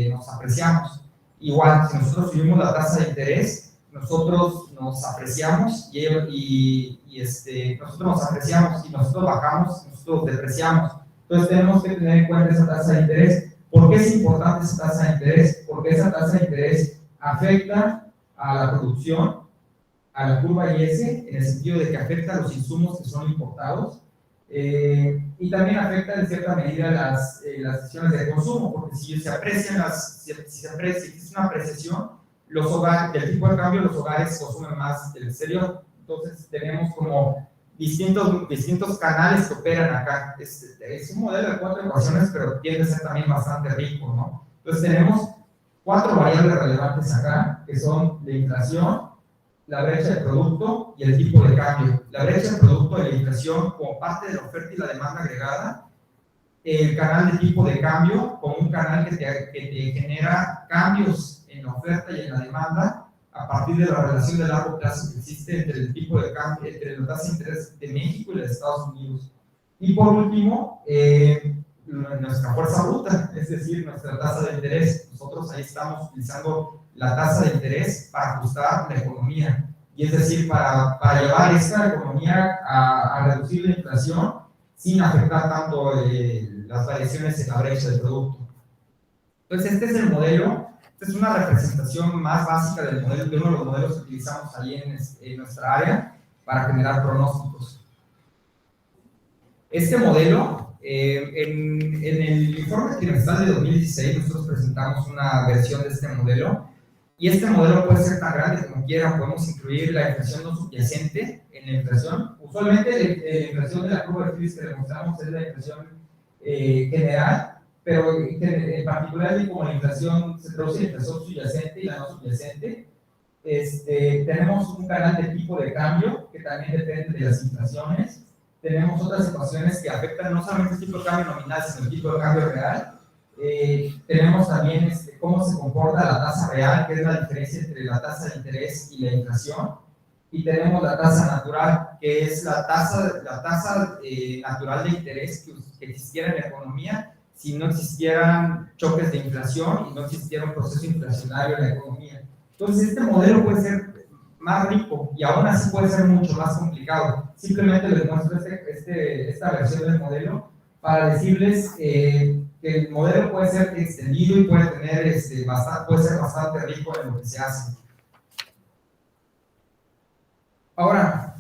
nos apreciamos. Igual, si nosotros subimos la tasa de interés, nosotros nos apreciamos y nosotros nos apreciamos, y nosotros bajamos, nosotros depreciamos. Entonces tenemos que tener en cuenta esa tasa de interés. ¿Por qué es importante esa tasa de interés? Porque esa tasa de interés afecta a la producción, a la curva IS, en el sentido de que afecta a los insumos que son importados, y también afecta en cierta medida las decisiones de consumo, porque si se aprecian si existe una apreciación, los hogares, del tipo de cambio, los hogares consumen más del exterior. Entonces tenemos como distintos canales que operan acá. Es un modelo de 4 ecuaciones, pero tiende a ser también bastante rico, ¿no? Entonces tenemos 4 variables relevantes acá, que son la inflación, la brecha de producto y el tipo de cambio. La brecha de producto y la inflación como parte de la oferta y la demanda agregada, el canal de tipo de cambio como un canal que te genera cambios en la oferta y en la demanda a partir de la relación de largo plazo que existe entre el tipo de cambio, entre la tasa de interés de México y la de Estados Unidos. Y por último, nuestra fuerza bruta, es decir, nuestra tasa de interés. Nosotros ahí estamos utilizando la tasa de interés para ajustar la economía, y es decir, para llevar esta economía a reducir la inflación sin afectar tanto las variaciones en la brecha del producto. Entonces, este es el modelo. Esta es una representación más básica del modelo, de uno de los modelos que utilizamos ahí en nuestra área para generar pronósticos. Este modelo, en el informe trimestral de 2016, nosotros presentamos una versión de este modelo, y este modelo puede ser tan grande como quieran. Podemos incluir la inflación no subyacente en la inflación. Usualmente la inflación de la curva de Phillips que demostramos es la inflación general, pero en particular, como la inflación se traduce en inflación subyacente y la no subyacente, tenemos un canal de tipo de cambio que también depende de las inflaciones. Tenemos otras ecuaciones que afectan no solamente el tipo de cambio nominal, sino el tipo de cambio real. Tenemos también cómo se comporta la tasa real, que es la diferencia entre la tasa de interés y la inflación. Y tenemos la tasa natural, que es la tasa natural de interés que existiera en la economía si no existieran choques de inflación y no existiera un proceso inflacionario en la economía. Entonces, este modelo puede ser más rico y aún así puede ser mucho más complicado. Simplemente les muestro esta versión del modelo para decirles que el modelo puede ser extendido y puede tener puede ser bastante rico en lo que se hace. Ahora,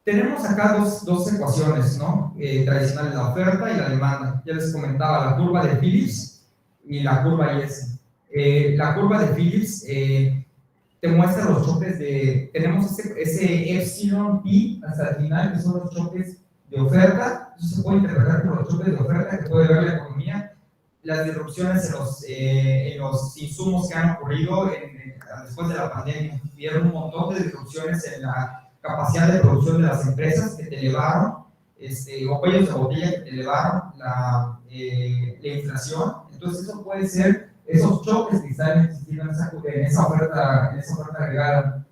tenemos acá dos ecuaciones, ¿no? Tradicionales, la oferta y la demanda. Ya les comentaba la curva de Phillips y la curva IS. La curva de Phillips te muestra los choques tenemos ese epsilon pi hasta el final, que son los choques de oferta. Eso se puede interpretar como los choques de oferta que puede ver la economía, las disrupciones en los insumos que han ocurrido después de la pandemia. Hubieron un montón de disrupciones en la capacidad de producción de las empresas que te elevaron, o cuellos de botella que te elevaron la inflación. Entonces eso puede ser esos choques que están existiendo en esa oferta agregada.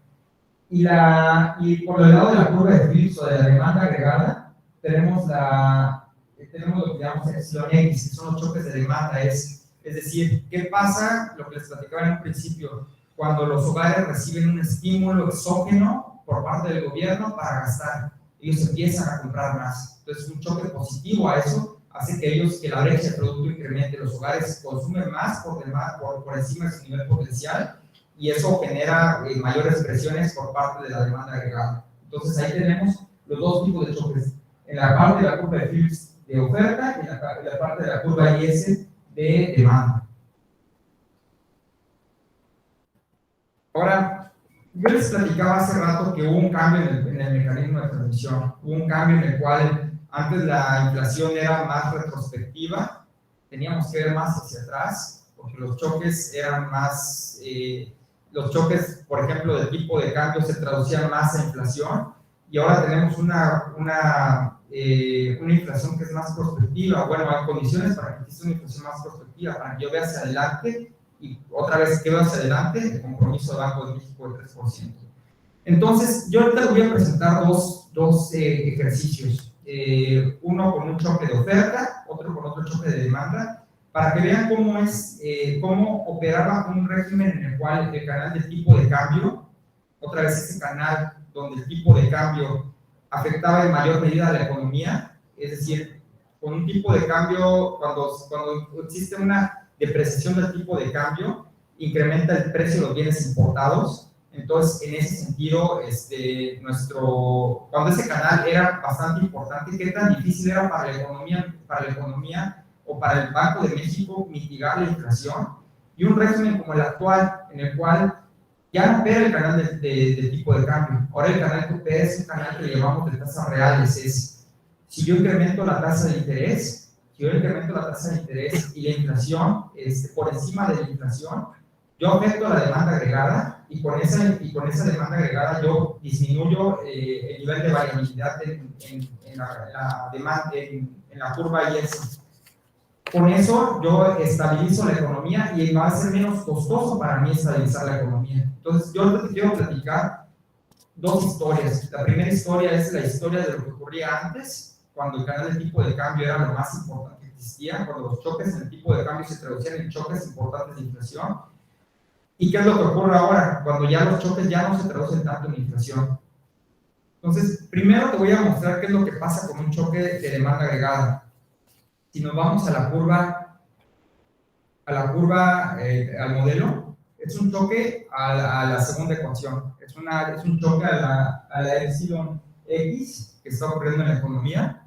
Y por el lado de la curva de Phillips o de la demanda agregada, tenemos lo que llamamos epsilon X, que son los choques de demanda. Es decir, ¿qué pasa? Lo que les platicaba en un principio, cuando los hogares reciben un estímulo exógeno por parte del gobierno para gastar, ellos empiezan a comprar más. Entonces, un choque positivo a eso hace que la brecha de producto incremente, los hogares consumen más por encima de su nivel potencial, y eso genera mayores presiones por parte de la demanda agregada. Entonces ahí tenemos los dos tipos de choques, en la parte de la curva de Phillips de oferta y en la parte de la curva IS de demanda. Ahora, yo les platicaba hace rato que hubo un cambio en el mecanismo de transmisión, hubo un cambio en el cual antes la inflación era más retrospectiva, teníamos que ver más hacia atrás, porque los choques eran más, los choques, por ejemplo, de tipo de cambio se traducían más en inflación, y ahora tenemos una inflación que es más prospectiva. Bueno, hay condiciones para que exista una inflación más prospectiva, para que yo vea hacia adelante, y otra vez que veo hacia adelante, el compromiso de Banco de México del 3%. Entonces, yo ahorita les voy a presentar dos ejercicios. Uno con un choque de oferta, otro con otro choque de demanda, para que vean cómo operaba un régimen en el cual el canal de tipo de cambio, otra vez ese canal donde el tipo de cambio afectaba en mayor medida a la economía, es decir, con un tipo de cambio, cuando existe una depreciación del tipo de cambio, incrementa el precio de los bienes importados. Entonces, en ese sentido, cuando ese canal era bastante importante, ¿qué tan difícil era para la economía o para el Banco de México mitigar la inflación? Y un régimen como el actual, en el cual ya no opera el canal de tipo de cambio. Ahora el canal que opera es un canal que le llamamos de tasas reales. Es, si yo incremento la tasa de interés, y la inflación por encima de la inflación, yo afecto la demanda agregada, y con esa demanda agregada yo disminuyo el nivel de variabilidad en la curva IS. Con eso yo estabilizo la economía y va a ser menos costoso para mí estabilizar la economía. Entonces yo te quiero platicar dos historias. La primera historia es la historia de lo que ocurría antes, cuando el canal de tipo de cambio era lo más importante que existía, cuando los choques en el tipo de cambio se traducían en choques importantes de inflación. ¿Y qué es lo que ocurre ahora, cuando ya los choques ya no se traducen tanto en inflación? Entonces, primero te voy a mostrar qué es lo que pasa con un choque de demanda agregada. Si nos vamos a la curva, al modelo, es un choque a la segunda ecuación. Es un choque a la epsilon X que está ocurriendo en la economía.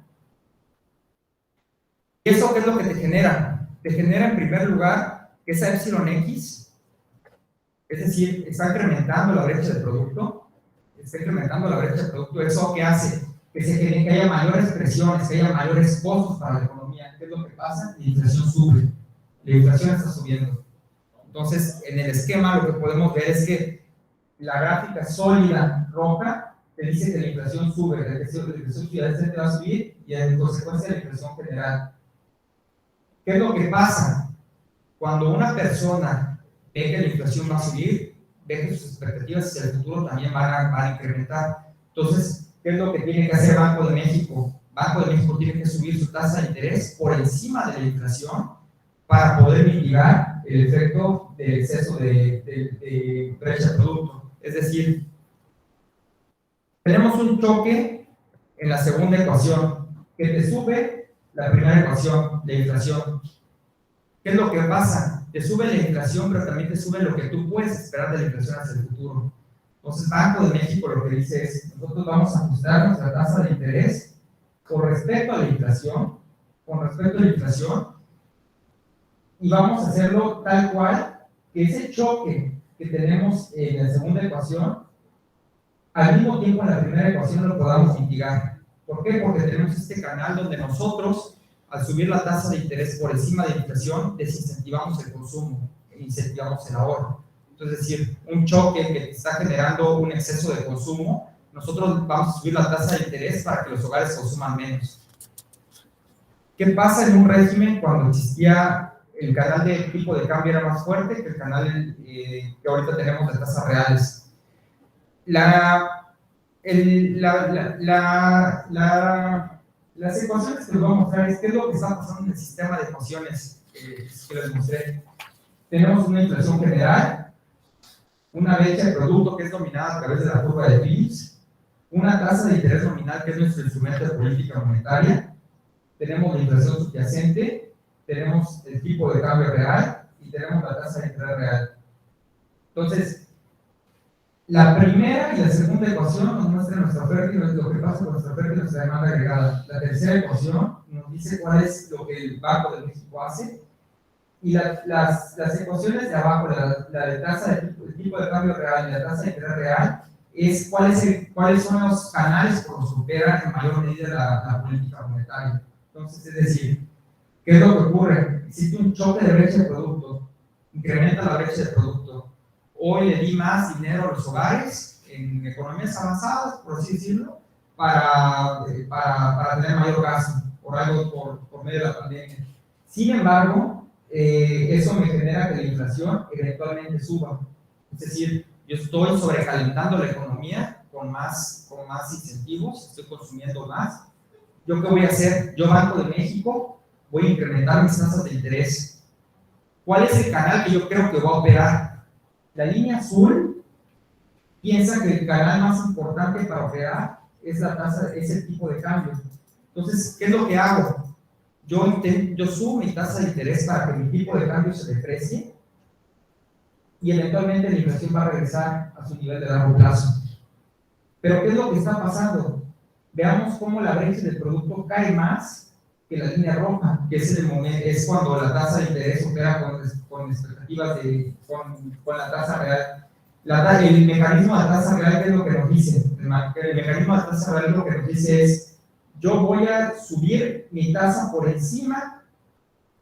¿Y eso qué es lo que te genera? Te genera en primer lugar que esa epsilon X, es decir, está incrementando la brecha de producto, ¿eso qué hace? Que haya mayores presiones, que haya mayores costos para la economía. ¿Qué es lo que pasa? La inflación sube, la inflación está subiendo. Entonces, en el esquema lo que podemos ver es que la gráfica sólida roja te dice que la inflación sube, la inflación subyacente va a subir, y en consecuencia la inflación general. ¿Qué es lo que pasa? Cuando una persona ve que la inflación va a subir, ve que sus expectativas hacia el futuro también van a incrementar. Entonces, ¿qué es lo que tiene que hacer Banco de México? Banco de México tiene que subir su tasa de interés por encima de la inflación para poder mitigar el efecto del exceso de brecha de producto. Es decir, tenemos un choque en la segunda ecuación que te sube la primera ecuación, la inflación. ¿Qué es lo que pasa? Te sube la inflación, pero también te sube lo que tú puedes esperar de la inflación hacia el futuro. Entonces, Banco de México lo que dice es, nosotros vamos a ajustar nuestra tasa de interés con respecto a la inflación, y vamos a hacerlo tal cual que ese choque que tenemos en la segunda ecuación, al mismo tiempo en la primera ecuación lo podamos mitigar. ¿Por qué? Porque tenemos este canal donde nosotros, al subir la tasa de interés por encima de la inflación, desincentivamos el consumo, incentivamos el ahorro. Entonces, es decir, un choque que está generando un exceso de consumo, nosotros vamos a subir la tasa de interés para que los hogares consuman menos. ¿Qué pasa en un régimen cuando existía el canal de tipo de cambio era más fuerte que el canal que ahorita tenemos de tasas reales? Las ecuaciones que les voy a mostrar es qué es lo que está pasando en el sistema de ecuaciones que les mostré. Tenemos una inflación general, una brecha de producto que es dominada a través de la curva de Phillips, una tasa de interés nominal que es nuestro instrumento de política monetaria, tenemos la inflación subyacente, tenemos el tipo de cambio real y tenemos la tasa de interés real. Entonces, la primera y la segunda ecuación nos muestran nuestra oferta y lo que pasa con nuestra oferta y nuestra demanda agregada. La tercera ecuación nos dice cuál es lo que el Banco de México hace. Y las ecuaciones de abajo, la de tasa de tipo de cambio real y la tasa de interés real, es cuáles son los canales por los que opera en mayor medida la política monetaria. Entonces, es decir, ¿qué es lo que ocurre? Existe un choque de brecha de producto, incrementa la brecha de producto. Hoy le di más dinero a los hogares en economías avanzadas, por así decirlo, para tener mayor gasto por medio de la pandemia. Sin embargo, eso me genera que la inflación eventualmente suba. Es decir, yo estoy sobrecalentando la economía con más incentivos, estoy consumiendo más. ¿Yo qué voy a hacer? Yo, Banco de México, voy a incrementar mis tasas de interés. ¿Cuál es el canal que yo creo que va a operar? La línea azul piensa que el canal más importante para operar es el tipo de cambio. Entonces, ¿qué es lo que hago? Yo subo mi tasa de interés para que mi tipo de cambio se deprecie y eventualmente la inflación va a regresar a su nivel de largo plazo. Pero ¿qué es lo que está pasando? Veamos cómo la brecha del producto cae más que la línea roja, que es cuando la tasa de interés opera con expectativas con la tasa real. El mecanismo de la tasa real, ¿qué es lo que nos dice? El mecanismo de la tasa real lo que nos dice es: yo voy a subir mi tasa por encima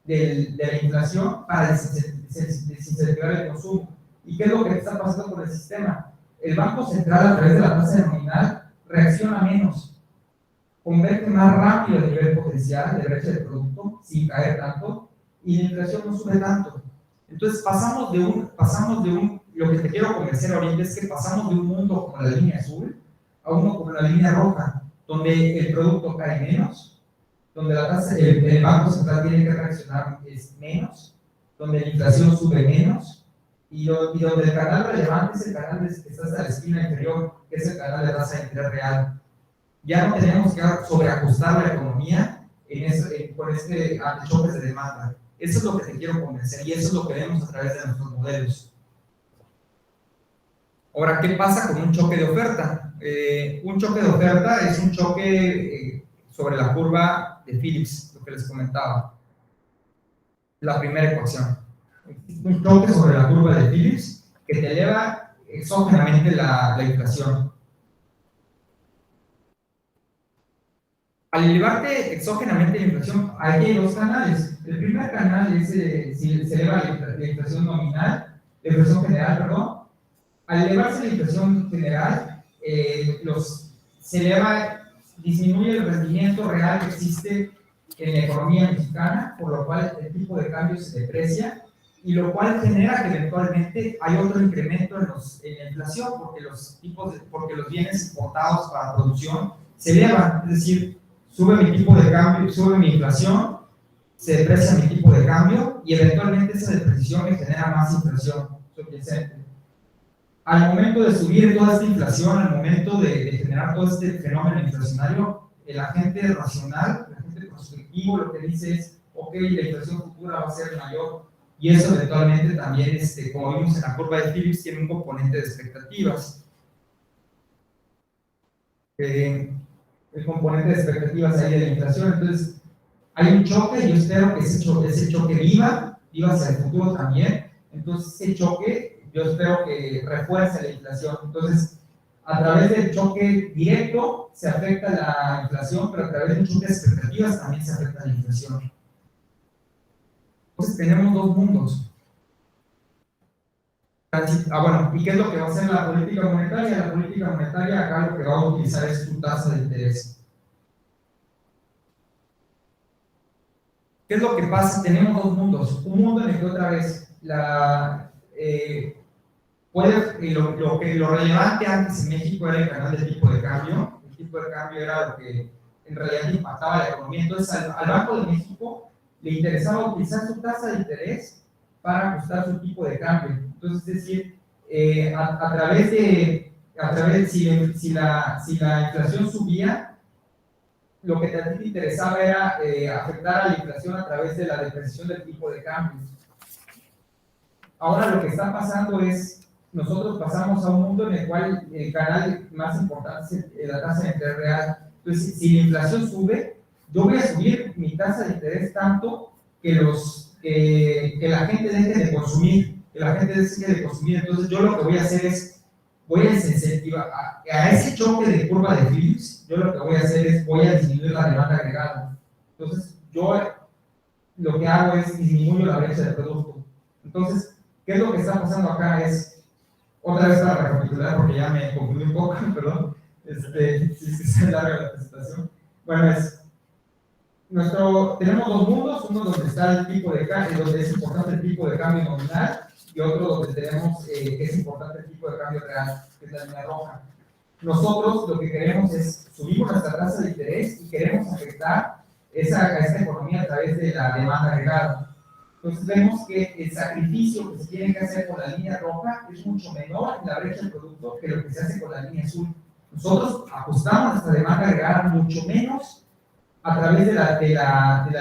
de la inflación para desincentivar el consumo. ¿Y qué es lo que está pasando con el sistema? El Banco Central, a través de la tasa nominal, reacciona menos, convierte más rápido el nivel potencial de brecha de producto sin caer tanto, y la inflación no sube tanto. Entonces pasamos de un, lo que te quiero convencer ahorita es que pasamos de un mundo como la línea azul a uno como la línea roja, donde el producto cae menos, donde el Banco Central tiene que reaccionar menos, donde la inflación sube menos, y donde el canal relevante es el canal que está hasta la esquina inferior, que es el canal de tasa de interés real. Ya no tenemos que sobreajustar la economía con choques de demanda. Eso es lo que te quiero convencer y eso es lo que vemos a través de nuestros modelos. Ahora, ¿qué pasa con un choque de oferta? Un choque de oferta es un choque sobre la curva de Phillips, lo que les comentaba. La primera ecuación. Un choque sobre la curva de Phillips que te eleva exógenamente la inflación. Al elevarte exógenamente la inflación, hay dos canales. El primer canal es si se eleva la inflación nominal, la inflación general, perdón. Al elevarse la inflación general, disminuye el rendimiento real que existe en la economía mexicana, por lo cual el tipo de cambio se deprecia, y lo cual genera que eventualmente hay otro incremento en la inflación, porque los bienes importados para producción se elevan, es decir, sube mi tipo de cambio, sube mi inflación, se deprecia mi tipo de cambio, y eventualmente esa depreciación me genera más inflación subyacente. Al momento de subir toda esta inflación, al momento de generar todo este fenómeno inflacionario, el agente racional, el agente prospectivo, lo que dice es: ok, la inflación futura va a ser mayor, y eso eventualmente también, como vimos en la curva de Phillips, tiene un componente de expectativas. El componente de expectativas ahí de la inflación. Entonces, hay un choque, y yo espero que ese choque viva hacia el futuro también. Entonces, ese choque, yo espero que refuerce la inflación. Entonces, a través del choque directo se afecta la inflación, pero a través de un choque de expectativas también se afecta la inflación. Entonces, tenemos dos mundos. Bueno, ¿y qué es lo que va a hacer la política monetaria? La política monetaria acá lo que va a utilizar es tu tasa de interés. ¿Qué es lo que pasa? Tenemos dos mundos. Un mundo en el que otra vez lo relevante antes en México era el canal de tipo de cambio. El tipo de cambio era lo que en realidad impactaba la economía. Entonces, al Banco de México le interesaba utilizar su tasa de interés para ajustar su tipo de cambio. Entonces, es decir, si la inflación subía, lo que a ti te interesaba era afectar a la inflación a través de la depreciación del tipo de cambio. Ahora lo que está pasando es, nosotros pasamos a un mundo en el cual el canal más importante es la tasa de interés real. Entonces, si la inflación sube, yo voy a subir mi tasa de interés tanto que la gente deje de consumir, Entonces, yo lo que voy a hacer es, voy a desincentivar a ese choque de curva de Phillips, yo lo que voy a hacer es, voy a disminuir la demanda agregada. Entonces, yo lo que hago es disminuyo la brecha de producto. Entonces, ¿qué es lo que está pasando acá? Es, otra vez para recapitular, porque ya me confundí un poco, perdón, si se larga la presentación. Bueno, tenemos dos mundos, uno donde está el tipo de cambio, donde es importante el tipo de cambio nominal, y otro donde tenemos que es importante el tipo de cambio real, que es la línea roja. Nosotros lo que queremos es subir nuestra tasa de interés y queremos afectar a esta economía a través de la demanda agregada. Entonces vemos que el sacrificio que se tiene que hacer con la línea roja es mucho menor en la brecha del producto que lo que se hace con la línea azul. Nosotros ajustamos nuestra demanda agregada mucho menos a través de la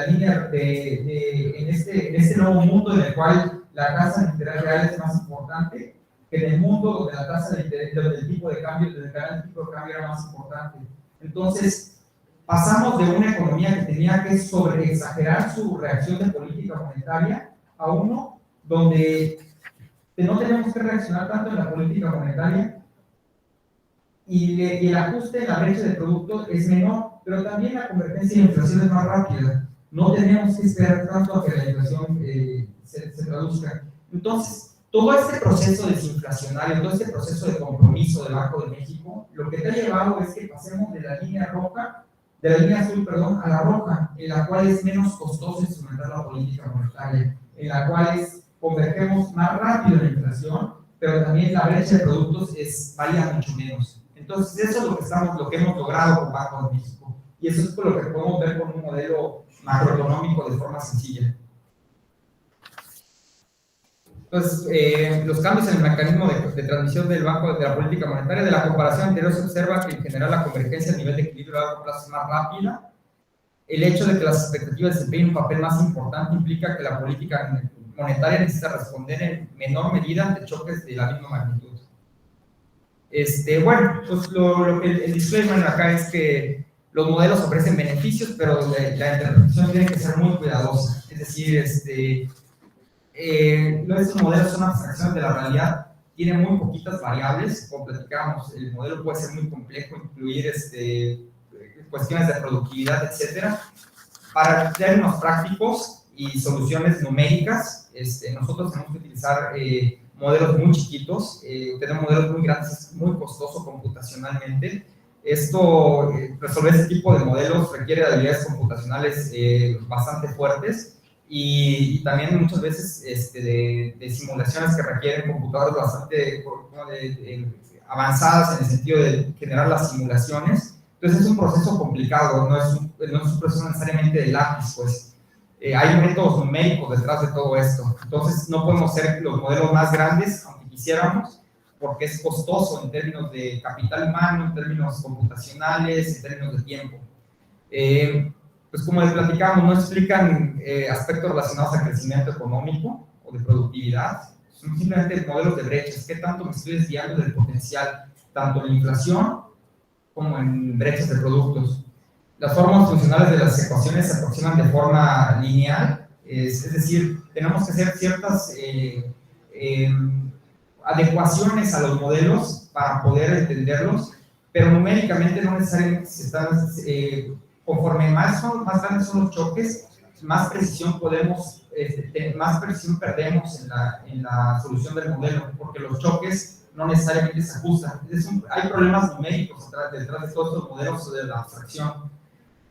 línea en este nuevo mundo en el cual la tasa de interés real es más importante que en el mundo donde la tasa de interés, donde el tipo de cambio, donde el canal de tipo de cambio era más importante. Entonces, pasamos de una economía que tenía que sobreexagerar su reacción de política monetaria a uno donde no tenemos que reaccionar tanto en la política monetaria y el ajuste en la brecha de producto es menor, pero también la convergencia de inflación es más rápida. No tenemos que esperar tanto a que la inflación se traduzca. Entonces, todo este proceso desinflacionario, todo este proceso de compromiso del Banco de México, lo que te ha llevado es que pasemos de la línea azul, perdón, a la roja, en la cual es menos costoso instrumentar la política monetaria, en la cual convergemos más rápido la inflación, pero también la brecha de productos varía mucho menos. Entonces, eso es lo que hemos logrado con Banco de México, y eso es por lo que podemos ver con un modelo macroeconómico de forma sencilla. Entonces, los cambios en el mecanismo de transmisión del banco de la política monetaria, de la comparación anterior se observa que en general la convergencia a nivel de equilibrio a largo plazo es más rápida. El hecho de que las expectativas desempeñen un papel más importante implica que la política monetaria necesita responder en menor medida ante choques de la misma magnitud. Bueno, pues lo que el disclaimer acá es que los modelos ofrecen beneficios, pero la interpretación tiene que ser muy cuidadosa. Es decir, estos modelos son abstracciones de la realidad, tienen muy poquitas variables. Como platicábamos, el modelo puede ser muy complejo, incluir cuestiones de productividad, etcétera. Para términos prácticos y soluciones numéricas, nosotros tenemos que utilizar modelos muy chiquitos. Tener modelos muy grandes es muy costoso computacionalmente. Resolver este tipo de modelos requiere de habilidades computacionales bastante fuertes. Y también muchas veces de simulaciones que requieren computadoras bastante avanzadas en el sentido de generar las simulaciones. Entonces es un proceso complicado, no es un proceso necesariamente de lápiz, pues. Hay métodos numéricos detrás de todo esto. Entonces no podemos ser los modelos más grandes, aunque quisiéramos, porque es costoso en términos de capital humano, en términos computacionales, en términos de tiempo. Pues como les platicamos, no explican aspectos relacionados al crecimiento económico o de productividad, son simplemente modelos de brechas. ¿Qué tanto me estoy desviando del potencial, tanto en inflación como en brechas de productos? Las formas funcionales de las ecuaciones se aproximan de forma lineal, es decir, tenemos que hacer ciertas adecuaciones a los modelos para poder entenderlos, pero numéricamente no necesariamente se están... conforme más grandes son los choques, más precisión perdemos en la solución del modelo, porque los choques no necesariamente se ajustan. Hay problemas numéricos detrás de todos estos modelos de la abstracción.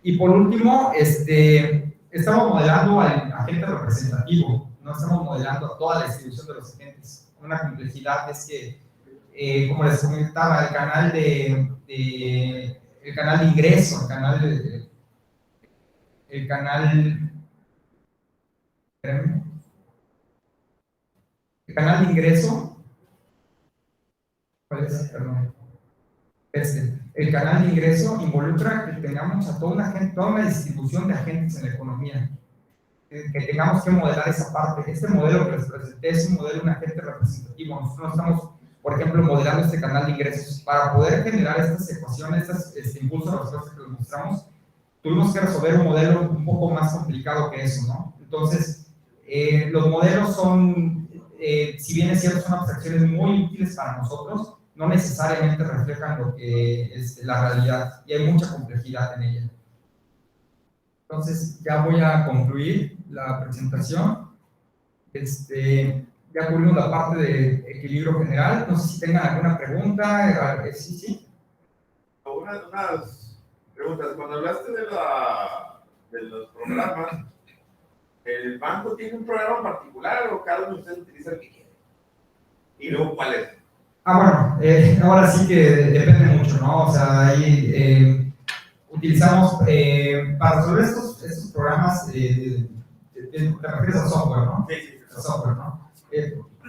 Y por último, estamos modelando al agente representativo, no estamos modelando a toda la distribución de los agentes. Una complejidad es que, como les comentaba, el canal de ingreso, el canal de ingreso, ¿cuál es? Perdón. el canal de ingreso involucra que tengamos a toda una distribución de agentes en la economía, que tengamos que modelar esa parte. Este modelo que les presenté es un modelo de un agente representativo. Nosotros no estamos, por ejemplo, modelando este canal de ingresos. Para poder generar estas ecuaciones, este impulso de respuesta que les mostramos, tuvimos que resolver un modelo un poco más complicado que eso, ¿no? Entonces, los modelos son, si bien es cierto, son abstracciones muy útiles para nosotros, no necesariamente reflejan lo que es la realidad, y hay mucha complejidad en ella. Entonces, ya voy a concluir la presentación. Ya cubrimos la parte de equilibrio general. No sé si tengan alguna pregunta. Sí. Unas preguntas. Cuando hablaste de los programas, ¿el banco tiene un programa particular o cada uno de ustedes utiliza el que quiere? ¿Y luego cuál es? Bueno, ahora sí que depende mucho, ¿no? O sea, ahí utilizamos, para resolver estos programas, te refieres al software, ¿no? Sí. Al software, ¿no?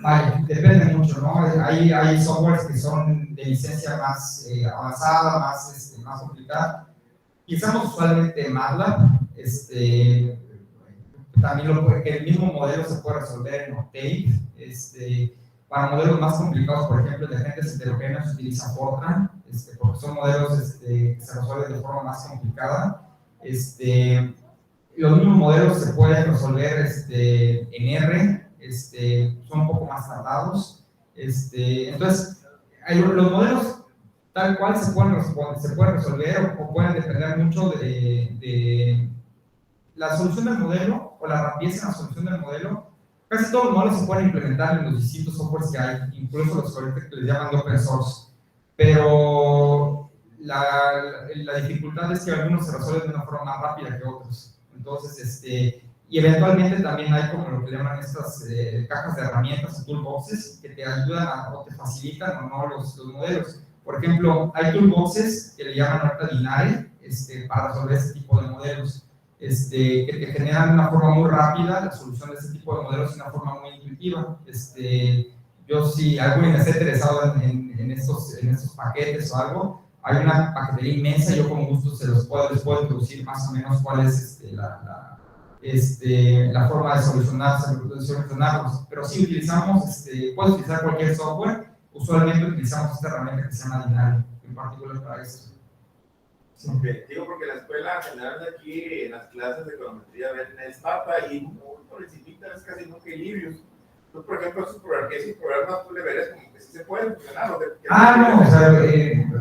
Vale, depende mucho, ¿no? Hay softwares que son de licencia más avanzada, más complicada. Utilizamos usualmente MATLAB, también que el mismo modelo se puede resolver en Octave. Para modelos más complicados, por ejemplo, de agentes heterogéneos, se utiliza Fortran, porque son modelos que se resuelven de forma más complicada. Los mismos modelos se pueden resolver en R, son un poco más tardados. Entonces, los modelos tal cual se pueden resolver o pueden depender mucho de la solución del modelo o la rapidez en la solución del modelo. Casi todos los modelos se pueden implementar en los distintos softwares que hay, incluso los que les llaman de open source. Pero la dificultad es que algunos se resuelven de una forma más rápida que otros. Entonces, y eventualmente también hay como lo que llaman estas cajas de herramientas o toolboxes que te ayudan o te facilitan o no los modelos. Por ejemplo, hay toolboxes que le llaman ahorita Dinare para resolver este tipo de modelos. Que te generan de una forma muy rápida la solución de este tipo de modelos de una forma muy intuitiva. Yo, si alguien está interesado en estos paquetes o algo, hay una paquetería inmensa, yo con gusto les puedo introducir más o menos cuál es la forma de solucionarlos. Pero si utilizamos, puedes utilizar cualquier software, usualmente utilizamos esta herramienta que se llama Dinare, en particular para esto. Sí. Okay. Digo porque en la escuela general de aquí, en las clases de econometría, ven Stata y muy por encimita es casi nunca Librius. Tú, por ejemplo, esos programas tú le verías como que sí se pueden funcionar. No, o sea,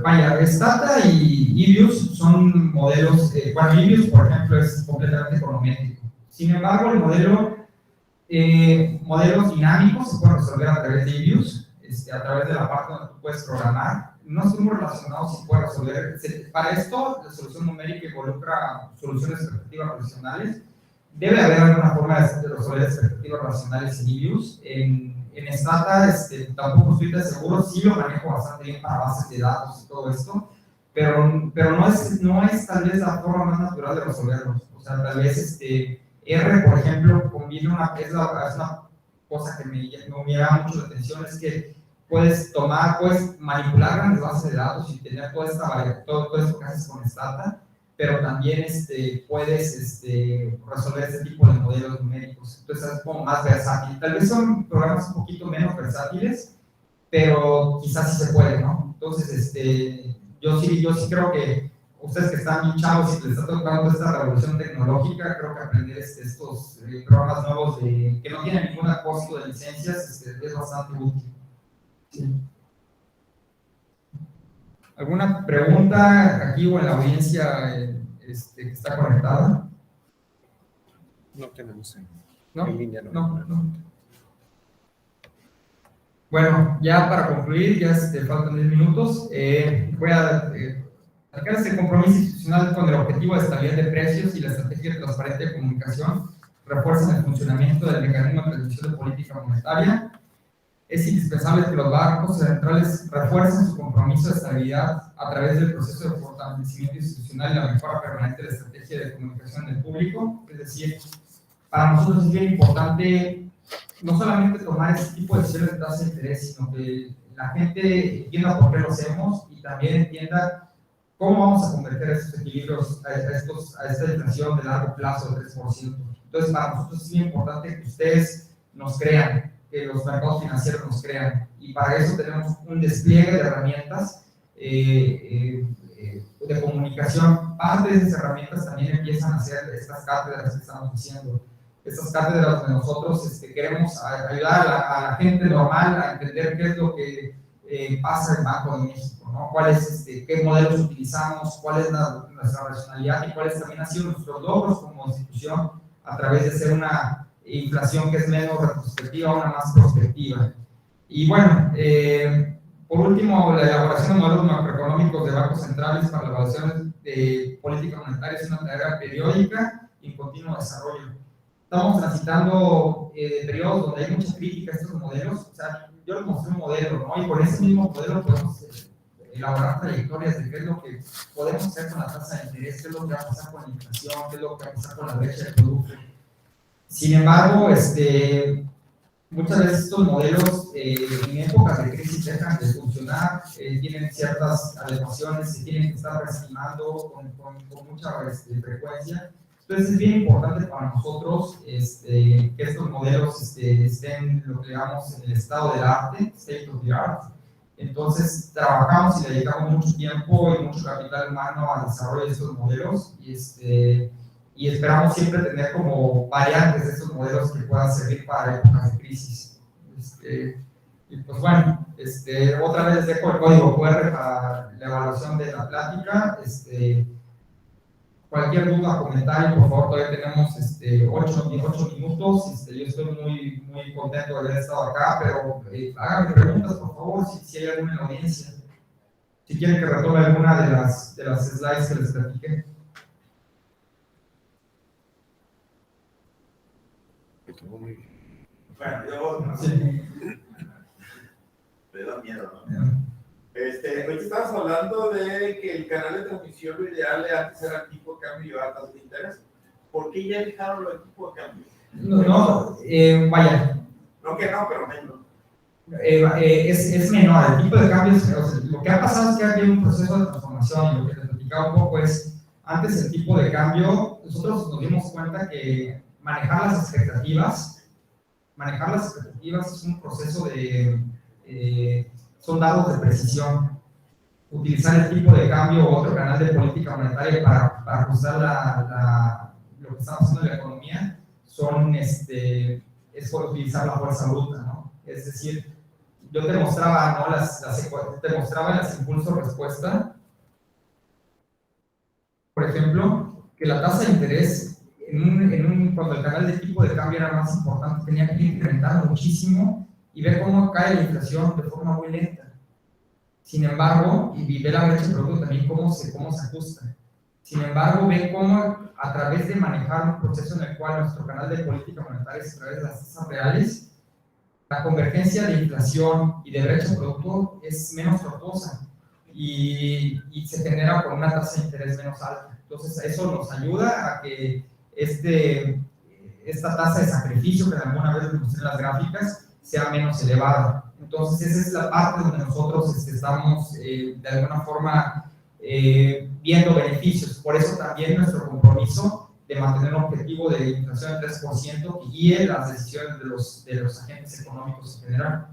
vaya, Stata y Librius son modelos, Librius, por ejemplo, es completamente econométrico. Sin embargo, el modelos dinámicos se pueden resolver a través de Librius, a través de la parte donde tú puedes programar. No estamos relacionados si puede resolver. Para esto, la solución numérica involucra soluciones expectativas relacionales. Debe haber alguna forma de resolver expectativas relacionales en Librius. En Stata, tampoco estoy tan seguro, sí lo manejo bastante bien para bases de datos y todo esto, pero no es tal vez la forma más natural de resolverlos. O sea, tal vez R, por ejemplo, combina es una cosa que me llama mucho la atención, es que puedes manipular grandes bases de datos y tener toda esta variedad, todo esto que haces con Stata, pero también puedes resolver este tipo de modelos numéricos. Entonces es como más versátil. Tal vez son programas un poquito menos versátiles, pero quizás sí se puede, ¿no? Entonces, yo sí creo que ustedes que están bien chavos y que les está tocando esta revolución tecnológica, creo que aprender estos programas nuevos que no tienen ningún costo de licencias es bastante útil. Sí. ¿Alguna pregunta aquí o en la audiencia que está conectada? No tenemos ¿No? en línea. No. Bueno, ya para concluir, ya faltan 10 minutos. Voy a sacar el compromiso institucional con el objetivo de estabilidad de precios y la estrategia transparente de comunicación refuerzan el funcionamiento del mecanismo de transmisión de política monetaria. Es indispensable que los bancos centrales refuercen su compromiso de estabilidad a través del proceso de fortalecimiento institucional y la mejora permanente de la estrategia de comunicación del público. Es decir, para nosotros es bien importante no solamente tomar ese tipo de decisiones de tasa de interés, sino que la gente entienda por qué lo hacemos y también entienda ¿cómo vamos a convertir esos equilibrios a esta inflación de largo plazo del 3%? Entonces, para nosotros es muy importante que ustedes nos crean, que los mercados financieros nos crean, y para eso tenemos un despliegue de herramientas de comunicación. Parte de esas herramientas también empiezan a ser estas cátedras que estamos haciendo. Estas cátedras donde nosotros queremos ayudar a la gente normal a entender qué es lo que pasa en el Banco de México, ¿no? Qué modelos utilizamos, cuál es nuestra racionalidad y cuáles también han sido nuestros logros como institución a través de hacer una inflación que es menos retrospectiva, una más prospectiva. Y bueno, por último, la elaboración de modelos macroeconómicos de bancos centrales para la evaluación de política monetaria es una tarea periódica y en continuo desarrollo. Estamos transitando periodos donde hay mucha crítica a estos modelos. O sea, yo les mostré un modelo, ¿no? Y con ese mismo modelo podemos elaborar trayectorias de qué es lo que podemos hacer con la tasa de interés, qué es lo que va a pasar con la inflación, qué es lo que va a pasar con la brecha de producto. Sin embargo, muchas veces estos modelos en épocas de crisis dejan de funcionar, tienen ciertas adecuaciones, se tienen que estar reestimando con mucha frecuencia. Entonces es bien importante para nosotros que estos modelos estén, lo que llamamos, en el estado del arte, state of the art. Entonces trabajamos y dedicamos mucho tiempo y mucho capital humano al desarrollo de estos modelos y esperamos siempre tener como variantes de estos modelos que puedan servir para épocas de crisis. Y pues bueno, otra vez les dejo el código QR para la evaluación de la plática. Cualquier duda, comentario, por favor, todavía tenemos 8 minutos. Yo estoy muy contento de haber estado acá, pero háganme preguntas, por favor, si hay alguna en la audiencia. Si quieren que retome alguna de las slides que les platiqué. Bueno, yo Sí. me da miedo, ¿no? Ahorita estamos hablando de que el canal de transmisión lo ideal de antes era el tipo de cambio y ahora tasas de interés. ¿Por qué ya dejaron los tipos de cambio? Vaya. No que no, pero menos. Es menor, el tipo de cambio, lo que ha pasado es que ha habido un proceso de transformación, y lo que les platicaba un poco es, antes el tipo de cambio, nosotros nos dimos cuenta que manejar las expectativas es un proceso son dados de precisión. Utilizar el tipo de cambio o otro canal de política monetaria para ajustar lo que estamos haciendo en la economía es por utilizar la fuerza bruta, ¿no? Es decir, yo te mostraba, ¿no? Te mostraba las impulso-respuesta. Por ejemplo, que la tasa de interés, cuando el canal de tipo de cambio era más importante, tenía que incrementar muchísimo y ver cómo cae la inflación de forma muy lenta. Sin embargo, y ve la brecha de producto también cómo se ajusta. Sin embargo, ve cómo a través de manejar un proceso en el cual nuestro canal de política monetaria es a través de las tasas reales, la convergencia de inflación y de brecha de producto es menos tortuosa y se genera con una tasa de interés menos alta. Entonces, eso nos ayuda a que esta tasa de sacrificio que alguna vez les mostré en las gráficas sea menos elevada. Entonces, esa es la parte donde nosotros estamos de alguna forma viendo beneficios. Por eso también nuestro compromiso de mantener un objetivo de inflación del 3% que guíe las decisiones de los agentes económicos en general.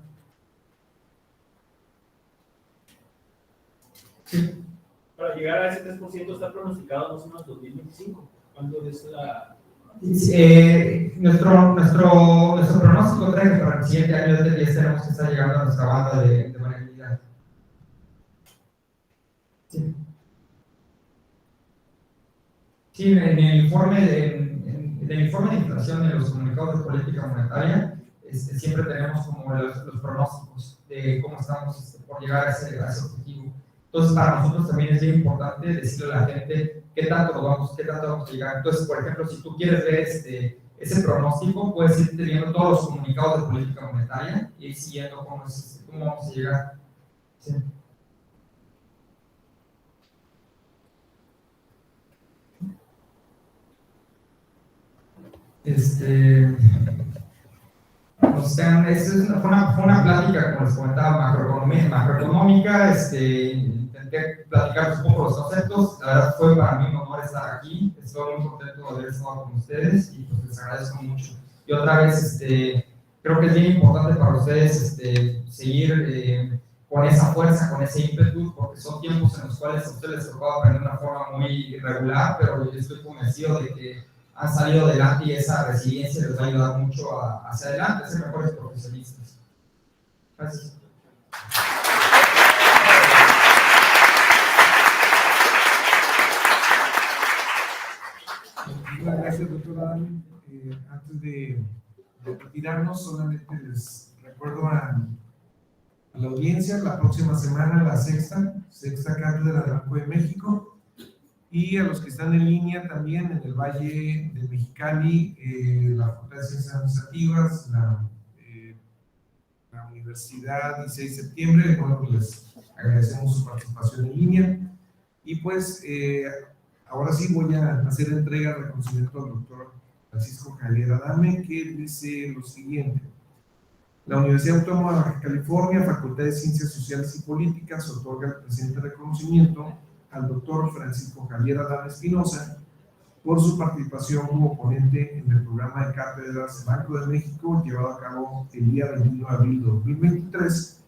Sí. Para llegar a ese 3% está pronosticado más o menos 2025. ¿Cuánto es la...? Nuestro pronóstico trae que para el siguiente año ya tenemos que estar llegando a nuestra banda de variabilidad. Sí. Sí, en el informe de inflación de los comunicados de política monetaria, siempre tenemos como los pronósticos de cómo estamos por llegar a ese objetivo. Entonces, para nosotros también es bien importante decirle a la gente qué tanto vamos a llegar. Entonces, por ejemplo, si tú quieres ver ese pronóstico, puedes ir teniendo todos los comunicados de política monetaria y ir siguiendo cómo vamos a llegar. Sí. Fue una plática, como les comentaba, macroeconómica. Intenté que platicar un poco los conceptos. La verdad fue para mí un honor estar aquí. Estoy muy contento de haber estado con ustedes y pues les agradezco mucho. Y otra vez, creo que es bien importante para ustedes seguir con esa fuerza, con ese ímpetu, porque son tiempos en los cuales a ustedes les tocó aprender de una forma muy irregular, pero yo estoy convencido de que han salido adelante y esa resiliencia les va a ayudar mucho hacia adelante, a ser mejores profesionistas. Gracias. Muchas gracias, doctora Dami. Antes de retirarnos, solamente les recuerdo a la audiencia, la próxima semana la sexta cátedra del Banco de México, y a los que están en línea también en el Valle de Mexicali, la Facultad de Ciencias Administrativas, la Universidad 16 de septiembre, bueno, les agradecemos su participación en línea, y pues ahora sí voy a hacer entrega de reconocimiento al doctor Francisco Javier Adame, que dice lo siguiente: la Universidad Autónoma de Baja California, Facultad de Ciencias Sociales y Políticas, otorga el presente reconocimiento al doctor Francisco Javier Adame Espinosa por su participación como ponente en el programa de cátedras de Banco de México llevado a cabo el día 21 de abril de 2023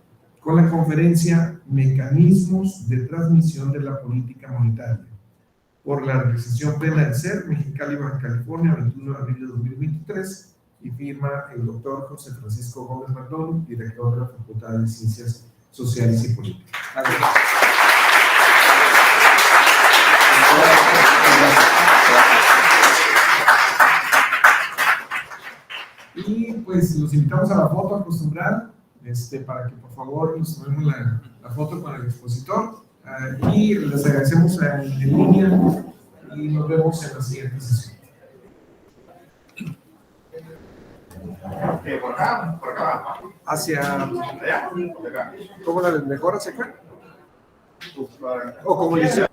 con la conferencia Mecanismos de Transmisión de la Política Monetaria por la Organización Plena del Ser, Mexicali, Baja California, 21 de abril de 2023, y firma el doctor José Francisco Gómez Martón, director de la Facultad de Ciencias Sociales y Políticas. Gracias. Y pues los invitamos a la foto acostumbrada, para que por favor nos tomemos la foto con el expositor, y les agradecemos en línea y nos vemos en la siguiente sesión. Por acá. Hacia, Allá. ¿cómo la mejor hacia acá? Pues, para- O como le